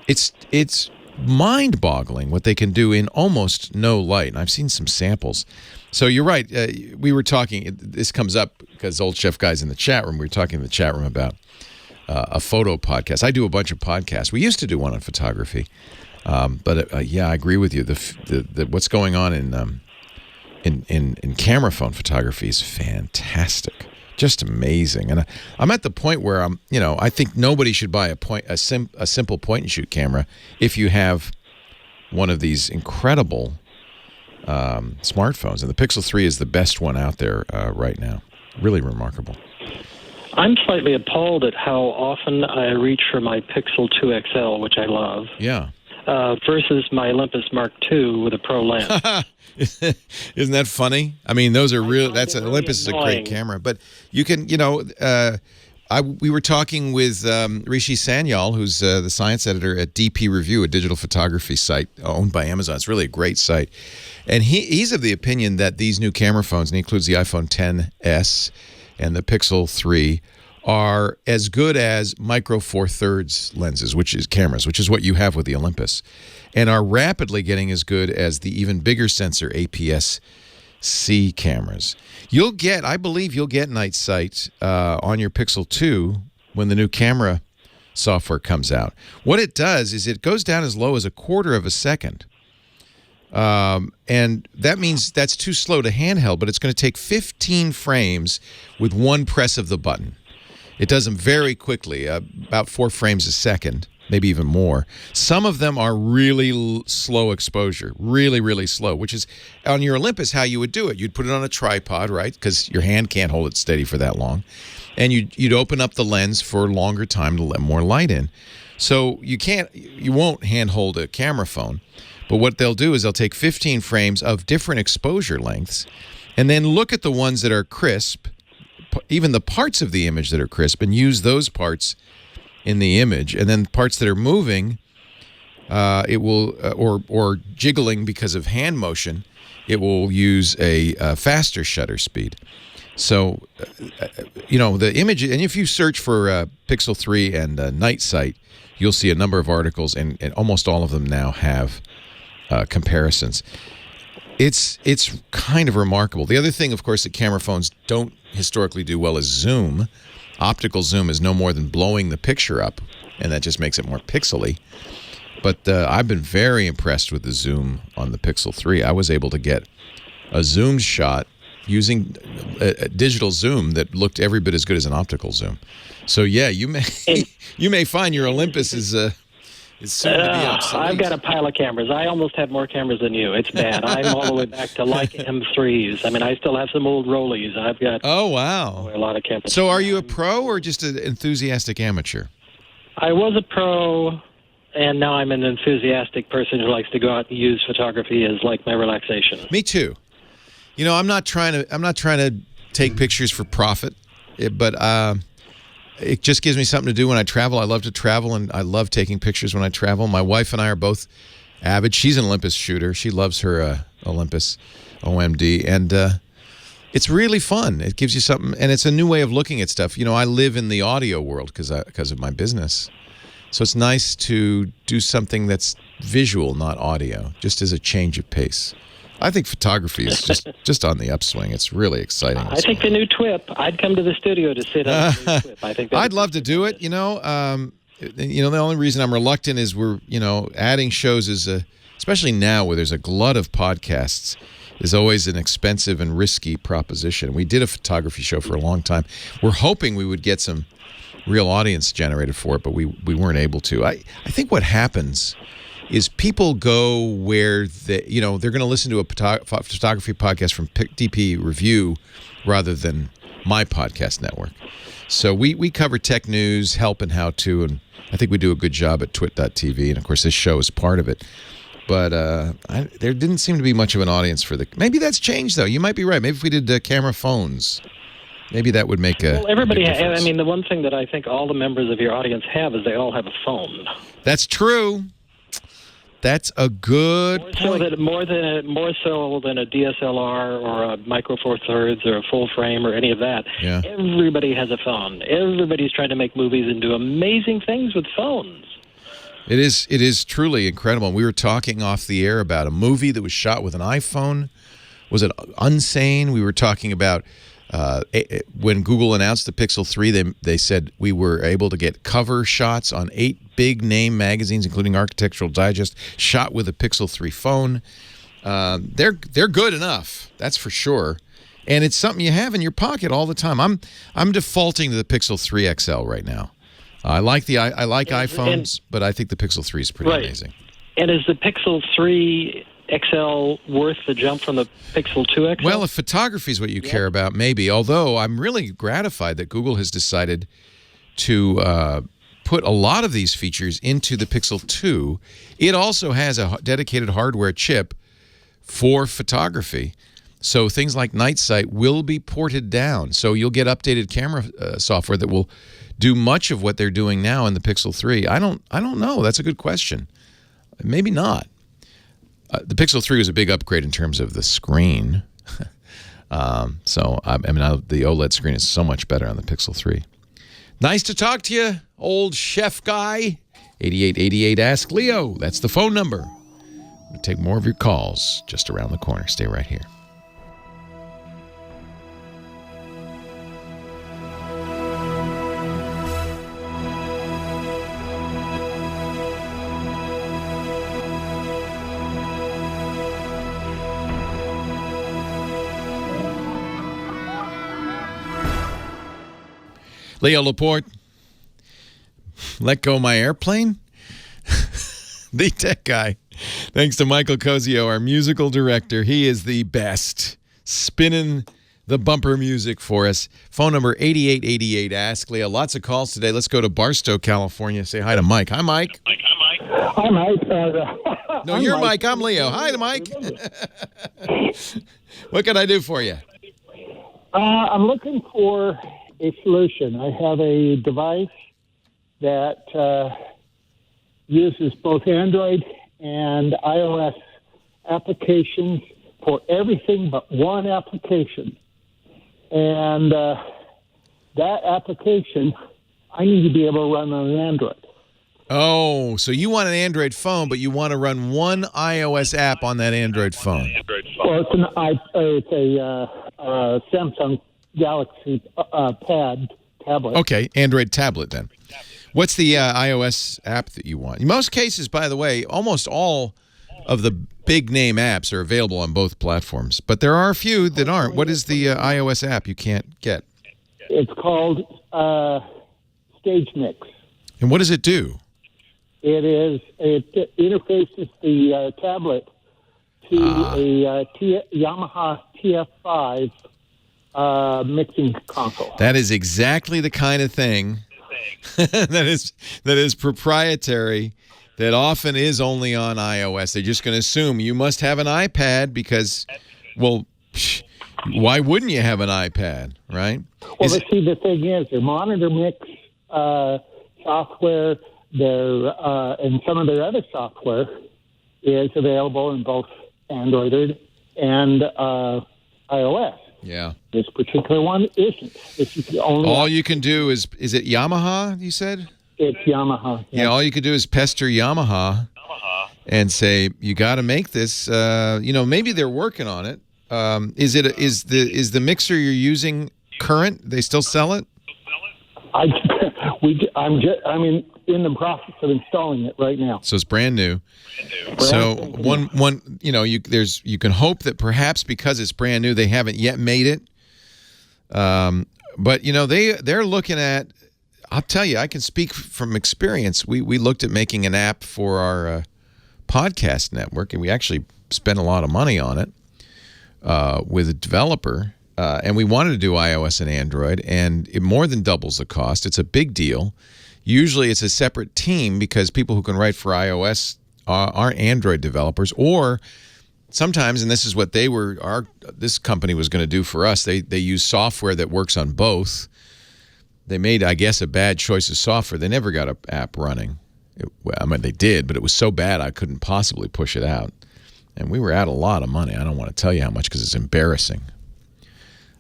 Speaker 3: it's mind-boggling what they can do in almost no light. And I've seen some samples. So you're right. We were talking, this comes up because Old Chef Guy's in the chat room. We were talking in the chat room about a photo podcast. I do a bunch of podcasts. We used to do one on photography, but yeah, I agree with you. The what's going on in camera phone photography is fantastic, just amazing. And I'm at the point where I think nobody should buy a simple point and shoot camera if you have one of these incredible smartphones. And the Pixel 3 is the best one out there right now. Really remarkable.
Speaker 10: I'm slightly appalled at how often I reach for my Pixel 2 XL, which I love.
Speaker 3: Yeah.
Speaker 10: Versus my Olympus Mark II with a Pro lens.
Speaker 3: Isn't that funny? I mean, those are real. Olympus is a great camera, but you can, we were talking with Rishi Sanyal, who's the science editor at DP Review, a digital photography site owned by Amazon. It's really a great site, and he's of the opinion that these new camera phones, and he includes the iPhone XS and the Pixel 3, are as good as micro four thirds lenses, which is what you have with the Olympus, and are rapidly getting as good as the even bigger sensor APS-C cameras. I believe you'll get night sight on your Pixel 2 when the new camera software comes out. What it does is it goes down as low as a quarter of a second. And that means that's too slow to handheld, but it's going to take 15 frames with one press of the button. It does them very quickly, about 4 frames a second, maybe even more. Some of them are really slow exposure, really, really slow, which is on your Olympus how you would do it. You'd put it on a tripod, right, because your hand can't hold it steady for that long. And you'd open up the lens for a longer time to let more light in. So you won't handhold a camera phone. But what they'll do is they'll take 15 frames of different exposure lengths and then look at the ones that are crisp, even the parts of the image that are crisp, and use those parts in the image. And then parts that are moving, it will, or jiggling because of hand motion, it will use a faster shutter speed. So, the image, and if you search for Pixel 3 and Night Sight, you'll see a number of articles, and almost all of them now have comparisons. It's kind of remarkable. The other thing, of course, that camera phones don't historically do well is zoom. Optical zoom is no more than blowing the picture up, and that just makes it more pixely. But I've been very impressed with the zoom on the Pixel 3. I was able to get a zoom shot using a digital zoom that looked every bit as good as an optical zoom. So yeah, you may find your Olympus is soon to be obsolete.
Speaker 10: I've got a pile of cameras. I almost have more cameras than you. It's bad. I'm all the way back to Leica M3s. I mean, I still have some old Rollies. I've got
Speaker 3: a lot
Speaker 10: of cameras.
Speaker 3: So are you a pro or just an enthusiastic amateur?
Speaker 10: I was a pro, and now I'm an enthusiastic person who likes to go out and use photography as like my relaxation.
Speaker 3: Me too. I'm not trying to take pictures for profit, but it just gives me something to do when I travel. I love to travel, and I love taking pictures when I travel. My wife and I are both avid. She's an Olympus shooter. She loves her Olympus OMD, and it's really fun. It gives you something, and it's a new way of looking at stuff. I live in the audio world because of my business, so it's nice to do something that's visual, not audio, just as a change of pace. I think photography is just on the upswing. It's really exciting.
Speaker 10: I think the new TWIP. I'd come to the studio to sit on the new TWIP. I think
Speaker 3: I'd love to do it. The only reason I'm reluctant is we're adding shows especially now where there's a glut of podcasts. is always an expensive and risky proposition. We did a photography show for a long time. We're hoping we would get some real audience generated for it, but we weren't able to. I think what happens is people go where they're going to listen to a photography podcast from DP Review rather than my podcast network. So we cover tech news, help, and how-to, and I think we do a good job at twit.tv, and of course this show is part of it. But there didn't seem to be much of an audience for maybe that's changed, though. You might be right. Maybe if we did camera phones, maybe that would make a
Speaker 10: everybody
Speaker 3: big difference.
Speaker 10: I mean, the one thing that I think all the members of your audience have is they all have a phone.
Speaker 3: That's true. That's a good point.
Speaker 10: More so than a DSLR or a Micro Four Thirds or a full frame or any of that.
Speaker 3: Yeah.
Speaker 10: Everybody has a phone. Everybody's trying to make movies and do amazing things with phones.
Speaker 3: It is truly incredible. We were talking off the air about a movie that was shot with an iPhone. Was it Unsane? We were talking about when Google announced the Pixel 3, they said we were able to get cover shots on 8 big name magazines, including Architectural Digest, shot with a Pixel 3 phone. They're good enough, that's for sure. And it's something you have in your pocket all the time. I'm defaulting to the Pixel 3 XL right now. I like iPhones, but I think the Pixel 3 is pretty amazing.
Speaker 10: And is the Pixel 3 XL worth the jump from the Pixel 2 XL?
Speaker 3: Well, if photography is what you care about, maybe. Although I'm really gratified that Google has decided to put a lot of these features into the Pixel 2. It also has a dedicated hardware chip for photography. So things like Night Sight will be ported down. So you'll get updated camera software that will do much of what they're doing now in the Pixel 3. I don't know. That's a good question. Maybe not. The Pixel 3 was a big upgrade in terms of the screen. The OLED screen is so much better on the Pixel 3. Nice to talk to you, old chef guy. 8888 Ask Leo. That's the phone number. We'll take more of your calls just around the corner. Stay right here. Leo Laporte, let go my airplane? The tech guy. Thanks to Michael Cozio, our musical director. He is the best, spinning the bumper music for us. Phone number 8888 Ask Leo. Lots of calls today. Let's go to Barstow, California. Say hi to Mike. Hi, Mike.
Speaker 11: Hi, Mike.
Speaker 3: No, you're Mike. I'm Leo. Hi to Mike. What can I do for you?
Speaker 11: I'm looking for a solution. I have a device that uses both Android and iOS applications for everything but one application. And that application, I need to be able to run on an Android.
Speaker 3: Oh, so you want an Android phone, but you want to run one iOS app on that Android phone.
Speaker 11: Well, it's a Samsung Galaxy tablet.
Speaker 3: Okay, Android tablet then. What's the iOS app that you want? In most cases, by the way, almost all of the big name apps are available on both platforms, but there are a few that aren't. What is the iOS app you can't get?
Speaker 11: It's called Stage Mix.
Speaker 3: And what does it do?
Speaker 11: It interfaces the tablet to a Yamaha TF5 mixing console.
Speaker 3: That is exactly the kind of thing that is proprietary, that often is only on iOS. They're just going to assume you must have an iPad because, well, why wouldn't you have an iPad, right?
Speaker 11: Well, the thing is, their monitor mix software, and some of their other software is available in both Android and iOS.
Speaker 3: Yeah.
Speaker 11: This particular one isn't.
Speaker 3: All you can do is it Yamaha, you said?
Speaker 11: It's Yamaha.
Speaker 3: Yeah, all you could do is pester Yamaha and say, you got to make this. Maybe they're working on it. Is the mixer you're using current? They still sell it?
Speaker 11: I'm in the process of installing it right now.
Speaker 3: So it's brand new. So one, you can hope that perhaps because it's brand new, they haven't yet made it. But they're looking at. I'll tell you, I can speak from experience. We looked at making an app for our podcast network, and we actually spent a lot of money on it with a developer. And we wanted to do iOS and Android, and it more than doubles the cost. It's a big deal. Usually it's a separate team because people who can write for iOS aren't Android developers, or sometimes, and this is what this company was going to do for us, they use software that works on both. They made, I guess, a bad choice of software. They never got an app running. They did, but it was so bad I couldn't possibly push it out. And we were out a lot of money. I don't want to tell you how much because it's embarrassing.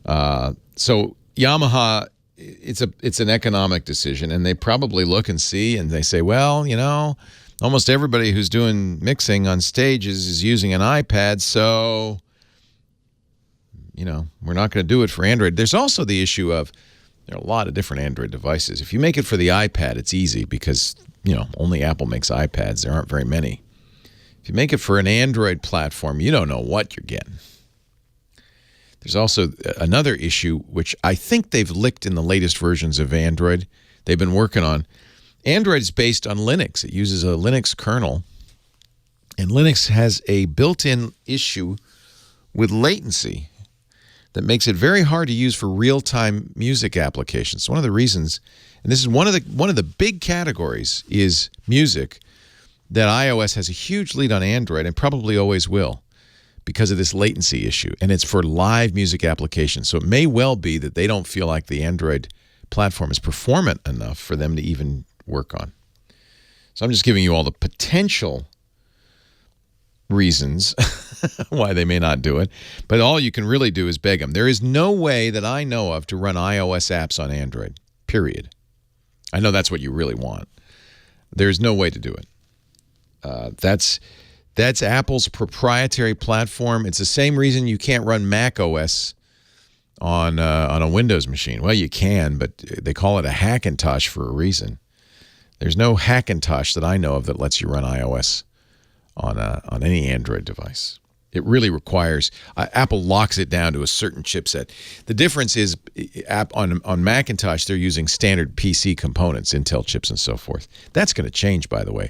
Speaker 3: So Yamaha, it's an economic decision, and they probably look and see, and they say, well, almost everybody who's doing mixing on stages is using an iPad, so we're not going to do it for Android. There's also the issue of there are a lot of different Android devices. If you make it for the iPad, it's easy because only Apple makes iPads. There aren't very many. If you make it for an Android platform, you don't know what you're getting. There's also another issue, which I think they've licked in the latest versions of Android they've been working on. Android is based on Linux. It uses a Linux kernel. And Linux has a built-in issue with latency that makes it very hard to use for real-time music applications. One of the reasons, and this is one of the big categories, is music, that iOS has a huge lead on Android and probably always will, because of this latency issue, and it's for live music applications. So it may well be that they don't feel like the Android platform is performant enough for them to even work on. So I'm just giving you all the potential reasons why they may not do it, but all you can really do is beg them. There is no way that I know of to run iOS apps on Android, period. I know that's what you really want. There's no way to do it. That's Apple's proprietary platform. It's the same reason you can't run Mac OS on a Windows machine. Well, you can, but they call it a Hackintosh for a reason. There's no Hackintosh that I know of that lets you run iOS on any Android device. It really requires Apple locks it down to a certain chipset. The difference is on Macintosh they're using standard PC components, Intel chips and so forth. That's going to change, by the way.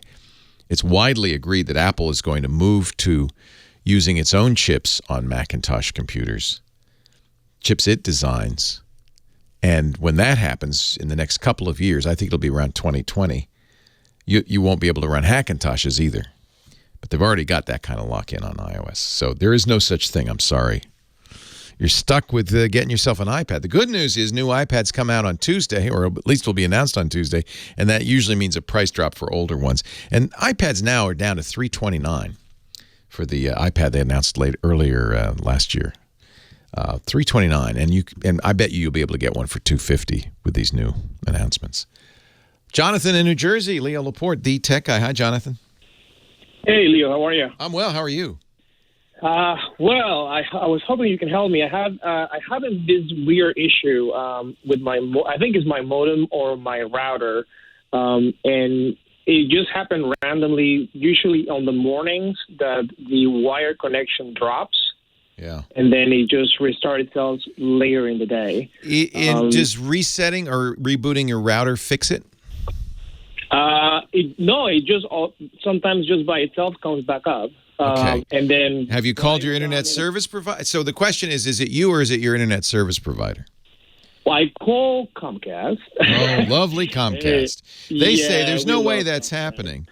Speaker 3: It's widely agreed that Apple is going to move to using its own chips on Macintosh computers, chips it designs. And when that happens in the next couple of years, I think it'll be around 2020, you won't be able to run Hackintoshes either. But they've already got that kind of lock-in on iOS. So there is no such thing. I'm sorry. You're stuck with getting yourself an iPad. The good news is new iPads come out on Tuesday, or at least will be announced on Tuesday, and that usually means a price drop for older ones. And iPads now are down to $329 for the iPad they announced earlier last year. $329, and I bet you'll be able to get one for $250 with these new announcements. Jonathan in New Jersey, Leo Laporte, the tech guy. Hi, Jonathan.
Speaker 12: Hey, Leo, how are you?
Speaker 3: I'm well. How are you?
Speaker 12: Well, I was hoping you can help me. I had this weird issue with I think it's my modem or my router, and it just happened randomly. Usually on the mornings, that the wire connection drops.
Speaker 3: Yeah. And
Speaker 12: then it just restarts itself later in the day.
Speaker 3: Does resetting or rebooting your router fix it?
Speaker 12: It just sometimes just by itself comes back up.
Speaker 3: Okay.
Speaker 12: And then
Speaker 3: have you called your internet service provider? So the question is it you or is it your internet service provider?
Speaker 12: Well, I call Comcast.
Speaker 3: Oh, lovely Comcast. They say there's no way that's happening.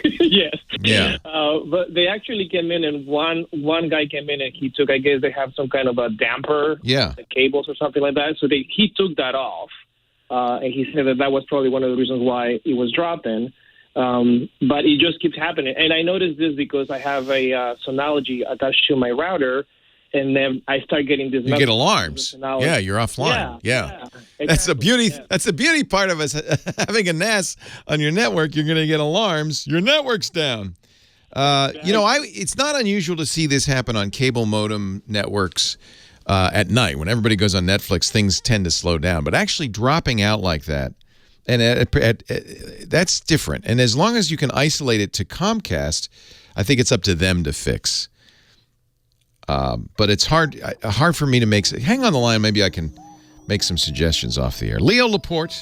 Speaker 12: Yes.
Speaker 3: Yeah.
Speaker 12: But they actually came in, and one guy came in and he took, I guess they have some kind of a damper, the cables or something like that. So he took that off, and he said that was probably one of the reasons why it was dropping. But it just keeps happening. And I noticed this because I have a Synology attached to my router, and then I start getting this.
Speaker 3: You get alarms. Yeah, you're offline. Yeah. Exactly. That's the beauty. Yeah. That's the beauty part of us having a NAS on your network. You're going to get alarms. Your network's down. Exactly. It's not unusual to see this happen on cable modem networks. at night. When everybody goes on Netflix, things tend to slow down. But actually dropping out like that, and that's different. And as long as you can isolate it to Comcast, I think it's up to them to fix. But it's hard for me to make. Hang on the line. Maybe I can make some suggestions off the air. Leo Laporte,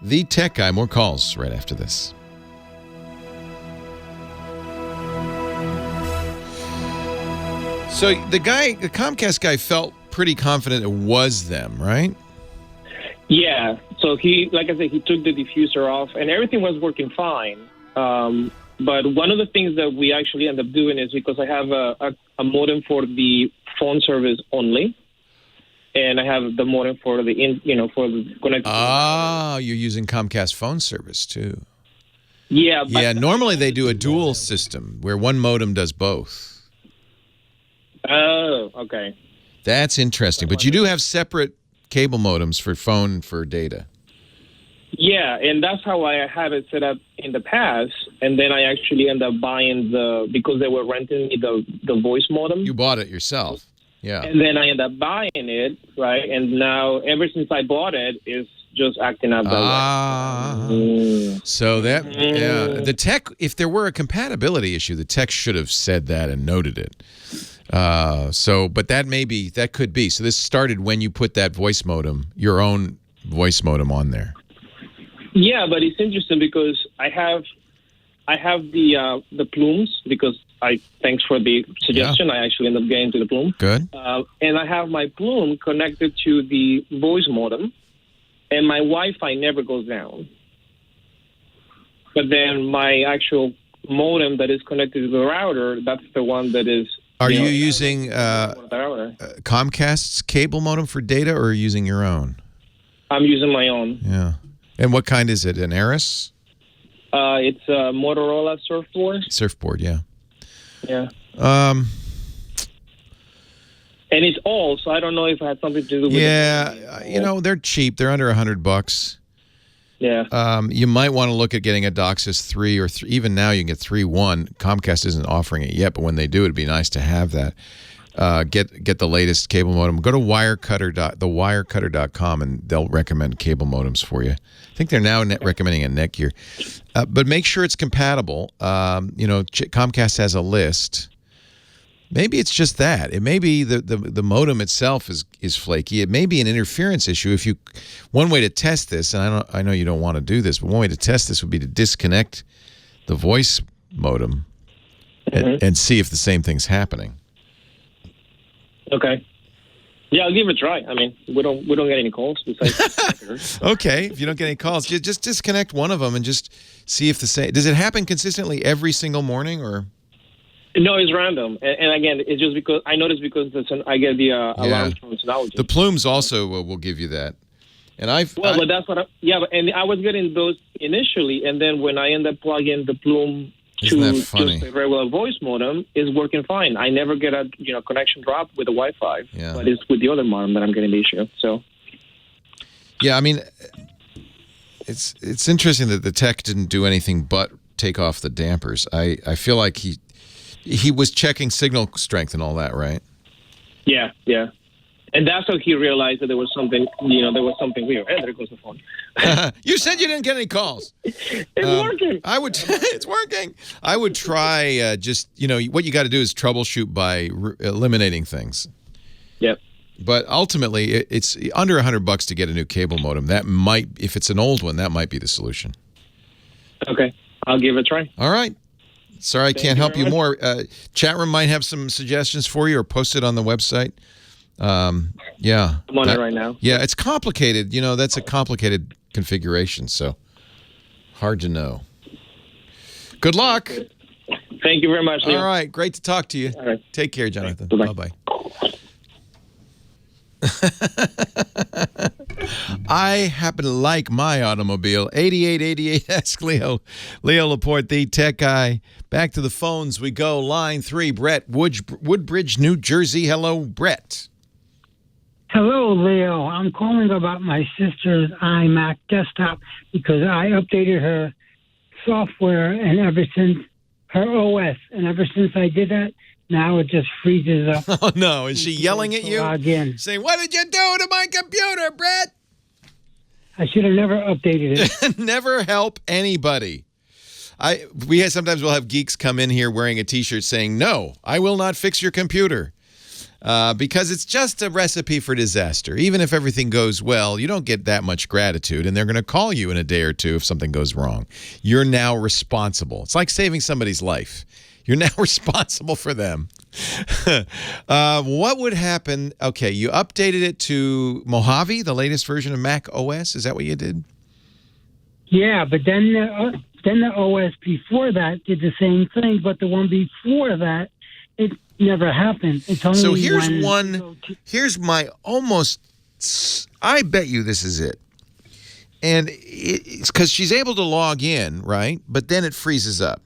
Speaker 3: the tech guy. More calls right after this. So the Comcast guy felt pretty confident it was them, right?
Speaker 12: Yeah. So like I said, he took the diffuser off, and everything was working fine. But one of the things that we actually end up doing is because I have a modem for the phone service only, and I have the modem for the for the connected.
Speaker 3: Ah, you're using Comcast phone service too.
Speaker 12: Yeah.
Speaker 3: Yeah. Normally they do a dual system where one modem does both.
Speaker 12: Oh, okay.
Speaker 3: That's interesting. But you do have separate cable modems for phone for data.
Speaker 12: Yeah, and that's how I had it set up in the past. And then I actually ended up buying because they were renting me the voice modem.
Speaker 3: You bought it yourself. Yeah.
Speaker 12: And then I ended up buying it, right? And now, ever since I bought it, it's just acting out that way.
Speaker 3: So the tech, if there were a compatibility issue, the tech should have said that and noted it. But that could be. So this started when you put that voice modem, your own voice modem on there.
Speaker 12: Yeah, but it's interesting because I have the plumes because thanks for the suggestion. Yeah. I actually ended up getting to the plume.
Speaker 3: Good.
Speaker 12: And I have my plume connected to the voice modem, and my Wi-Fi never goes down. But then my actual modem that is connected to the router, that's the one that is.
Speaker 3: Are you using Comcast's cable modem for data, or are you using your own?
Speaker 12: I'm using my own.
Speaker 3: Yeah. And what kind is it? An Aris?
Speaker 12: It's a Motorola Surfboard.
Speaker 3: Surfboard, yeah.
Speaker 12: Yeah. And it's old, so I don't know if it had something to do with it.
Speaker 3: Yeah, they're cheap. They're under $100.
Speaker 12: Yeah.
Speaker 3: You might want to look at getting a DOCSIS 3 or 3. Even now you can get 3.1. Comcast isn't offering it yet, but when they do, it'd be nice to have that. Get the latest cable modem. Go to thewirecutter.com and they'll recommend cable modems for you. I think they're now recommending a Netgear. But make sure it's compatible. Comcast has a list. Maybe it's just that. It may be the modem itself is flaky. It may be an interference issue. One way to test this, and I know you don't want to do this, but one way to test this would be to disconnect the voice modem and see if the same thing's happening.
Speaker 12: Okay. Yeah, I'll give it a try. I mean, we don't get any calls besides.
Speaker 3: Okay, if you don't get any calls, just disconnect one of them and just see if the same. Does it happen consistently every single morning, or?
Speaker 12: No, it's random, and again, it's just because I noticed because I get the alarm from Synology.
Speaker 3: The plumes also will give you that, and
Speaker 12: but that's what. And I was getting those initially, and then when I end up plugging the plume to just a regular voice modem, is working fine. I never get a connection drop with the Wi-Fi, but it's with the other modem that I'm getting the issue. So. Yeah,
Speaker 3: I mean, it's interesting that the tech didn't do anything but take off the dampers. I feel like he was checking signal strength and all that, right?
Speaker 12: Yeah. And that's how he realized that there was something, weird. Hey, there goes the phone.
Speaker 3: You said you didn't get any calls.
Speaker 12: It's working.
Speaker 3: It's working. I would try what you got to do is troubleshoot by eliminating things.
Speaker 12: Yep.
Speaker 3: But ultimately, it's under $100 to get a new cable modem. That might, if it's an old one, that might be the solution.
Speaker 12: Okay. I'll give it a try.
Speaker 3: All right. Sorry, I can't help you more. Chat room might have some suggestions for you, or post it on the website. Yeah.
Speaker 12: I'm on it right now.
Speaker 3: Yeah, it's complicated. That's a complicated configuration, so hard to know. Good luck.
Speaker 12: Thank you very much, Leo.
Speaker 3: All right. Great to talk to you.
Speaker 12: All right.
Speaker 3: Take care, Jonathan.
Speaker 12: Bye-bye.
Speaker 3: I happen to like my automobile. 8888, ask Leo. Leo Laporte, the tech guy. Back to the phones we go. Line 3, Brett, Woodbridge, New Jersey. Hello, Brett.
Speaker 13: Hello, Leo. I'm calling about my sister's iMac desktop because I updated her software and ever since her OS. And ever since I did that, Now it just freezes up.
Speaker 3: Oh, no. Is she yelling at you?
Speaker 13: Log in.
Speaker 3: Saying, what did you do to my computer, Brett?
Speaker 13: I should have never updated it.
Speaker 3: Never help anybody. Sometimes we'll have geeks come in here wearing a T-shirt saying, no, I will not fix your computer. Because it's just a recipe for disaster. Even if everything goes well, you don't get that much gratitude, and they're going to call you in a day or two if something goes wrong. You're now responsible. It's like saving somebody's life. You're now responsible for them. What would happen? Okay, you updated it to Mojave, the latest version of Mac OS. Is that what you did?
Speaker 13: Yeah, but then the OS before that did the same thing, but the one before that, it never happened. It's only
Speaker 3: so here's my almost, I bet you this is it. And it's because she's able to log in, right? But then it freezes up.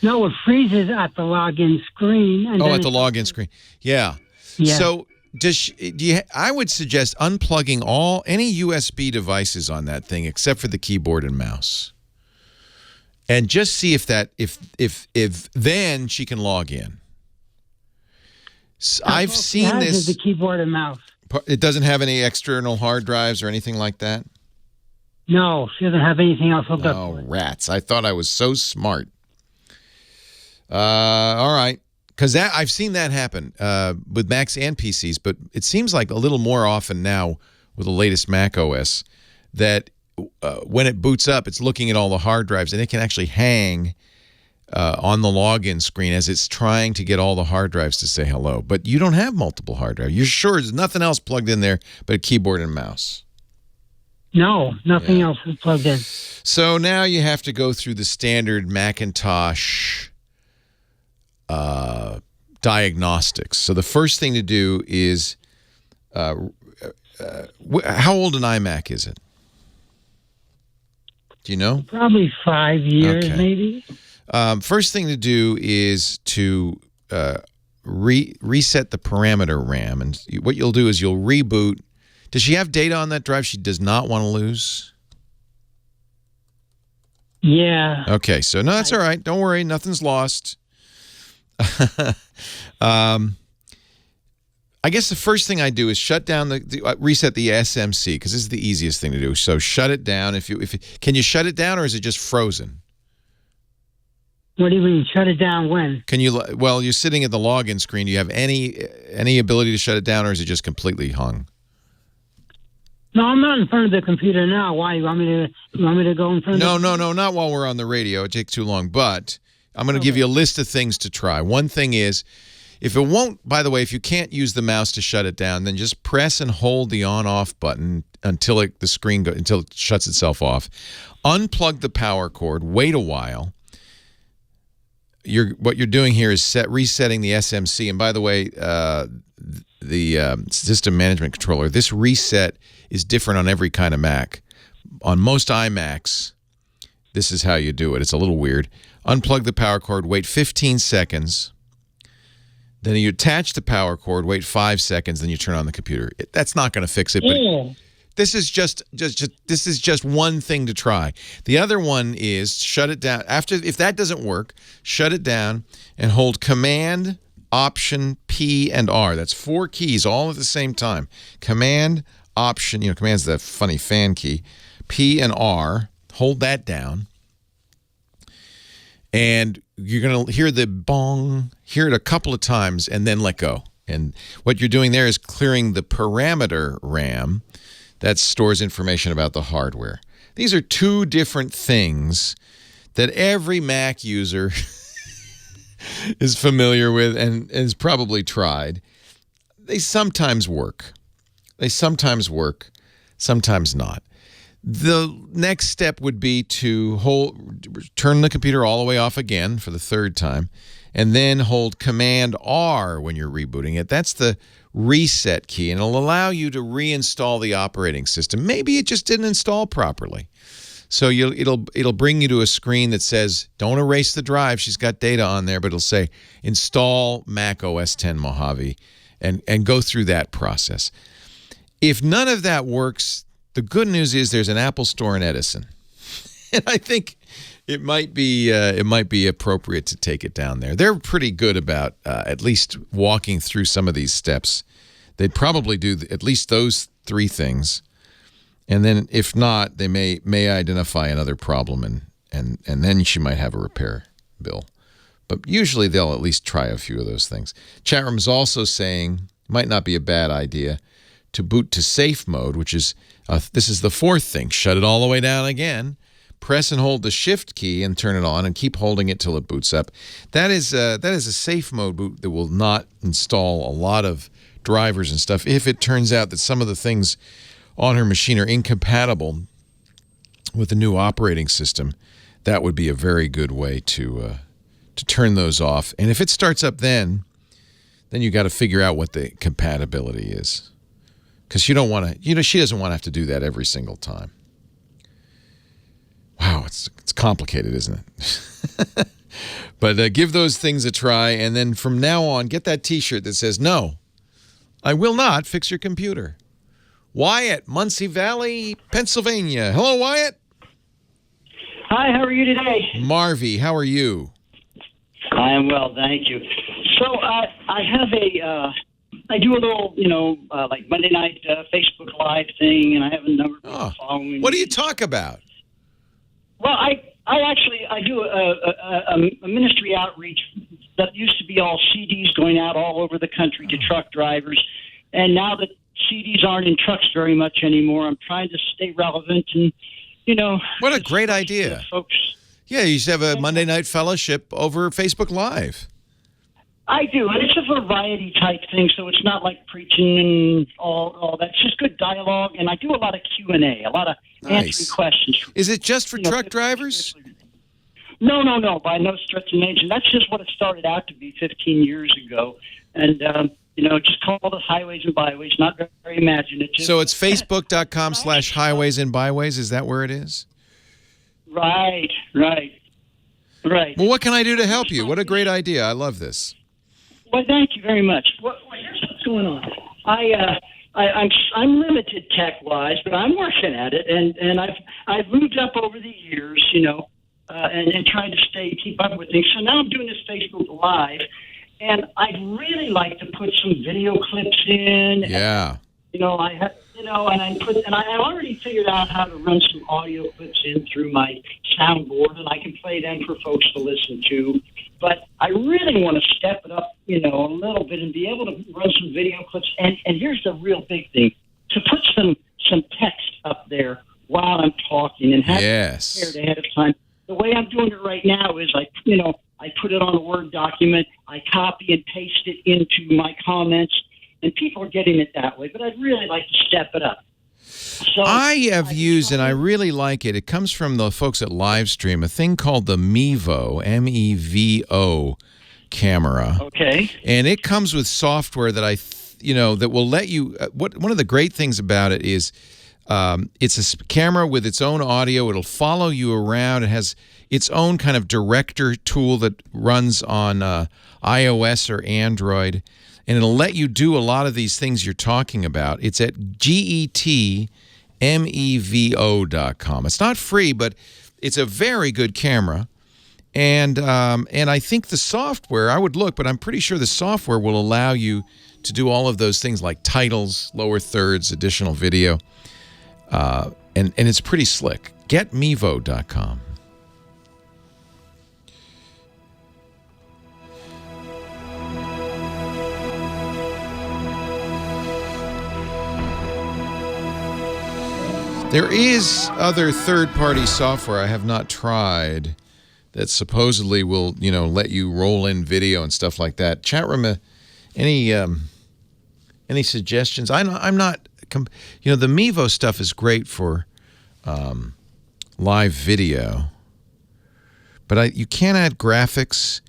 Speaker 13: No, it freezes at the login screen. And
Speaker 3: at the login screen. Yeah.
Speaker 13: Yeah.
Speaker 3: So I would suggest unplugging any USB devices on that thing except for the keyboard and mouse. And just see if then she can log in. I've seen this.
Speaker 13: The keyboard and mouse.
Speaker 3: It doesn't have any external hard drives or anything like that?
Speaker 13: No, she doesn't have anything else hooked up.
Speaker 3: Oh, rats. I thought I was so smart. All right. Because I've seen that happen with Macs and PCs, but it seems like a little more often now with the latest Mac OS that when it boots up, it's looking at all the hard drives, and it can actually hang on the login screen as it's trying to get all the hard drives to say hello. But you don't have multiple hard drives. You're sure there's nothing else plugged in there but a keyboard and mouse?
Speaker 13: No, nothing else is plugged in.
Speaker 3: So now you have to go through the standard Macintosh diagnostics. So the first thing to do is, how old an iMac is it? Do you know?
Speaker 13: Probably 5 years, maybe.
Speaker 3: First thing to do is to reset the parameter RAM. And what you'll do is you'll reboot. Does she have data on that drive she does not want to lose?
Speaker 13: Yeah.
Speaker 3: Okay, so no, that's all right. Don't worry. Nothing's lost. I guess the first thing I do is shut down reset the SMC, because this is the easiest thing to do. So shut it down. Can you shut it down, or is it just frozen?
Speaker 13: What do you mean, shut it down when?
Speaker 3: Can you? Well, you're sitting at the login screen. Do you have any ability to shut it down, or is it just completely hung?
Speaker 13: No, I'm not in front of the computer now. Why? You want me to go in front of
Speaker 3: No, not while we're on the radio. It takes too long. But I'm going to give you a list of things to try. One thing is, if it won't, by the way, if you can't use the mouse to shut it down, then just press and hold the on-off button until it shuts itself off. Unplug the power cord. Wait a while. What you're doing here is resetting the SMC. And by the way, the system management controller, this reset is different on every kind of Mac. On most iMacs, this is how you do it. It's a little weird. Unplug the power cord, wait 15 seconds. Then you attach the power cord, wait 5 seconds, then you turn on the computer. That's not going to fix it, but this is just one thing to try. The other one is shut it down. If that doesn't work, shut it down and hold Command, Option, P, and R. That's 4 keys all at the same time. Command, Option, Command's the funny fan key. P and R, hold that down. And you're going to hear the bong, hear it a couple of times, and then let go. And what you're doing there is clearing the parameter RAM that stores information about the hardware. These are two different things that every Mac user is familiar with and has probably tried. They sometimes work. Sometimes not. The next step would be to turn the computer all the way off again for the third time, and then hold Command R when you're rebooting it. That's the reset key, and it'll allow you to reinstall the operating system. Maybe it just didn't install properly. So it'll bring you to a screen that says, don't erase the drive. She's got data on there, but it'll say, install Mac OS X Mojave, and go through that process. If none of that works, the good news is there's an Apple Store in Edison. And I think It might be appropriate to take it down there. They're pretty good about at least walking through some of these steps. They'd probably do at least those 3 things, and then if not, they may identify another problem, and then she might have a repair bill. But usually they'll at least try a few of those things. Chat room is also saying might not be a bad idea to boot to safe mode, which is this is the 4th thing. Shut it all the way down again. Press and hold the shift key and turn it on, and keep holding it till it boots up. That is a safe mode boot that will not install a lot of drivers and stuff. If it turns out that some of the things on her machine are incompatible with the new operating system, that would be a very good way to turn those off. And if it starts up then you got to figure out what the compatibility is, because you don't want to. She doesn't want to have to do that every single time. Wow, it's complicated, isn't it? But give those things a try, and then from now on, get that T-shirt that says, "No, I will not fix your computer." Wyatt, Muncie Valley, Pennsylvania. Hello, Wyatt.
Speaker 14: Hi, how are you today?
Speaker 3: Marvy, how are you?
Speaker 14: I am well, thank you. So I have I do a little, like Monday night Facebook Live thing, and I have a number of people following me.
Speaker 3: What do you talk about?
Speaker 14: Well, I do a ministry outreach that used to be all CDs going out all over the country to truck drivers, and now that CDs aren't in trucks very much anymore, I'm trying to stay relevant and,
Speaker 3: What a great idea.
Speaker 14: Folks.
Speaker 3: Yeah, you should have a Monday night fellowship over Facebook Live.
Speaker 14: I do, and it's a variety type thing, so it's not like preaching and all that. It's just good dialogue, and I do a lot of Q&A, a lot of answering questions.
Speaker 3: Is it just for truck drivers?
Speaker 14: No, by no stretch of imagination. That's just what it started out to be 15 years ago, and just call it Highways and Byways, not very imaginative.
Speaker 3: So it's facebook.com/highways and byways. Is that where it is?
Speaker 14: Right.
Speaker 3: Well, what can I do to help you? What a great idea. I love this.
Speaker 14: Well, thank you very much. Well, here's what's going on. I'm limited tech-wise, but I'm working at it, and I've moved up over the years, and trying to keep up with things. So now I'm doing this Facebook Live, and I'd really like to put some video clips in.
Speaker 3: Yeah.
Speaker 14: And I already figured out how to run some audio clips in through my soundboard, and I can play them for folks to listen to. But I really want to step it up, a little bit and be able to run some video clips. And here's the real big thing: to put some text up there while I'm talking and have it prepared ahead of time. The way I'm doing it right now is I put it on a Word document, I copy and paste it into my comments. And people are getting it that way, but I'd really like to step it up. So
Speaker 3: I have used, and I really like it. It comes from the folks at Livestream, a thing called the Mevo, M-E-V-O camera.
Speaker 14: Okay.
Speaker 3: And it comes with software that that will let you. One of the great things about it is it's a camera with its own audio. It'll follow you around. It has its own kind of director tool that runs on iOS or Android. And it'll let you do a lot of these things you're talking about. It's at getmevo.com. It's not free, but it's a very good camera. And I think the software, I would look, but I'm pretty sure the software will allow you to do all of those things like titles, lower thirds, additional video. And it's pretty slick. Getmevo.com. There is other third-party software I have not tried that supposedly will, let you roll in video and stuff like that. Chat room, any suggestions? I'm not. The Mevo stuff is great for live video, but you can't add graphics.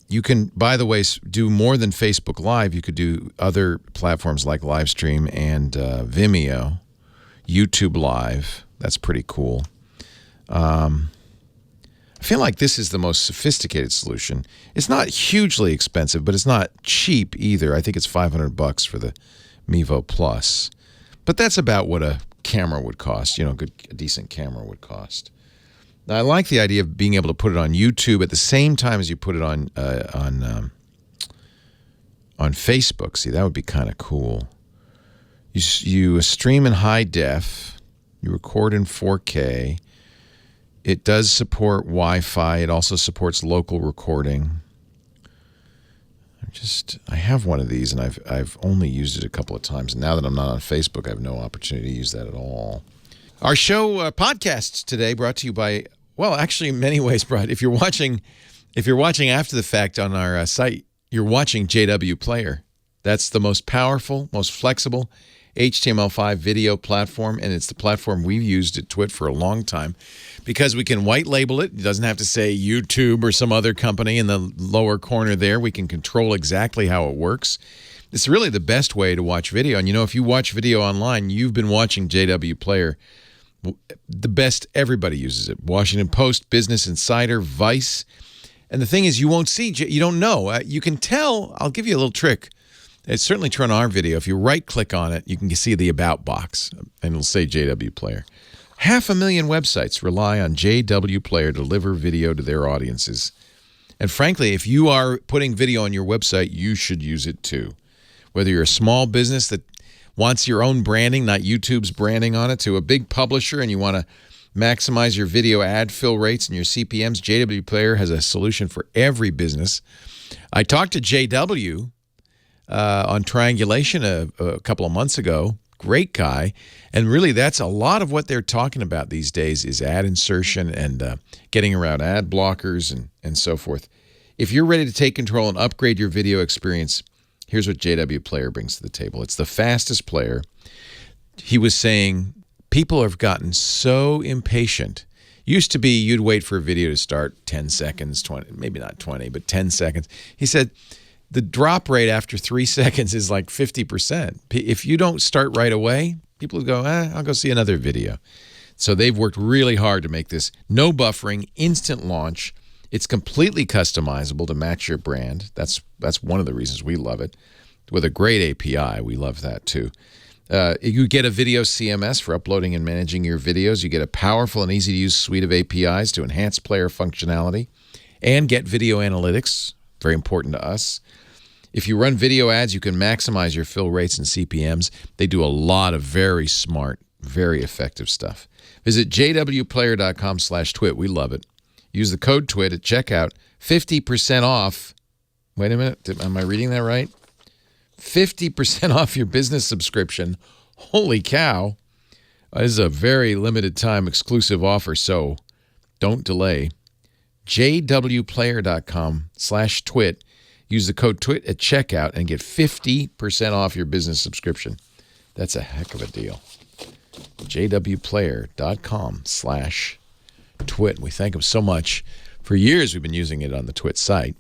Speaker 3: You can, by the way, do more than Facebook Live. You could do other platforms like Livestream and Vimeo. YouTube Live. That's pretty cool. I feel like this is the most sophisticated solution. It's not hugely expensive, but it's not cheap either. I think it's $500 for the Mevo Plus. But that's about what a camera would cost, a decent camera would cost. I like the idea of being able to put it on YouTube at the same time as you put it on Facebook. See, that would be kind of cool. You stream in high def. You record in 4K. It does support Wi-Fi. It also supports local recording. I have one of these, and I've only used it a couple of times. Now that I'm not on Facebook, I have no opportunity to use that at all. Our show podcasts today brought to you by, well, actually in many ways brought. If you're watching after the fact on our site, you're watching JW Player. That's the most powerful, most flexible HTML5 video platform, and it's the platform we've used at Twit for a long time because we can white label it. It doesn't have to say YouTube or some other company in the lower corner there. We can control exactly how it works. It's really the best way to watch video. And, if you watch video online, you've been watching JW Player. The best, everybody uses it. Washington Post, Business Insider, Vice. And the thing is, you won't see, you don't know. You can tell, I'll give you a little trick. It's certainly true on our video. If you right-click on it, you can see the About box, and it'll say JW Player. 500,000 websites rely on JW Player to deliver video to their audiences. And frankly, if you are putting video on your website, you should use it too. Whether you're a small business that wants your own branding, not YouTube's branding on it, to a big publisher and you want to maximize your video ad fill rates and your CPMs, JW Player has a solution for every business. I talked to JW on Triangulation a couple of months ago. Great guy. And really, that's a lot of what they're talking about these days is ad insertion and getting around ad blockers and so forth. If you're ready to take control and upgrade your video experience, here's what JW Player brings to the table. It's the fastest player. He was saying people have gotten so impatient. Used to be you'd wait for a video to start 10 seconds, 20, maybe not 20, but 10 seconds. He said the drop rate after 3 seconds is like 50%. If you don't start right away, people go, I'll go see another video. So they've worked really hard to make this no buffering, instant launch. It's completely customizable to match your brand. That's one of the reasons we love it. With a great API, we love that too. You get a video CMS for uploading and managing your videos. You get a powerful and easy-to-use suite of APIs to enhance player functionality and get video analytics, very important to us. If you run video ads, you can maximize your fill rates and CPMs. They do a lot of very smart, very effective stuff. Visit jwplayer.com/twit. We love it. Use the code TWIT at checkout. 50% off. Wait a minute. Am I reading that right? 50% off your business subscription. Holy cow. This is a very limited time exclusive offer, so don't delay. jwplayer.com/twit. Use the code TWIT at checkout and get 50% off your business subscription. That's a heck of a deal. jwplayer.com/twit. We thank them so much. For years, we've been using it on the Twit site.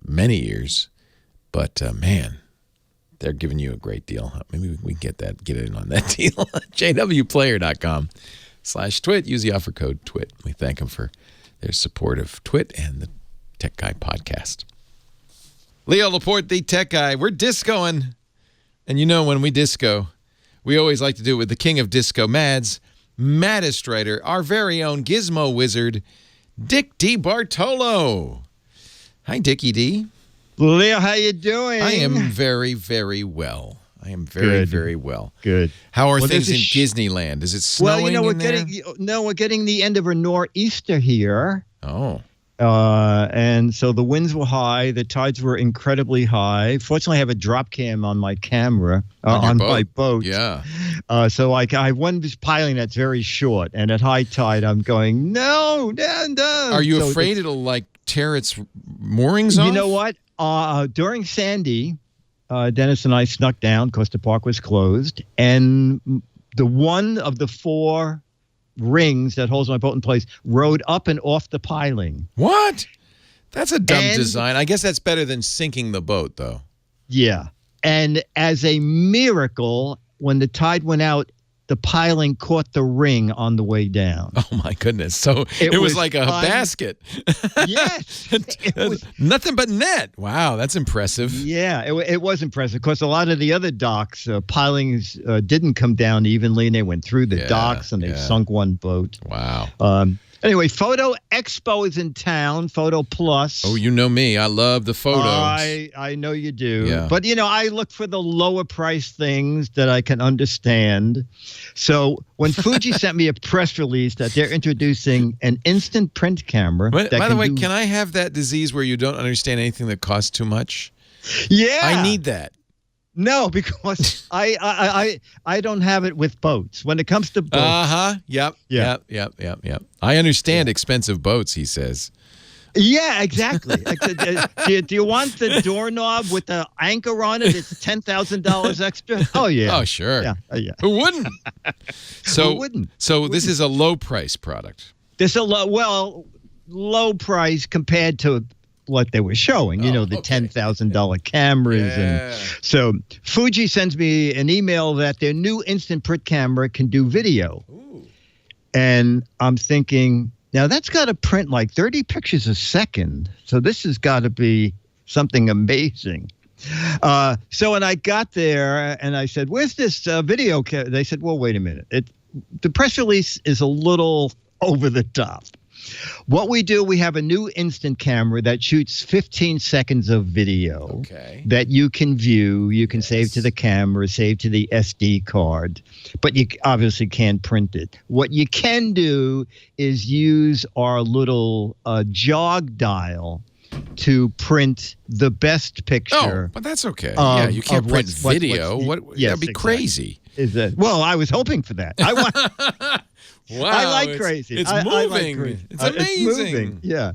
Speaker 3: Many years. But, man, they're giving you a great deal. Maybe we can get in on that deal. jwplayer.com/twit. Use the offer code TWIT. We thank them for their support of Twit and the Tech Guy podcast. Leo Laporte, the Tech Guy. We're discoing. And when we disco, we always like to do it with the king of disco mads, maddest writer, our very own gizmo wizard, Dick DeBartolo. Hi, Dickie D.
Speaker 15: Leo, how you doing?
Speaker 3: I am very, very well. I am very, very well.
Speaker 15: Good.
Speaker 3: How are things in Disneyland? Is it snowing
Speaker 15: we're getting the end of a nor'easter here.
Speaker 3: Oh.
Speaker 15: And so the winds were high. The tides were incredibly high. Fortunately, I have a drop cam on my camera, on my boat.
Speaker 3: Yeah.
Speaker 15: So I one piling that's very short. And at high tide, I'm going, no.
Speaker 3: Are you afraid it'll tear its moorings off?
Speaker 15: You know what? During Sandy, Dennis and I snuck down because the park was closed. And the one of the 4 rings that holds my boat in place rode up and off the piling.
Speaker 3: What? That's a dumb design. I guess that's better than sinking the boat, though.
Speaker 15: Yeah. And as a miracle, when the tide went out, the piling caught the ring on the way down.
Speaker 3: Oh my goodness! So it was like a basket.
Speaker 15: Yes,
Speaker 3: it was nothing but net. Wow, that's impressive.
Speaker 15: Yeah, it was impressive because a lot of the other docks pilings didn't come down evenly, and they went through the docks and they sunk one boat.
Speaker 3: Wow.
Speaker 15: Anyway, Photo Expo is in town, Photo Plus.
Speaker 3: Oh, you know me. I love the photos.
Speaker 15: I know you do.
Speaker 3: Yeah.
Speaker 15: But, I look for the lower price things that I can understand. So when Fuji sent me a press release that they're introducing an instant print camera.
Speaker 3: By the way, can I have that disease where you don't understand anything that costs too much?
Speaker 15: Yeah.
Speaker 3: I need that.
Speaker 15: No, because I don't have it with boats. When it comes to boats.
Speaker 3: Yep. I understand expensive boats, he says.
Speaker 15: Yeah, exactly. Do you want the doorknob with the anchor on it? It's $10,000 extra. Oh yeah.
Speaker 3: Oh sure.
Speaker 15: Yeah.
Speaker 3: Who wouldn't?
Speaker 15: Who wouldn't?
Speaker 3: So this is a low price product.
Speaker 15: This a low price compared to what they were showing, the $10,000 cameras. And so Fuji sends me an email that their new instant print camera can do video. Ooh. And I'm thinking, now that's got to print like 30 pictures a second. So this has got to be something amazing. So when I got there and I said, where's this video? They said, well, wait a minute. The press release is a little over the top. What we do, we have a new instant camera that shoots 15 seconds of video that you can view. You can save to the camera, save to the SD card, but you obviously can't print it. What you can do is use our little jog dial to print the best picture.
Speaker 3: Oh, but that's okay. Yeah, you can't print video. That'd be crazy.
Speaker 15: Well, I was hoping for that.
Speaker 3: Wow,
Speaker 15: I like crazy.
Speaker 3: It's moving.
Speaker 15: I like crazy.
Speaker 3: It's amazing.
Speaker 15: It's moving. Yeah.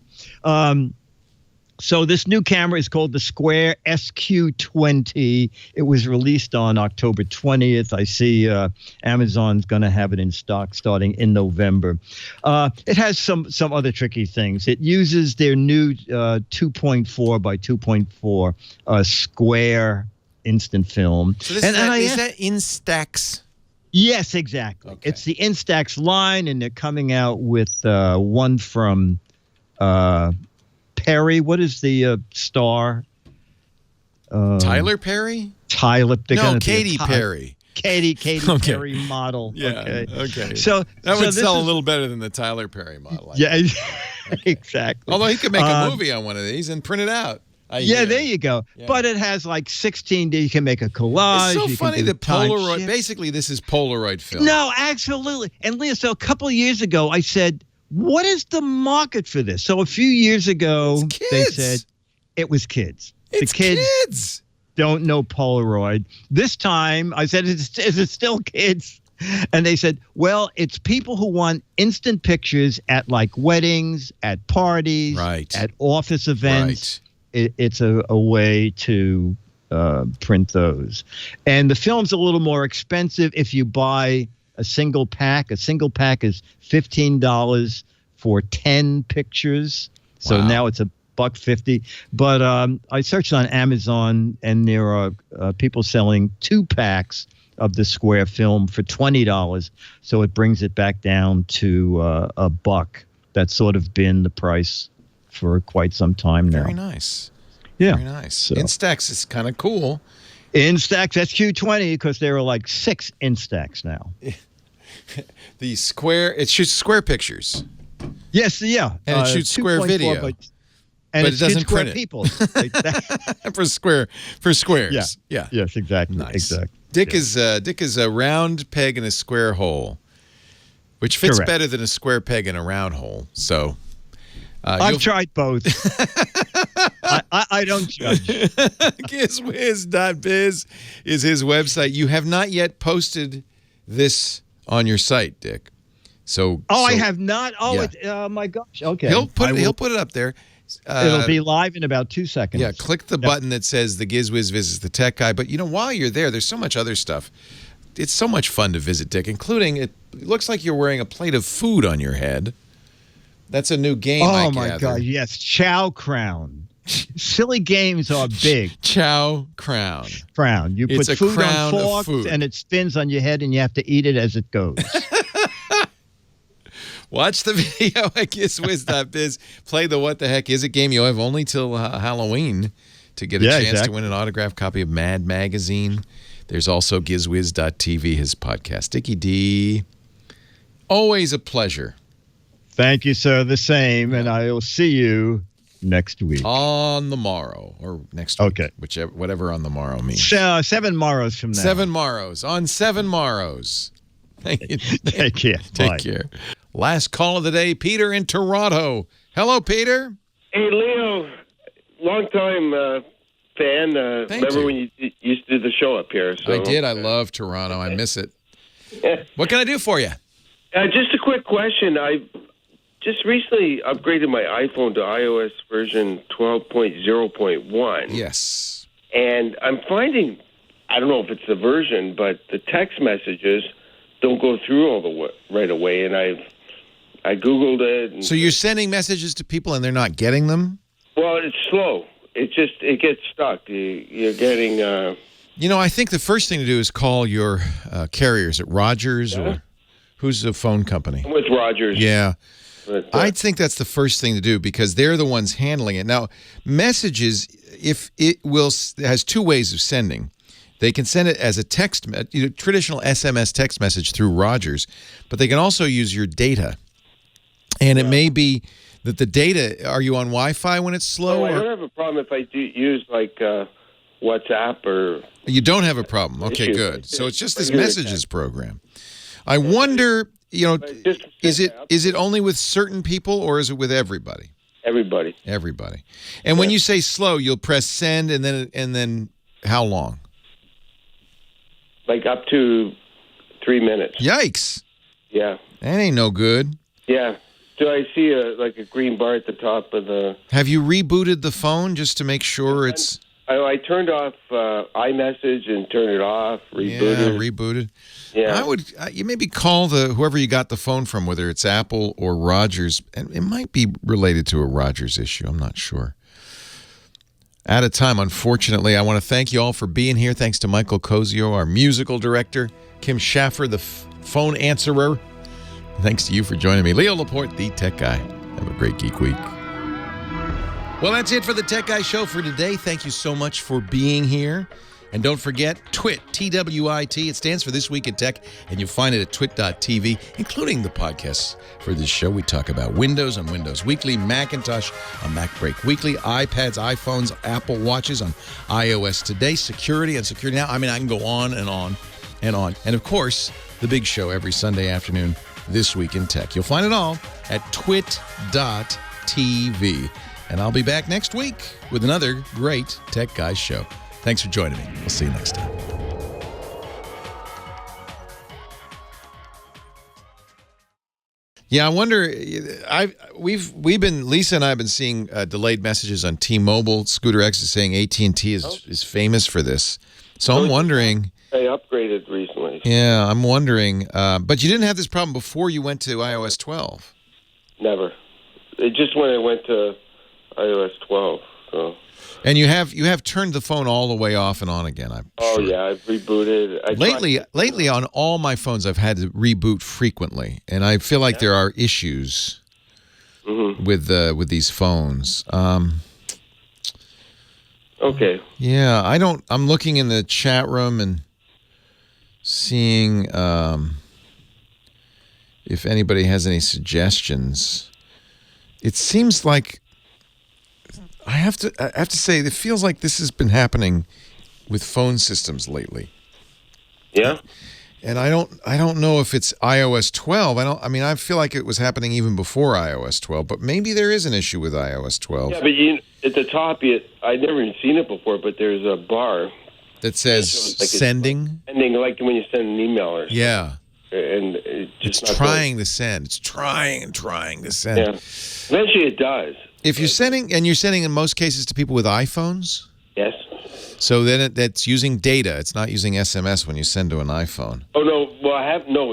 Speaker 15: So this new camera is called the Square SQ20. It was released on October 20th. I see Amazon's going to have it in stock starting in November. It has some other tricky things. It uses their new 2.4 by 2.4 square instant film.
Speaker 3: So is that Instax?
Speaker 15: Yes, exactly. Okay. It's the Instax line, and they're coming out with one from Perry. What is the star?
Speaker 3: Tyler Perry?
Speaker 15: Katy
Speaker 3: Perry.
Speaker 15: Katy Perry model.
Speaker 3: Yeah. Okay.
Speaker 15: So
Speaker 3: that would sell a little better than the Tyler Perry model.
Speaker 15: Yeah, exactly.
Speaker 3: Although he could make a movie on one of these and print it out.
Speaker 15: There you go. Yeah. But it has like 16. You can make a collage.
Speaker 3: It's so funny that Polaroid. Basically, this is Polaroid film.
Speaker 15: No, absolutely. And Leah, so a couple of years ago, I said, "What is the market for this?" So a few years ago, they said it was kids.
Speaker 3: The kids
Speaker 15: don't know Polaroid. This time, I said, "Is it still kids?" And they said, well, it's people who want instant pictures at like weddings, at parties, at office events. It's a way to print those. And the film's a little more expensive if you buy a single pack. A single pack is $15 for 10 pictures. So now it's $1.50. But I searched on Amazon, and there are people selling 2 packs of the square film for $20. So it brings it back down to $1. That's sort of been the price for quite some time now.
Speaker 3: Very nice.
Speaker 15: Yeah.
Speaker 3: Very nice. So. Instax is kind of cool.
Speaker 15: Instax SQ20, because there are like 6 Instax now.
Speaker 3: The square, it shoots square pictures.
Speaker 15: Yes, yeah.
Speaker 3: And it shoots square video.
Speaker 15: But
Speaker 3: it doesn't print it.
Speaker 15: People.
Speaker 3: for squares. Yeah.
Speaker 15: Yes, exactly.
Speaker 3: Nice.
Speaker 15: Exactly.
Speaker 3: Dick is a round peg in a square hole, which fits better than a square peg in a round hole. So
Speaker 15: I've tried both. I don't judge.
Speaker 3: Gizwiz.biz is his website. You have not yet posted this on your site, Dick.
Speaker 15: I have not. My gosh. Okay.
Speaker 3: He'll put it up there.
Speaker 15: It'll be live in about 2 seconds.
Speaker 3: Yeah, click the button that says the Gizwiz visits the tech guy. But while you're there's so much other stuff. It's so much fun to visit, Dick, including it looks like you're wearing a plate of food on your head. That's a new game, I gather.
Speaker 15: Oh, my God, yes. Chow Crown. silly games are big.
Speaker 3: Chow crown.
Speaker 15: Crown. You
Speaker 3: It's
Speaker 15: put
Speaker 3: a
Speaker 15: food
Speaker 3: crown
Speaker 15: on
Speaker 3: of
Speaker 15: forks,
Speaker 3: food.
Speaker 15: and it spins on your head, and you have to eat it as it goes.
Speaker 3: Watch the video at GizWiz.biz. Play the What the Heck Is It game. You'll have only till Halloween to get a chance to win an autographed copy of Mad Magazine. There's also GizWiz.tv, his podcast. Dickie D, always a pleasure.
Speaker 15: Thank you, sir. The same. And I will see you next week.
Speaker 3: On the morrow, or next week. Okay. Whatever on the morrow means.
Speaker 15: 7 morrows from now.
Speaker 3: 7 morrows. On 7 morrows. Thank you.
Speaker 15: Take care.
Speaker 3: Take
Speaker 15: Bye.
Speaker 3: care. Last call of the day, Peter in Toronto. Hello, Peter.
Speaker 16: Hey, Leo. Long-time fan. Remember when you used to do the show up here? So,
Speaker 3: I did. I love Toronto. I miss it. What can I do for you?
Speaker 16: Just a quick question. I just recently upgraded my iPhone to iOS version 12.0.1.
Speaker 3: Yes.
Speaker 16: And I'm finding, I don't know if it's the version, but the text messages don't go through right away. And I Googled it. And,
Speaker 3: So you're sending messages to people and they're not getting them?
Speaker 16: well, it's slow. It gets stuck. You're getting...
Speaker 3: I think the first thing to do is call your carriers at Rogers or who's the phone company?
Speaker 16: I'm with Rogers.
Speaker 3: Yeah.
Speaker 16: But,
Speaker 3: I think that's the first thing to do because they're the ones handling it. Now, messages, if it has 2 ways of sending. They can send it as a text, traditional SMS text message through Rogers, but they can also use your data. And it may be that the data, are you on Wi-Fi when it's slow?
Speaker 16: I don't have a problem if I do use like WhatsApp or...
Speaker 3: You don't have a problem. Okay, good. So it's just this messages program. I wonder, is it only with certain people or is it with everybody?
Speaker 16: Everybody.
Speaker 3: Everybody. And when you say slow, you'll press send and then how long?
Speaker 16: Like up to 3 minutes.
Speaker 3: Yikes.
Speaker 16: Yeah.
Speaker 3: That ain't no good.
Speaker 16: Yeah. Do I see a green bar at the top of the...
Speaker 3: Have you rebooted the phone just to make sure it's...
Speaker 16: I turned off iMessage and turned it off, rebooted.
Speaker 3: Yeah, rebooted.
Speaker 16: Yeah.
Speaker 3: You maybe call whoever you got the phone from, whether it's Apple or Rogers, and it might be related to a Rogers issue. I'm not sure. Out of time, unfortunately. I want to thank you all for being here. Thanks to Michael Cozio, our musical director, Kim Schaffer, the phone answerer. Thanks to you for joining me. Leo Laporte, the Tech Guy. Have a great Geek Week. Well, that's it for the Tech Guy Show for today. Thank you so much for being here. And don't forget, TWIT, T-W-I-T. It stands for This Week in Tech, and you'll find it at twit.tv, including the podcasts for this show. We talk about Windows on Windows Weekly, Macintosh on Mac Break Weekly, iPads, iPhones, Apple Watches on iOS Today, security on Security Now. I mean, I can go on and on and on. And, of course, the big show every Sunday afternoon, This Week in Tech. You'll find it all at twit.tv. And I'll be back next week with another great Tech Guys show. Thanks for joining me. We'll see you next time. Yeah, I wonder. Lisa and I have been seeing delayed messages on T-Mobile. Scooter X is saying AT&T is famous for this. So I'm wondering.
Speaker 16: I upgraded recently.
Speaker 3: Yeah, I'm wondering. But you didn't have this problem before you went to iOS 12.
Speaker 16: Never. It just when I went to iOS 12. So.
Speaker 3: And you have turned the phone all the way off and on again.
Speaker 16: Sure. Yeah, I've rebooted.
Speaker 3: Lately, on all my phones, I've had to reboot frequently, and I feel like there are issues with these phones.
Speaker 16: Okay.
Speaker 3: Yeah, I'm looking in the chat room and seeing if anybody has any suggestions. It seems like. I have to say, it feels like this has been happening with phone systems lately.
Speaker 16: Yeah.
Speaker 3: And I don't know if it's iOS 12. I feel like it was happening even before iOS 12, but maybe there is an issue with iOS 12.
Speaker 16: Yeah, but at the top, I'd never even seen it before, but there's a bar
Speaker 3: that says sending.
Speaker 16: Sending, like when you send an email or something.
Speaker 3: Yeah.
Speaker 16: And
Speaker 3: it's trying to send. It's trying to send.
Speaker 16: Yeah. Eventually it does.
Speaker 3: If you're sending in most cases to people with iPhones?
Speaker 16: Yes.
Speaker 3: So then that's using data. It's not using SMS when you send to an iPhone.
Speaker 16: Oh, no. Well,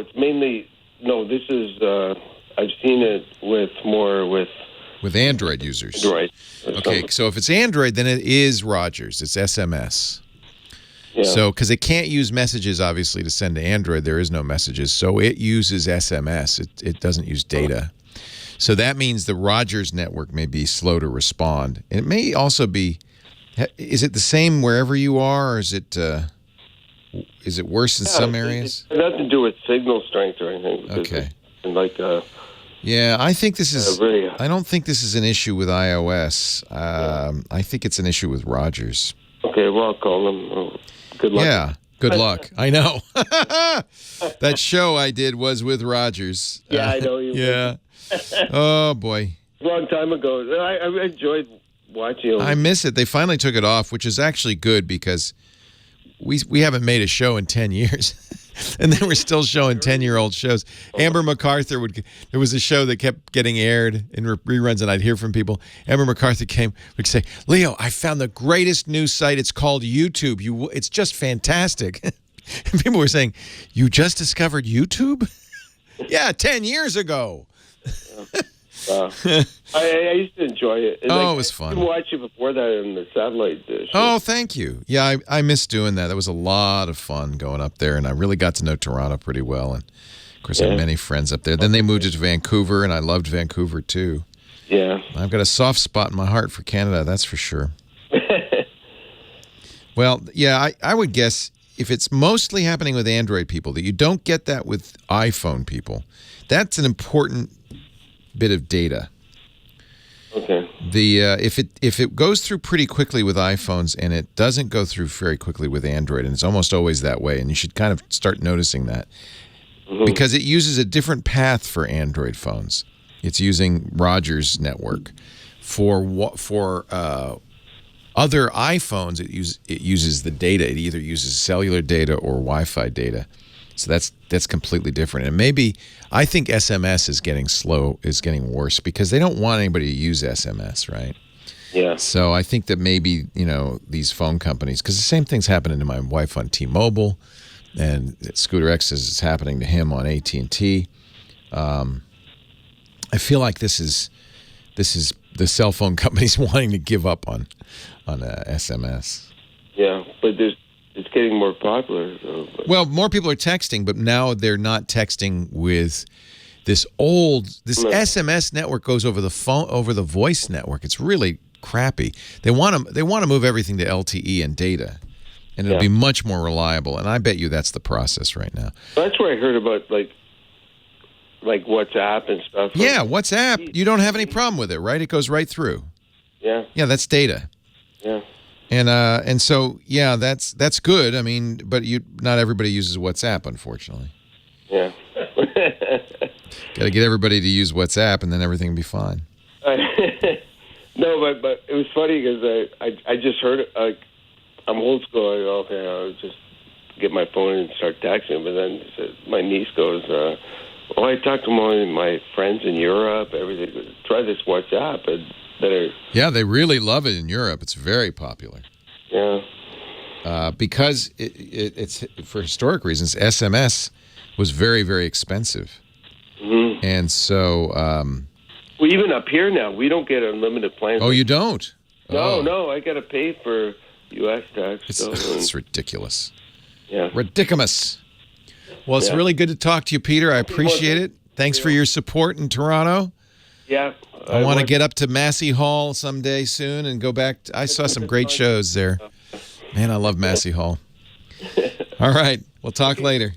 Speaker 16: it's mainly, this is, I've seen it with
Speaker 3: With Android users.
Speaker 16: Android.
Speaker 3: Okay, so if it's Android, then it is Rogers. It's SMS.
Speaker 16: Yeah.
Speaker 3: So, because it can't use messages, obviously, to send to Android. There is no messages. So it uses SMS. It doesn't use data. So that means the Rogers network may be slow to respond. And it may also be, is it the same wherever you are, or is it worse in some areas?
Speaker 16: It has nothing to do with signal strength or anything.
Speaker 3: Okay.
Speaker 16: Yeah,
Speaker 3: I think this is. I don't think this is an issue with iOS. I think it's an issue with Rogers.
Speaker 16: Okay, well, I'll call them. Good luck.
Speaker 3: Yeah, good luck. I know. That show I did was with Rogers.
Speaker 16: Yeah, I know you.
Speaker 3: Yeah. Oh boy.
Speaker 16: A long time ago. I enjoyed watching them.
Speaker 3: I miss it. They finally took it off, which is actually good because we haven't made a show in 10 years. And then we're still showing 10-year-old shows. Amber MacArthur there was a show that kept getting aired in reruns, and I'd hear from people. Amber MacArthur would say, Leo, I found the greatest news site. It's called YouTube. It's just fantastic. And people were saying, you just discovered YouTube? Yeah, 10 years ago.
Speaker 16: I used to enjoy it. And
Speaker 3: it was fun.
Speaker 16: I watched it before that in the satellite dish.
Speaker 3: Oh, thank you. Yeah, I miss doing that. That was a lot of fun going up there, and I really got to know Toronto pretty well. And, of course, I have many friends up there. Then they moved to Vancouver, and I loved Vancouver, too.
Speaker 16: Yeah.
Speaker 3: I've got a soft spot in my heart for Canada, that's for sure. Well, yeah, I would guess if it's mostly happening with Android people, that you don't get that with iPhone people. That's an important bit of data.
Speaker 16: Okay.
Speaker 3: If it goes through pretty quickly with iPhones and it doesn't go through very quickly with Android, and it's almost always that way, and you should kind of start noticing that because it uses a different path for Android phones. It's using Rogers network for other iPhones. It uses the data. It either uses cellular data or Wi-Fi data. So that's completely different. And maybe I think SMS is getting worse because they don't want anybody to use SMS, right?
Speaker 16: Yeah.
Speaker 3: So I think that maybe, these phone companies, because the same thing's happening to my wife on T-Mobile, and Scooter X says it's happening to him on AT&T. I feel like this is the cell phone companies wanting to give up on SMS.
Speaker 16: Yeah, but it's getting more popular.
Speaker 3: Well, more people are texting, but now they're not texting with this SMS network goes over the phone, over the voice network. It's really crappy. They want to move everything to LTE and data, and it'll be much more reliable. And I bet you that's the process right now.
Speaker 16: That's where I heard about like WhatsApp and stuff.
Speaker 3: Yeah, WhatsApp. You don't have any problem with it, right? It goes right through.
Speaker 16: Yeah.
Speaker 3: Yeah, that's data.
Speaker 16: Yeah.
Speaker 3: And so that's good. I mean, but not everybody uses WhatsApp, unfortunately.
Speaker 16: Yeah.
Speaker 3: Got to get everybody to use WhatsApp, and then everything will be fine.
Speaker 16: No, but it was funny because I just heard it. I'm old school. I go, okay, I'll just get my phone and start texting. But then my niece goes, I talked to my friends in Europe. Everything. Try this WhatsApp.
Speaker 3: Yeah, they really love it in Europe. It's very popular.
Speaker 16: Yeah.
Speaker 3: Because it's for historic reasons, SMS was very, very expensive.
Speaker 16: Mm-hmm.
Speaker 3: And so...
Speaker 16: well, even up here now, we don't get unlimited plans.
Speaker 3: Oh, you don't?
Speaker 16: No, I got to pay for U.S. tax.
Speaker 3: It's ridiculous.
Speaker 16: Yeah.
Speaker 3: Ridiculous. Well, it's really good to talk to you, Peter. I appreciate it. Thanks for your support in Toronto.
Speaker 16: Yeah.
Speaker 3: I want to get up to Massey Hall someday soon and go back. I saw some great shows there. Man, I love Massey Hall. All right. We'll talk later.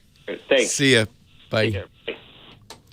Speaker 16: Thanks.
Speaker 3: See ya. Bye.